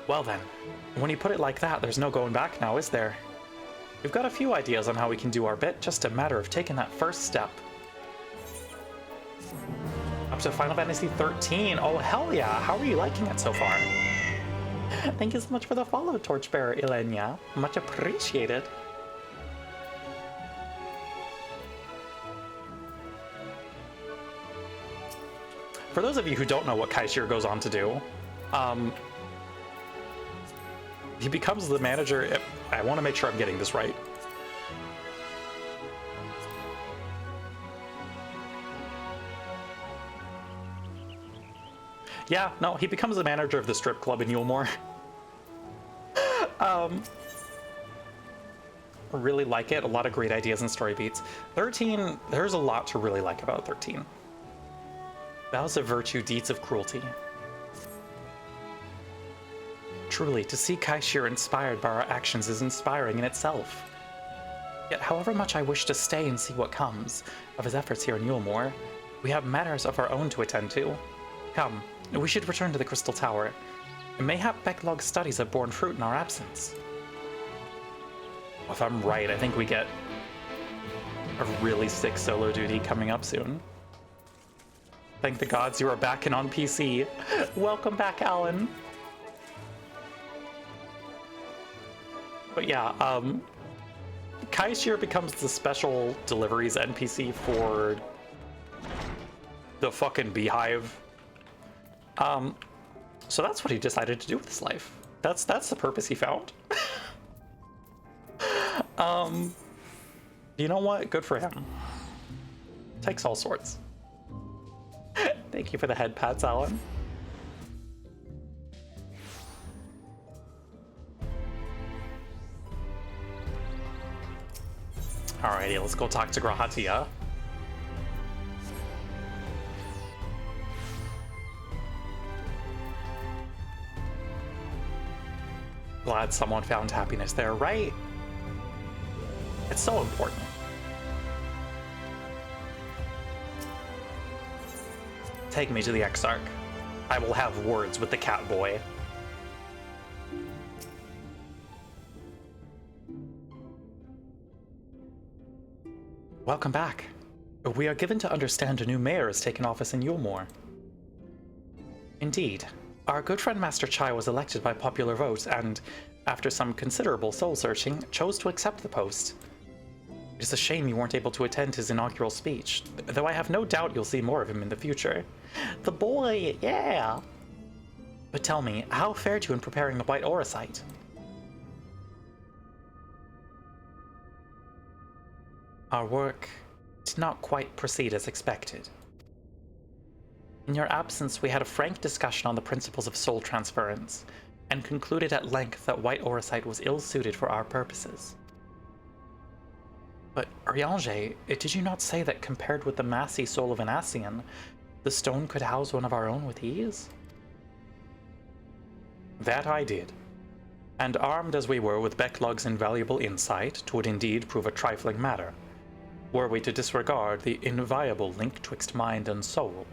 Well then, when you put it like that, there's no going back now, is there? We've got a few ideas on how we can do our bit, just a matter of taking that first step. Up to Final Fantasy XIII. Oh, hell yeah. How are you liking it so far? Thank you so much for the follow, Torchbearer Ilenia. Much appreciated. For those of you who don't know what Kaishir goes on to do, he becomes the manager. I want to make sure I'm getting this right. Yeah, no, he becomes the manager of the strip club in Yulmore. Really like it. A lot of great ideas and story beats. 13, there's a lot to really like about 13. Vows of virtue, deeds of cruelty. Truly, to see Kaishir inspired by our actions is inspiring in itself. Yet, however much I wish to stay and see what comes of his efforts here in Yulmore, we have matters of our own to attend to. Come, we should return to the Crystal Tower. Mayhap Becklog's studies have borne fruit in our absence. If I'm right, I think we get a really sick solo duty coming up soon. Thank the gods you are back and on PC. Welcome back, Alan. But yeah, Kaishir becomes the special deliveries NPC for the fucking beehive. So that's what he decided to do with his life. That's the purpose he found. You know what? Good for him. Takes all sorts. Thank you for the head pats, Alan. Alrighty, let's go talk to Grahatia. Glad someone found happiness there, right? It's so important. Take me to the Exarch. I will have words with the cat boy. Welcome back. We are given to understand a new mayor has taken office in Yulmore. Indeed. Our good friend Master Chai was elected by popular vote and, after some considerable soul-searching, chose to accept the post. It is a shame you weren't able to attend his inaugural speech, though I have no doubt you'll see more of him in the future. The boy, yeah! But tell me, how fared you in preparing the White Orosite? Our work did not quite proceed as expected. In your absence, we had a frank discussion on the principles of soul transference, and concluded at length that White Orosite was ill-suited for our purposes. But, Urianger, did you not say that compared with the massy soul of an Ascian, the stone could house one of our own with ease? That I did. And armed as we were with Becklog's invaluable insight, 'twould indeed prove a trifling matter, were we to disregard the inviolable link twixt mind and soul.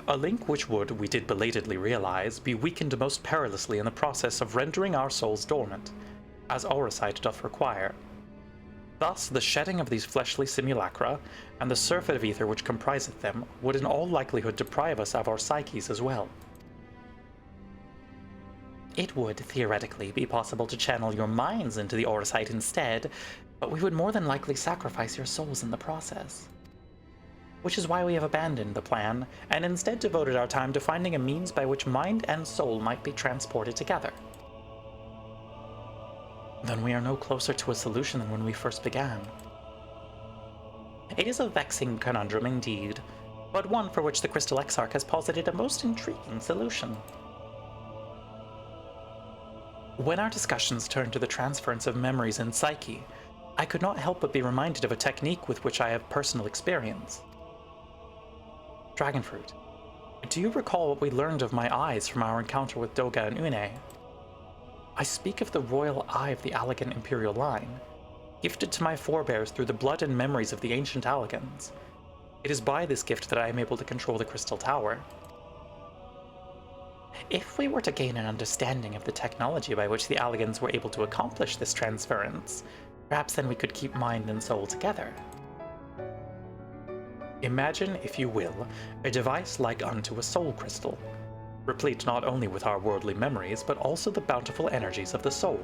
A link which would, we did belatedly realize, be weakened most perilously in the process of rendering our souls dormant, as Orosite doth require. Thus, the shedding of these fleshly simulacra, and the surfeit of ether which compriseth them, would in all likelihood deprive us of our psyches as well. It would, theoretically, be possible to channel your minds into the Orosite instead, but we would more than likely sacrifice your souls in the process. Which is why we have abandoned the plan, and instead devoted our time to finding a means by which mind and soul might be transported together. Then we are no closer to a solution than when we first began. It is a vexing conundrum indeed, but one for which the Crystal Exarch has posited a most intriguing solution. When our discussions turned to the transference of memories and psyche, I could not help but be reminded of a technique with which I have personal experience. Dragonfruit, do you recall what we learned of my eyes from our encounter with Doga and Une? I speak of the royal eye of the Allegan imperial line, gifted to my forebears through the blood and memories of the ancient Allegans. It is by this gift that I am able to control the Crystal Tower. If we were to gain an understanding of the technology by which the Allegans were able to accomplish this transference, perhaps then we could keep mind and soul together. Imagine, if you will, a device like unto a soul crystal, replete not only with our worldly memories, but also the bountiful energies of the soul.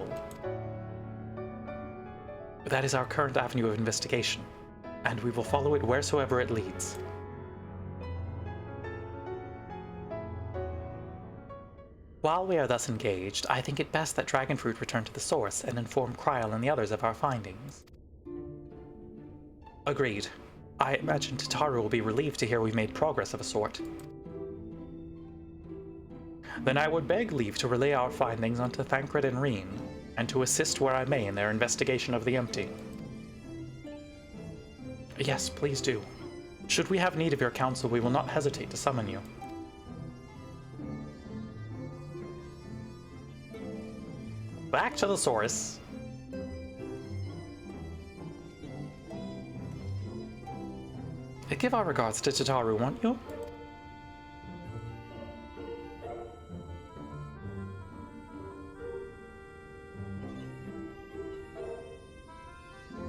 That is our current avenue of investigation, and we will follow it wheresoever it leads. While we are thus engaged, I think it best that Dragonfruit return to the source and inform Kryl and the others of our findings. Agreed. I imagine Tataru will be relieved to hear we've made progress of a sort. Then I would beg leave to relay our findings onto Thancred and Reen, and to assist where I may in their investigation of the empty. Yes, please do. Should we have need of your counsel, we will not hesitate to summon you. Back to the source. Give our regards to Tataru, won't you?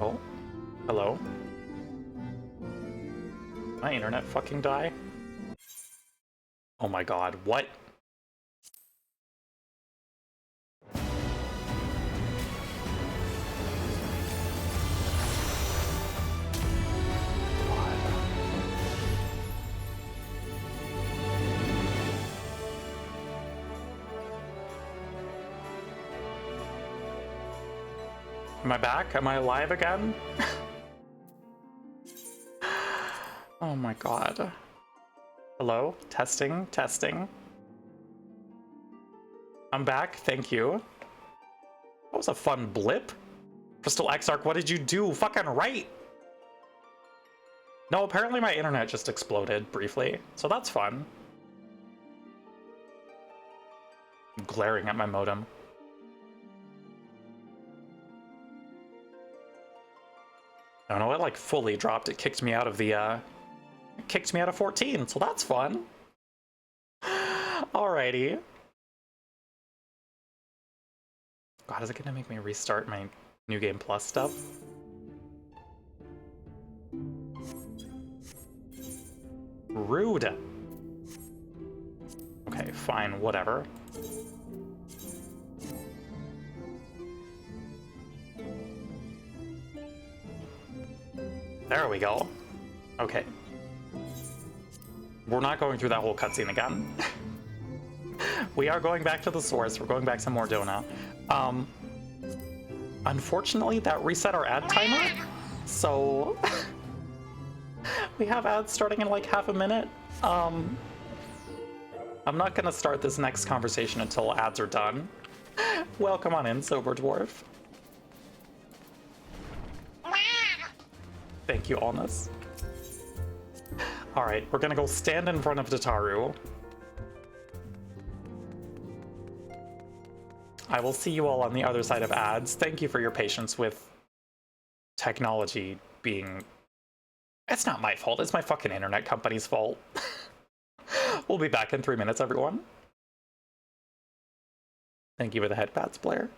Oh, hello. my internet fucking die? Oh my god, what? Am I back? Am I alive again? Oh my god. Hello? Testing? Testing? I'm back, thank you. That was a fun blip. Crystal Exarch, what did you do? Fucking right! No, apparently my internet just exploded briefly, so that's fun. I'm glaring at my modem. I don't know, it like fully dropped. It kicked me out of the, it kicked me out of 14, so that's fun. Alrighty. God, is it gonna make me restart my New Game Plus stuff? Rude. Okay, fine, whatever. There we go. Okay. We're not going through that whole cutscene again. We are going back to the source. We're going back to Mordona. Unfortunately, that reset our ad timer. So we have ads starting in like half a minute. I'm not gonna start this next conversation until ads are done. Welcome on in, Sober Dwarf. Thank you, Allness. Alright, we're gonna go stand in front of Dataru. I will see you all on the other side of ads. Thank you for your patience with technology being... It's not my fault, it's my fucking internet company's fault. We'll be back in 3 minutes, everyone. Thank you for the headpads, Blair.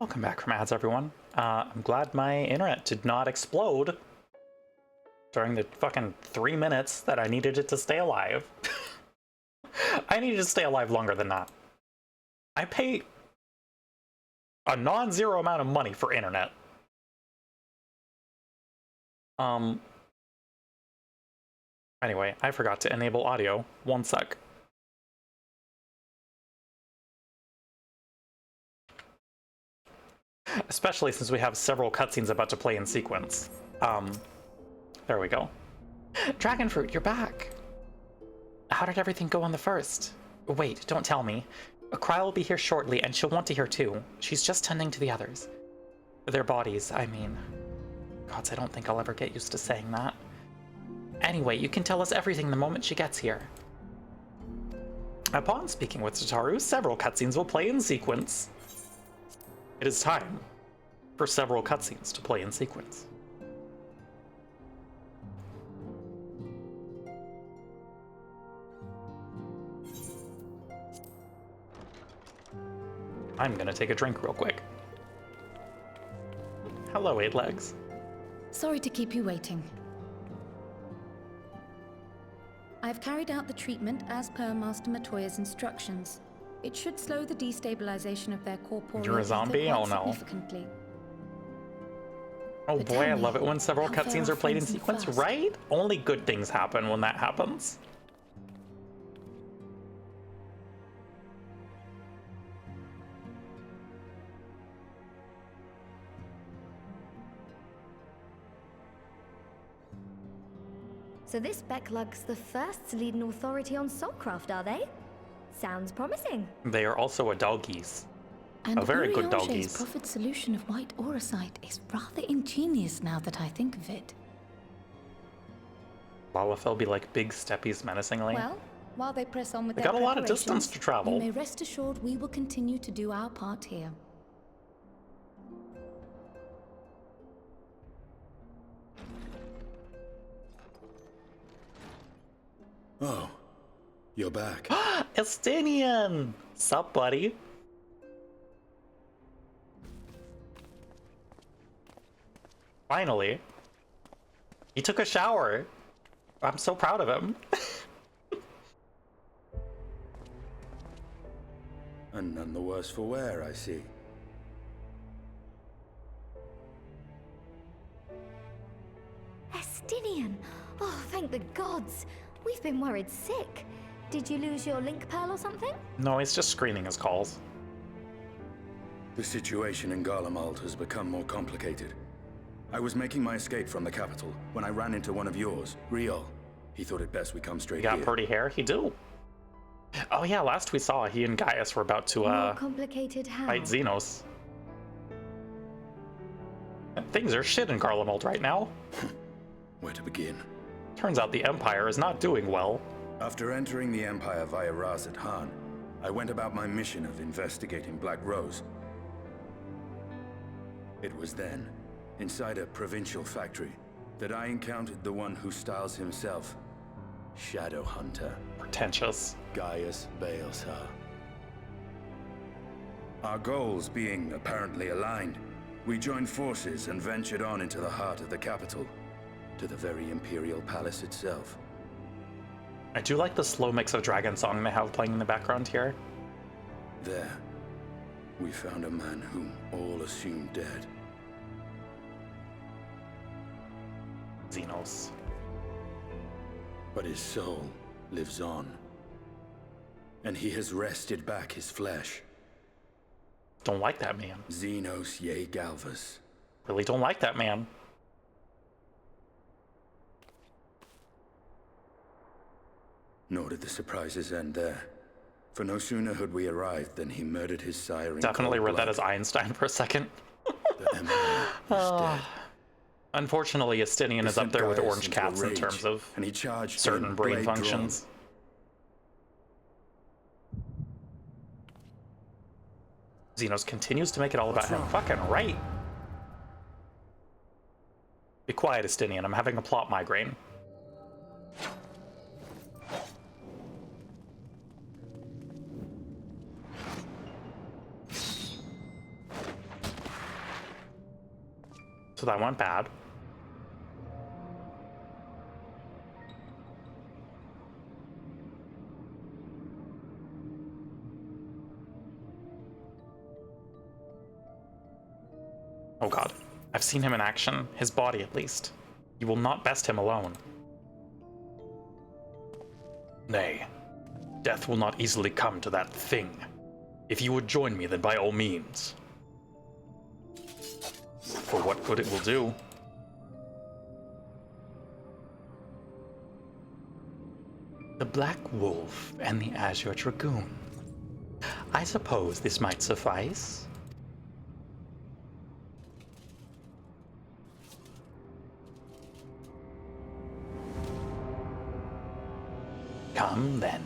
Welcome back from ads, everyone. I'm glad my internet did not explode during the fucking 3 minutes that I needed it to stay alive. I needed to stay alive longer than that. I pay a non-zero amount of money for internet. Anyway, I forgot to enable audio. 1 sec. Especially since we have several cutscenes about to play in sequence. There we go. Dragonfruit, you're back! How did everything go on the first? Wait, don't tell me. Cry will be here shortly, and she'll want to hear too. She's just tending to the others. Their bodies, I mean. Gods, I don't think I'll ever get used to saying that. Anyway, you can tell us everything the moment she gets here. Upon speaking with Tataru, several cutscenes will play in sequence. It is time for several cutscenes to play in sequence. I'm gonna take a drink real quick. Hello, 8 Legs. Sorry to keep you waiting. I've carried out the treatment as per Master Matoya's instructions. It should slow the destabilization of their corporeal You're a zombie? ether Oh quite no. significantly. Oh But boy, tell I me, love it when several how fare cutscenes our are played in friends in sequence, first? right? Only good things happen when that happens. So this Becklug's the first to lead an authority on soulcraft, are they? Sounds promising. They are also a doggies. And A very good Uriange's doggies. proffered solution of white auracite is rather ingenious now that I think of it. Lalafell be like big steppies menacingly. Well, while they press on with They their got a lot of distance preparations, to travel. You may rest assured we will continue to do our part here. Oh, you're back. Estinian! Sup, buddy? Finally. He took a shower. I'm so proud of him. And none the worse for wear, I see. Estinian! Oh, thank the gods! We've been worried sick. Did you lose your link pearl or something? No, he's just screening his calls. The situation in Garlemald has become more complicated. I was making my escape from the capital when I ran into one of yours, Riol. He thought it best we come straight You got here. pretty hair? He do. Oh yeah, last we saw, he and Gaius were about to, More complicated how? fight Xenos. Things are shit in Garlemald right now. Where to begin? Turns out the Empire is not doing well. After entering the Empire via Razat Han, I went about my mission of investigating Black Rose. It was then, inside a provincial factory, that I encountered the one who styles himself Shadow Hunter, Pretentious. Gaius Balesar. Our goals being apparently aligned, we joined forces and ventured on into the heart of the capital, to the very Imperial Palace itself. I do like the slow mix of Dragon Song they have playing in the background here. There, we found a man whom all assumed dead. Xenos. But his soul lives on. And he has wrested back his flesh. Don't like that man. Xenos ye Galvus. Really don't like that man. Nor did the surprises end there. For no sooner had we arrived than he murdered his sire in Definitely cold read that blood. as Einstein for a second. The Emperor was dead. Unfortunately, Estinian He is up sent there with Gaius Orange into a Cats in rage, terms of and he charged certain in, brain blade drawn. functions. Xenos continues to make it all about him. Fucking right. Be quiet, Estinian. I'm having a plot migraine. So that went bad. Oh god. I've seen him in action. His body, at least. You will not best him alone. Nay. Death will not easily come to that thing. If you would join me, then by all means. For what good it will do. The Black Wolf and the Azure Dragoon. I suppose this might suffice. Come then.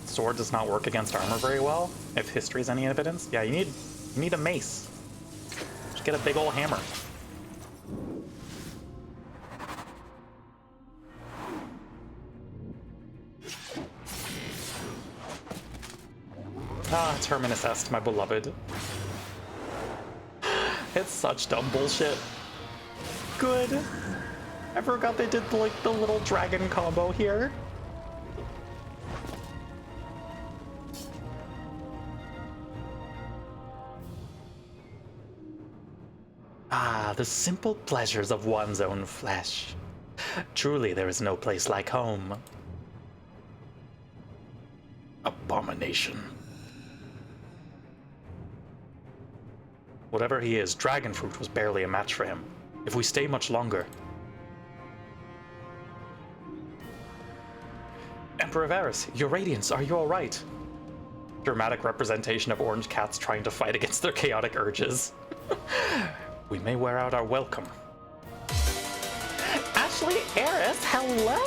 Sword does not work against armor very well, if history is any evidence. Yeah, you need a mace. Just get a big old hammer. Ah, Terminus Est, my beloved. It's such dumb bullshit. Good. I forgot they did like the little dragon combo here. Ah, the simple pleasures of one's own flesh. Truly, there is no place like home. Abomination. Whatever he is, dragon fruit was barely a match for him. If we stay much longer... Emperor Varys, your radiance, are you alright? Dramatic representation of orange cats trying to fight against their chaotic urges. We may wear out our welcome. Ashley Eris, hello!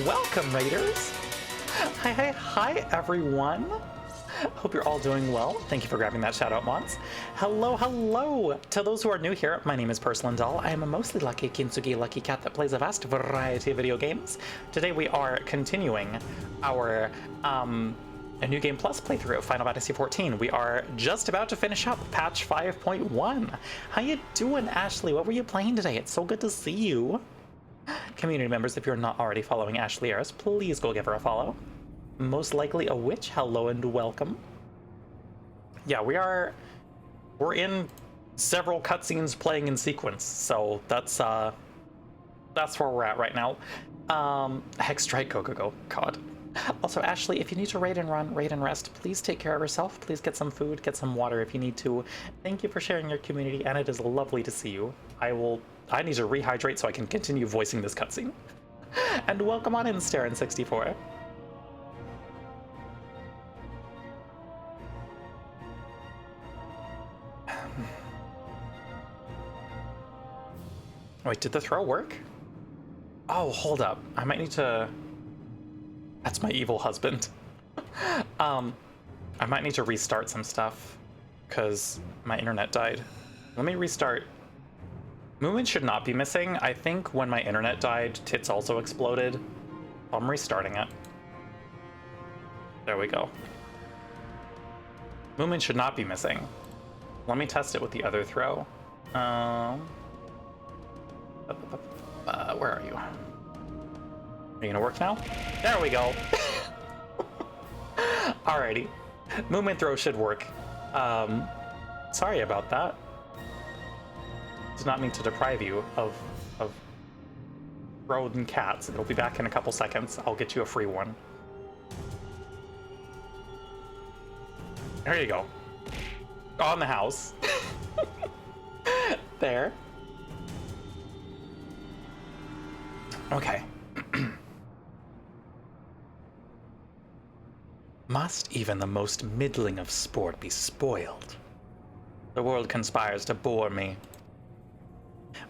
Welcome, Raiders! Hi, everyone! Hope you're all doing well. Thank you for grabbing that shout-out, mods. Hello! To those who are new here, my name is Porcelain Doll. I am a mostly lucky Kintsugi lucky cat that plays a vast variety of video games. Today we are continuing our a New Game Plus playthrough of Final Fantasy XIV. We are just about to finish up patch 5.1. How you doing, Ashley? What were you playing today? It's so good to see you. Community members, if you're not already following Ashley Eris, please go give her a follow. Most likely a witch, hello and welcome. Yeah, we're in several cutscenes playing in sequence, so that's where we're at right now. Hex Strike, go, God. Also, Ashley, if you need to raid and run, raid and rest, please take care of yourself. Please get some food, get some water if you need to. Thank you for sharing your community, and it is lovely to see you. I need to rehydrate so I can continue voicing this cutscene. And welcome on in, Starin64. Wait, did the throw work? Oh, hold up. I might need to... That's my evil husband. I might need to restart some stuff because my internet died. Let me restart. Movement should not be missing. I think when my internet died, tits also exploded. I'm restarting it. There we go. Movement should not be missing. Let me test it with the other throw. Where are you? Are you gonna work now? There we go. Alrighty. Movement throw should work. Sorry about that. Did not mean to deprive you of rodent cats. It'll be back in a couple seconds. I'll get you a free one. There you go. On the house. There. Okay. Must even the most middling of sport be spoiled? The world conspires to bore me.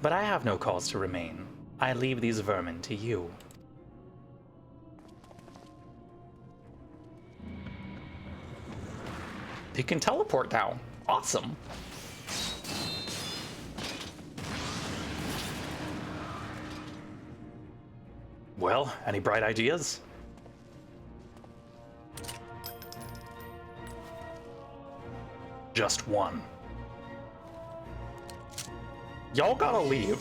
But I have no cause to remain. I leave these vermin to you. You can teleport now. Awesome. Well, any bright ideas? Just one. Y'all gotta leave.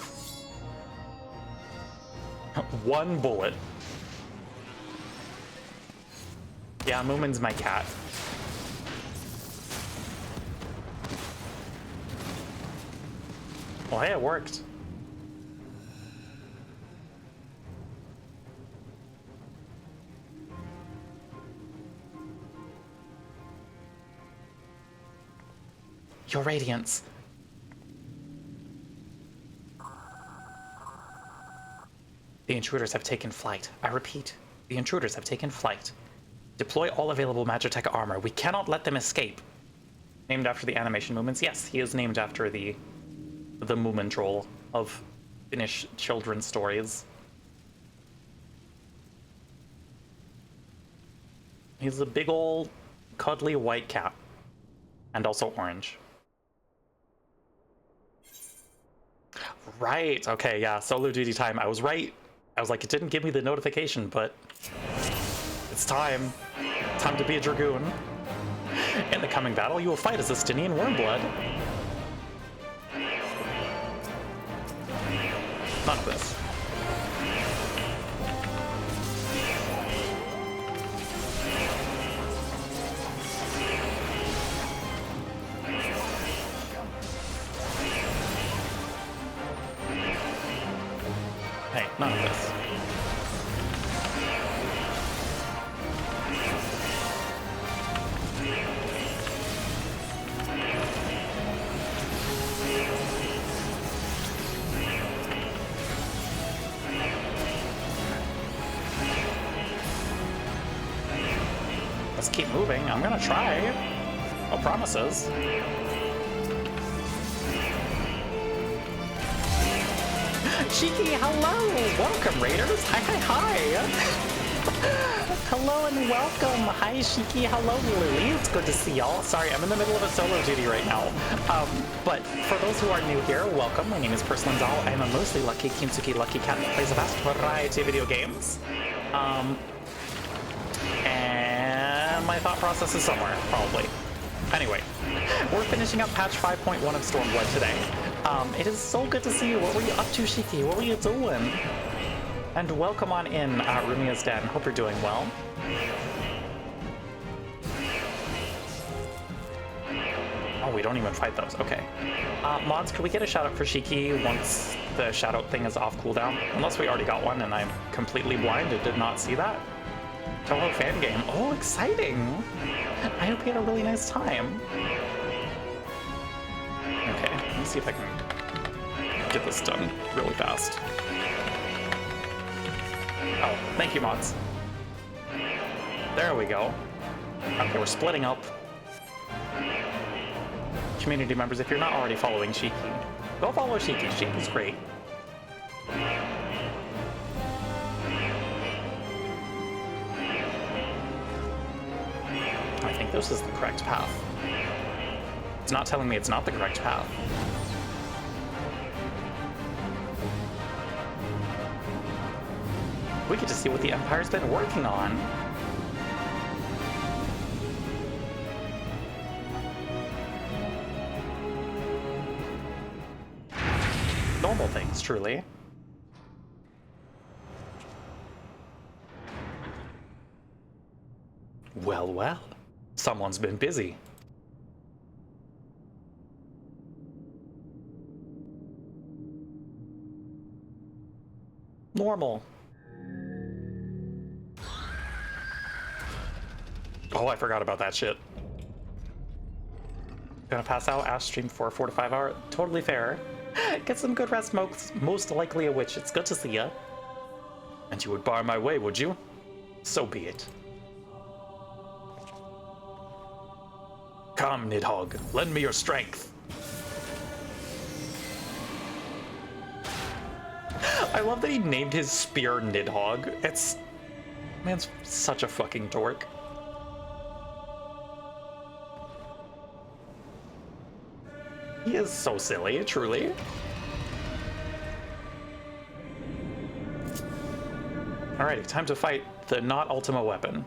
One bullet. Yeah, Moomin's my cat. Well, hey, it worked. Your Radiance. The intruders have taken flight. I repeat, the intruders have taken flight. Deploy all available Magitech armor. We cannot let them escape. Named after the animation movements. Yes, he is named after the Moomin troll of Finnish children's stories. He's a big old cuddly white cat. And also orange. Right, okay, yeah, solo duty time. I was right. I was like, it didn't give me the notification, but it's time. Time to be a Dragoon. In the coming battle, you will fight as a Stinian Wormblood. None of this. Hey, none of this. Let's keep moving. I'm gonna try. No promises. Shiki, hello! Welcome, Raiders! Hi, hi, hi! Hello and welcome! Hi, Shiki, hello, Lily. It's good to see y'all. Sorry, I'm in the middle of a solo duty right now. But for those who are new here, welcome. My name is Perslan Zal. I am a mostly lucky Kintsugi lucky cat that plays a vast variety of video games. And my thought process is somewhere, probably. Anyway, we're finishing up patch 5.1 of Stormblood today. It is so good to see you. What were you up to, Shiki? What were you doing? And welcome on in, Rumia's Den. Hope you're doing well. Oh, we don't even fight those. Okay. Mods, could we get a shout out for Shiki once the shout out thing is off cooldown? Unless we already got one and I'm completely blind and did not see that. Toho fan game. Oh, exciting! I hope you had a really nice time. Okay, let me see if I can get this done really fast. Oh, thank you, mods. There we go. Okay, we're splitting up. Community members, if you're not already following Shiki, go follow Shiki. Shiki's great. I think this is the correct path. It's not telling me it's not the correct path. We get to see what the Empire's been working on. Normal things, truly. Well, well. Someone's been busy. Normal. Oh, I forgot about that shit. Gonna pass out, Ash stream for 4 to 5 hours. Totally fair. Get some good rest, most likely a witch. It's good to see ya. And you would bar my way, would you? So be it. Come, Nidhogg, lend me your strength. I love that he named his spear Nidhogg. Man's such a fucking dork. He is so silly, truly. Alrighty, time to fight the not Ultima weapon.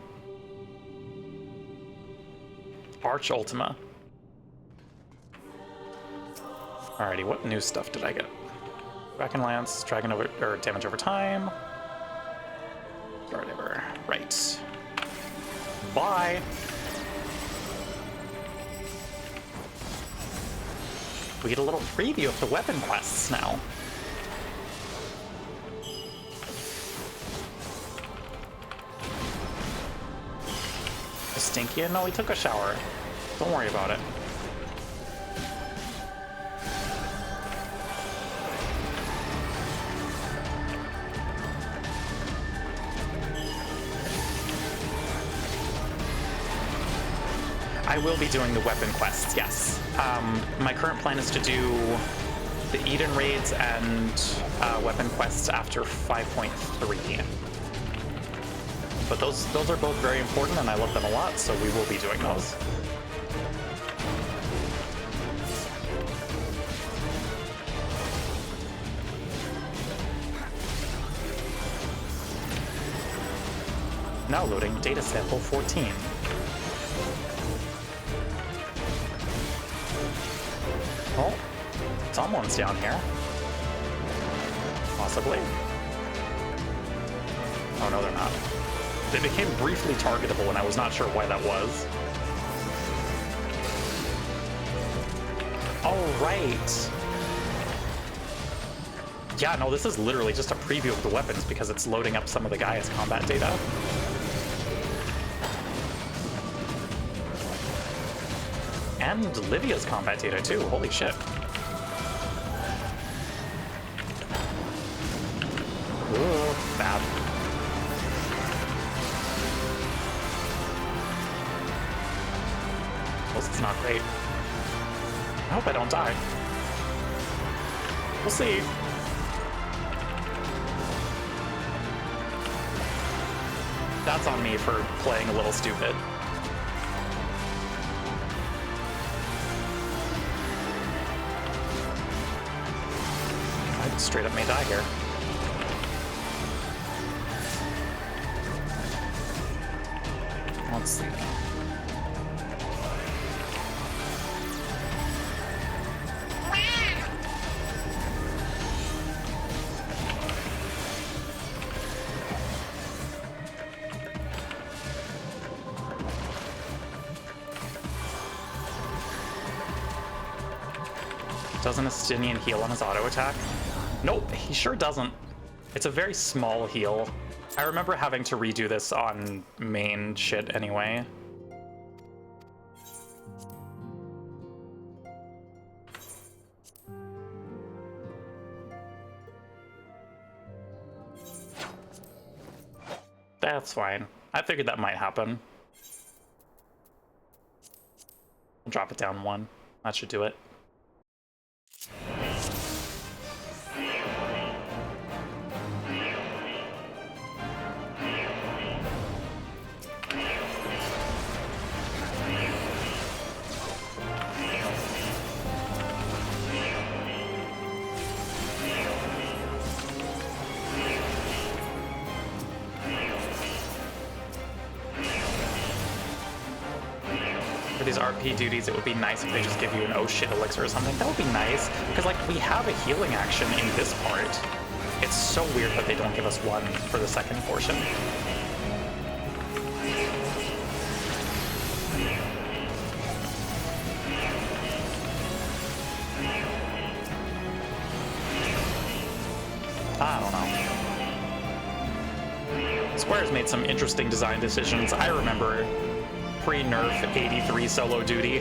Arch Ultima. Alrighty, what new stuff did I get? Kraken Lance, Dragon over, or damage over time. Whatever. Right. Bye! We get a little preview of the weapon quests now. Stinky? No, he took a shower. Don't worry about it. I will be doing the weapon quests, yes. My current plan is to do the Eden raids and weapon quests after 5.3. But those are both very important, and I love them a lot, so we will be doing those. Now loading data sample 14. Oh, someone's down here. Possibly. Oh no, they're not. They became briefly targetable, and I was not sure why that was. All right. Yeah, no, this is literally just a preview of the weapons because it's loading up some of the Gaia's combat data. And Livia's combat data, too. Holy shit. Ooh, bad. This is not great. I hope I don't die. We'll see. That's on me for playing a little stupid. I straight up may die here. Let's see. Doesn't Estinian heal on his auto attack? Nope, he sure doesn't. It's a very small heal. I remember having to redo this on main shit anyway. That's fine. I figured that might happen. I'll drop it down 1. That should do it. For these RP duties, it would be nice if they just give you an oh shit elixir or something. That would be nice, because like we have a healing action in this part. It's so weird that they don't give us one for the second portion. I don't know. Square's made some interesting design decisions. I remember pre-nerf 83 solo duty.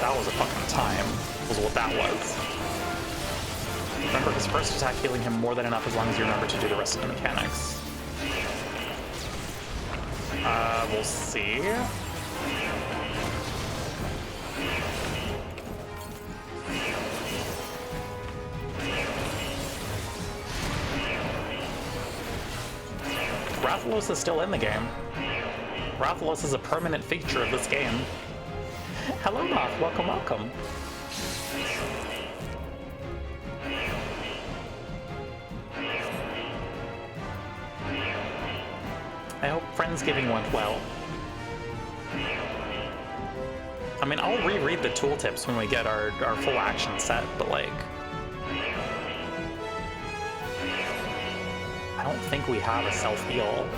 That was a fucking time, was what that was. Remember his first attack healing him more than enough as long as you remember to do the rest of the mechanics. We'll see. Rathalos is still in the game. Rathalos is a permanent feature of this game. Hello, Moth. Welcome, welcome. I hope Friendsgiving went well. I mean, I'll reread the tooltips when we get our full action set, but like... I don't think we have a self-heal.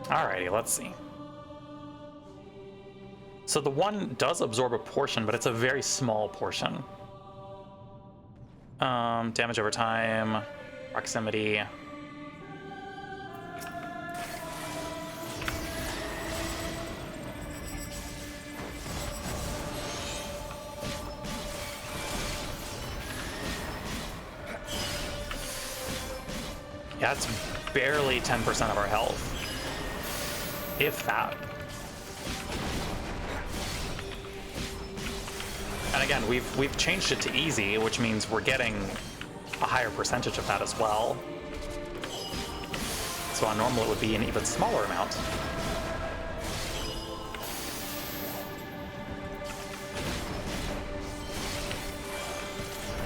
Alrighty, let's see. So the one does absorb a portion, but it's a very small portion. Damage over time, proximity. Yeah, it's barely 10% of our health. If that. And again, we've changed it to easy, which means we're getting a higher percentage of that as well. So on normal it would be an even smaller amount.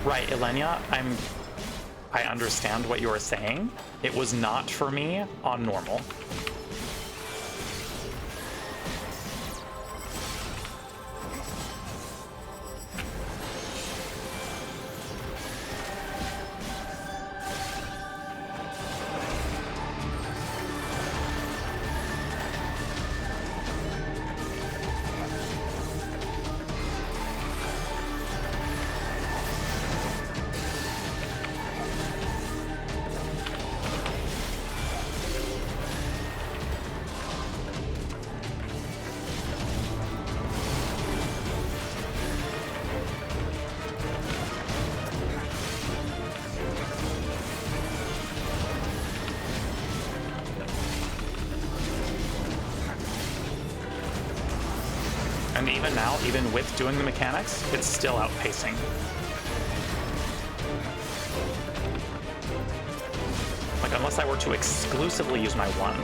Right, Elenia, I understand what you are saying. It was not for me on normal. And even now, even with doing the mechanics, it's still outpacing. Like, unless I were to exclusively use my one.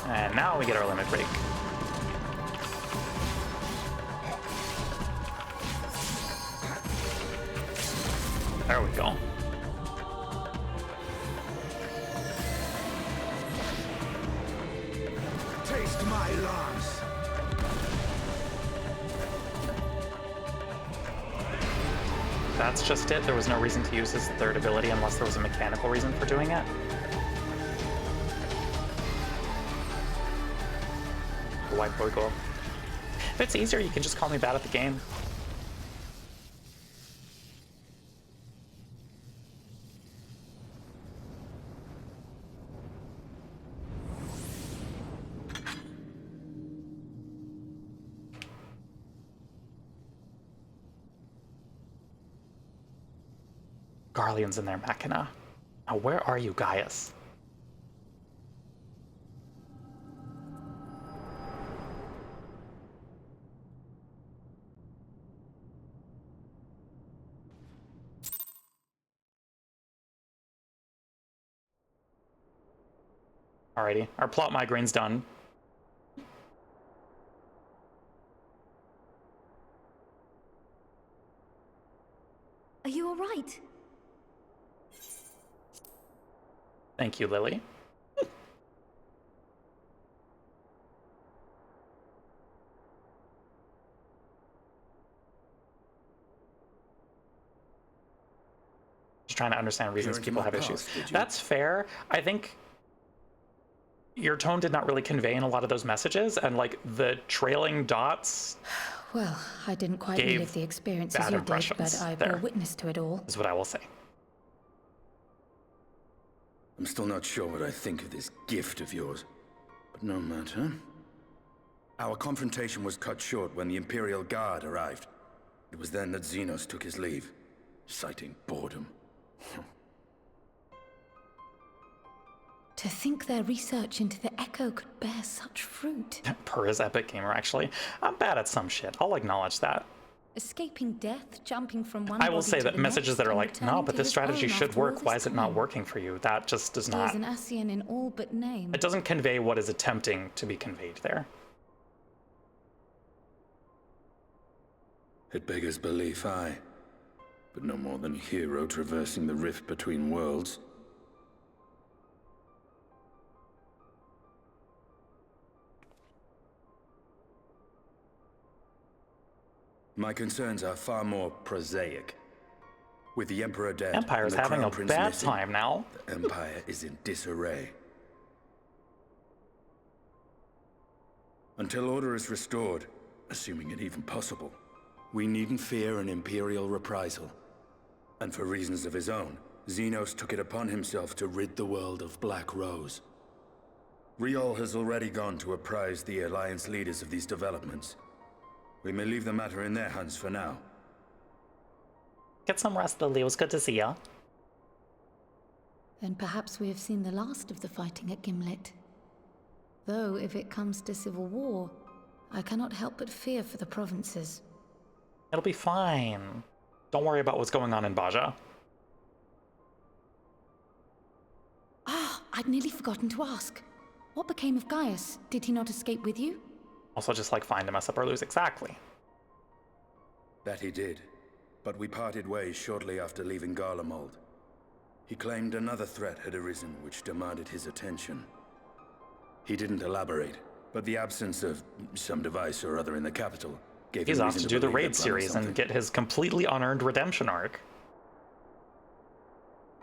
And now we get our limit break. There we go. Taste my loss. That's just it. There was no reason to use his third ability unless there was a mechanical reason for doing it. White boy go. If it's easier, you can just call me bad at the game. Garleon's in there, Machina. Now, where are you, Gaius? Alrighty, our plot migraine's done. Are you all right? Thank you, Lily. Just trying to understand reasons people have issues. That's fair. I think your tone did not really convey in a lot of those messages, and like the trailing dots. Well, I didn't quite relive the experience as you did, but I bore witness to it all. Is what I will say. I'm still not sure what I think of this gift of yours, but no matter. Our confrontation was cut short when the Imperial Guard arrived. It was then that Xenos took his leave, citing boredom. To think their research into the Echo could bear such fruit. Per his epic gamer, actually. I'm bad at some shit. I'll acknowledge that. Escaping death, jumping from one I will body say to that the messages next, that are and like, no, returning but to this his strategy own should after all work. this Why is it not time? working for you? That just does He not. is an Ascian in all but name. It doesn't convey what is attempting to be conveyed there. It beggars belief, aye. But no more than a hero traversing the rift between worlds. My concerns are far more prosaic. With the Emperor dead, Empire's and the having Crown a Prince bad missing, time now. the Empire is in disarray. Until order is restored, assuming it even possible, we needn't fear an Imperial reprisal. And for reasons of his own, Xenos took it upon himself to rid the world of Black Rose. Riol has already gone to apprise the Alliance leaders of these developments. We may leave the matter in their hands for now. Get some rest, Lily. It was good to see ya. Then perhaps we have seen the last of the fighting at Gimlet. Though, if it comes to civil war, I cannot help but fear for the provinces. It'll be fine. Don't worry about what's going on in Baja. Ah, I'd nearly forgotten to ask. What became of Gaius? Did he not escape with you? Also, just like find a mess up or lose. Exactly. That he did, but we parted ways shortly after leaving Garlemald. He claimed another threat had arisen which demanded his attention. He didn't elaborate, but the absence of some device or other in the capital gave He's him off reason to do the believe raid they're planning series and something. get his completely unearned redemption arc.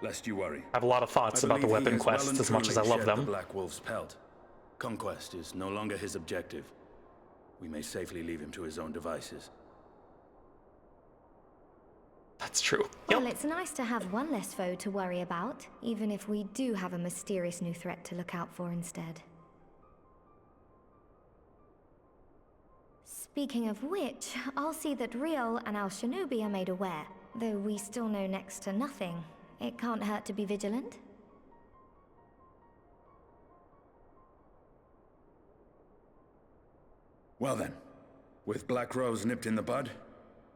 Lest you worry. I have a lot of thoughts about the believe he weapon has well quests and as much as I truly love shed them. The Black Wolf's pelt. Conquest is no longer his objective. We may safely leave him to his own devices. That's true. Well, it's nice to have one less foe to worry about, even if we do have a mysterious new threat to look out for instead. Speaking of which, I'll see that Riol and Al Shinobi are made aware. Though we still know next to nothing, it can't hurt to be vigilant. Well then, with Black Rose nipped in the bud,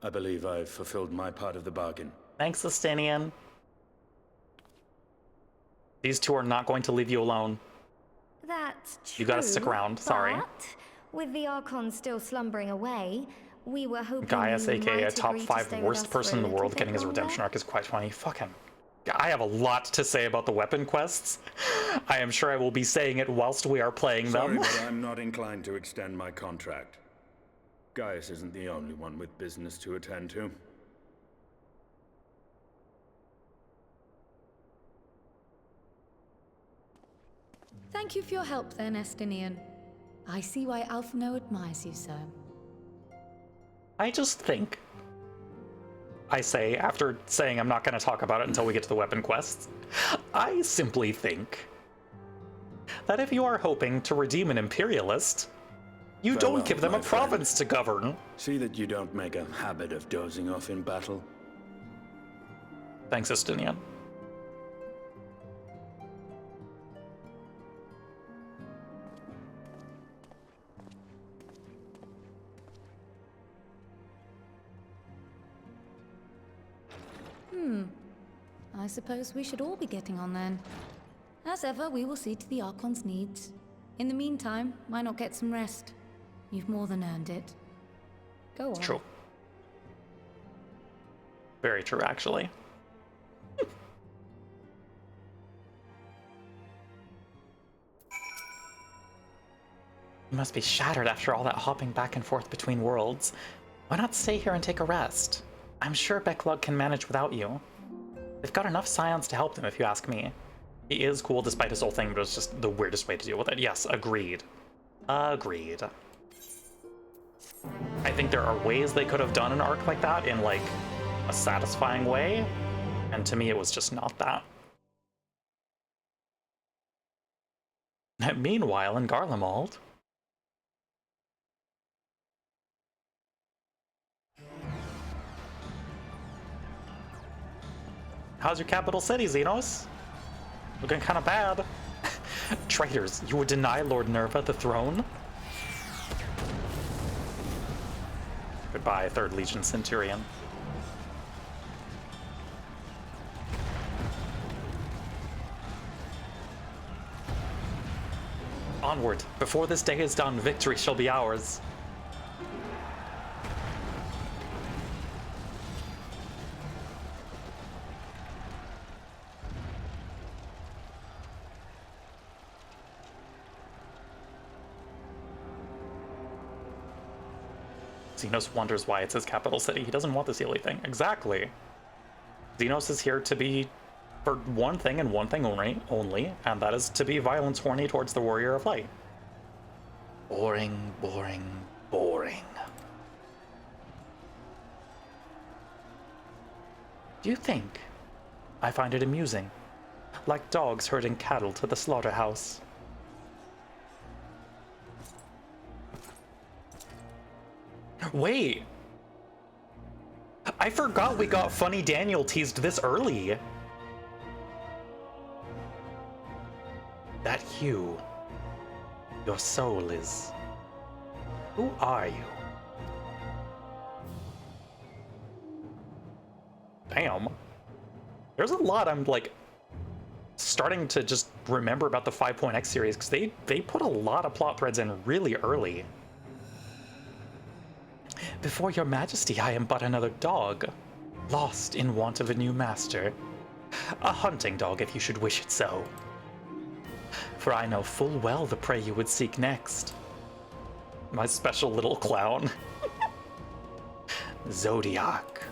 I believe I've fulfilled my part of the bargain. Thanks, Justinian. These two are not going to leave you alone. That's true. You gotta stick around, sorry. But with the Archon still slumbering away, we were hoping Gaius, you aka might top agree to 5 stay with worst us for person in a the world little getting bit his longer. redemption arc is quite funny. Fucking... I have a lot to say about the weapon quests. I am sure I will be saying it whilst we are playing Sorry, them. but I'm not inclined to extend my contract. Gaius isn't the only one with business to attend to. Thank you for your help then, Estinian. I see why Alphino admires you so. I just think, I say, after saying I'm not going to talk about it until we get to the weapon quests, I simply think that if you are hoping to redeem an imperialist, you Farewell, don't give them my a province to govern. See that you don't make a habit of dozing off in battle. Thanks, Estinian. I suppose we should all be getting on then. As ever, we will see to the Archon's needs. In the meantime, why not get some rest? You've more than earned it. Go on. True. Very true, actually. You must be shattered after all that hopping back and forth between worlds. Why not stay here and take a rest? I'm sure Becklug can manage without you. They've got enough scions to help them, if you ask me. He is cool despite his whole thing, but it's just the weirdest way to deal with it. Yes, agreed. Agreed. I think there are ways they could have done an arc like that in, like, a satisfying way, and to me it was just not that. Meanwhile, in Garlemald... How's your capital city, Xenos? Looking kind of bad. Traitors, you would deny Lord Nerva the throne? Goodbye, 3rd Legion Centurion. Onward. Before this day is done, victory shall be ours. Xenos wonders why it's his capital city. He doesn't want the Sealy thing. Exactly. Xenos is here to be for one thing and one thing only, and that is to be violence horny towards the Warrior of Light. Boring, boring, boring. Do you think I find it amusing? Like dogs herding cattle to the slaughterhouse. Wait! I forgot we got Funny Daniel teased this early. That you, your soul is... Who are you? Damn. There's a lot I'm, like, starting to just remember about the 5.x series, because they put a lot of plot threads in really early. Before your majesty, I am but another dog, lost in want of a new master. A hunting dog, if you should wish it so. For I know full well the prey you would seek next. My special little clown. Zodiac.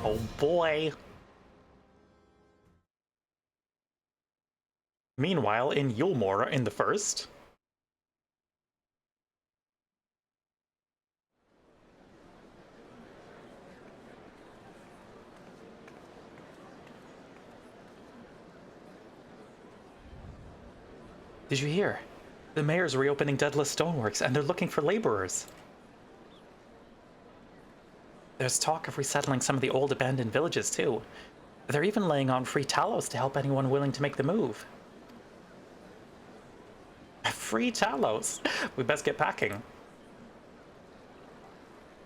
Oh boy. Meanwhile, in Yulmore in the first... Did you hear? The mayor's reopening Deadless Stoneworks, and they're looking for laborers. There's talk of resettling some of the old abandoned villages, too. They're even laying on free Talos to help anyone willing to make the move. Free Talos! We best get packing.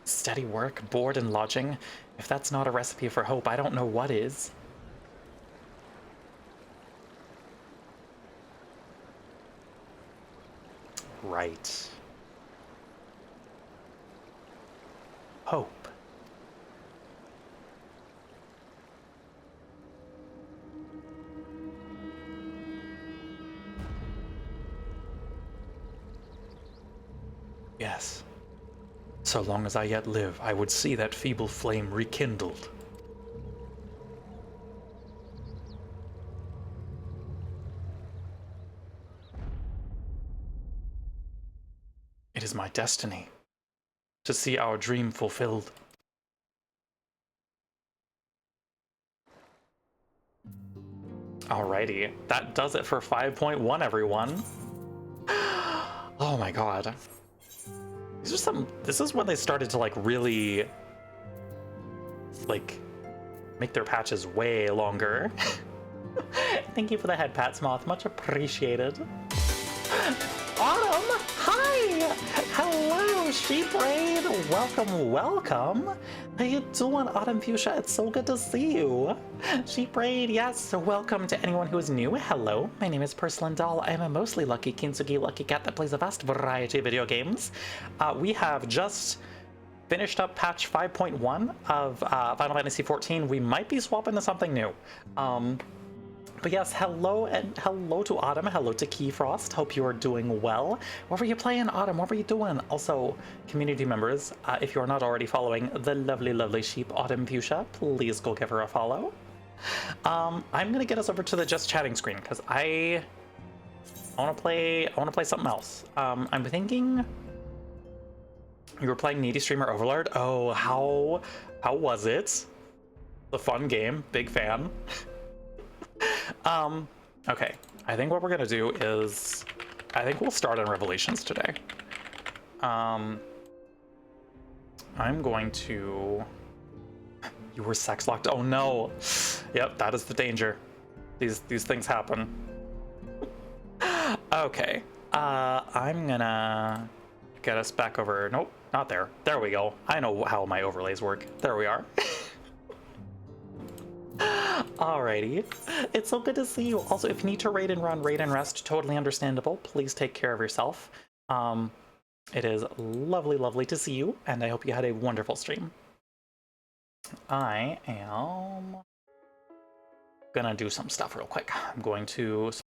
Steady work, board, and lodging. If that's not a recipe for hope, I don't know what is. Right. Hope. Yes. So long as I yet live, I would see that feeble flame rekindled. It is my destiny to see our dream fulfilled. Alrighty, that does it for 5.1, everyone. Oh my god. This is when they started to like really like make their patches way longer. Thank you for the head pats, Moth, much appreciated. Autumn, hi! Hello, Sheep Raid! Welcome, welcome! How you doing, Autumn Fuchsia? It's so good to see you! Sheep Raid, yes, so welcome to anyone who is new. Hello, my name is Porcelain Doll. I am a mostly lucky Kintsugi lucky cat that plays a vast variety of video games. We have just finished up patch 5.1 of Final Fantasy XIV. We might be swapping to something new. But yes, hello and hello to Autumn, hello to Keyfrost, hope you are doing well. What were you playing, Autumn? What were you doing? Also, community members, if you are not already following the lovely, lovely sheep Autumn Fuchsia, please go give her a follow. I'm gonna get us over to the just chatting screen because I wanna play something else. I'm thinking you were playing Needy Streamer Overlord. Oh, how was it? The fun game, big fan. Okay, I think what we're gonna do is, I think we'll start on Revelations today. I'm going to, you were sex locked, oh no. Yep, that is the danger. These things happen. Okay, I'm gonna get us back over, nope, not there. There we go. I know how my overlays work. There we are. Alrighty. It's so good to see you. Also, if you need to raid and run, raid and rest, totally understandable. Please take care of yourself. It is lovely, lovely to see you, and I hope you had a wonderful stream. I am gonna do some stuff real quick. I'm going to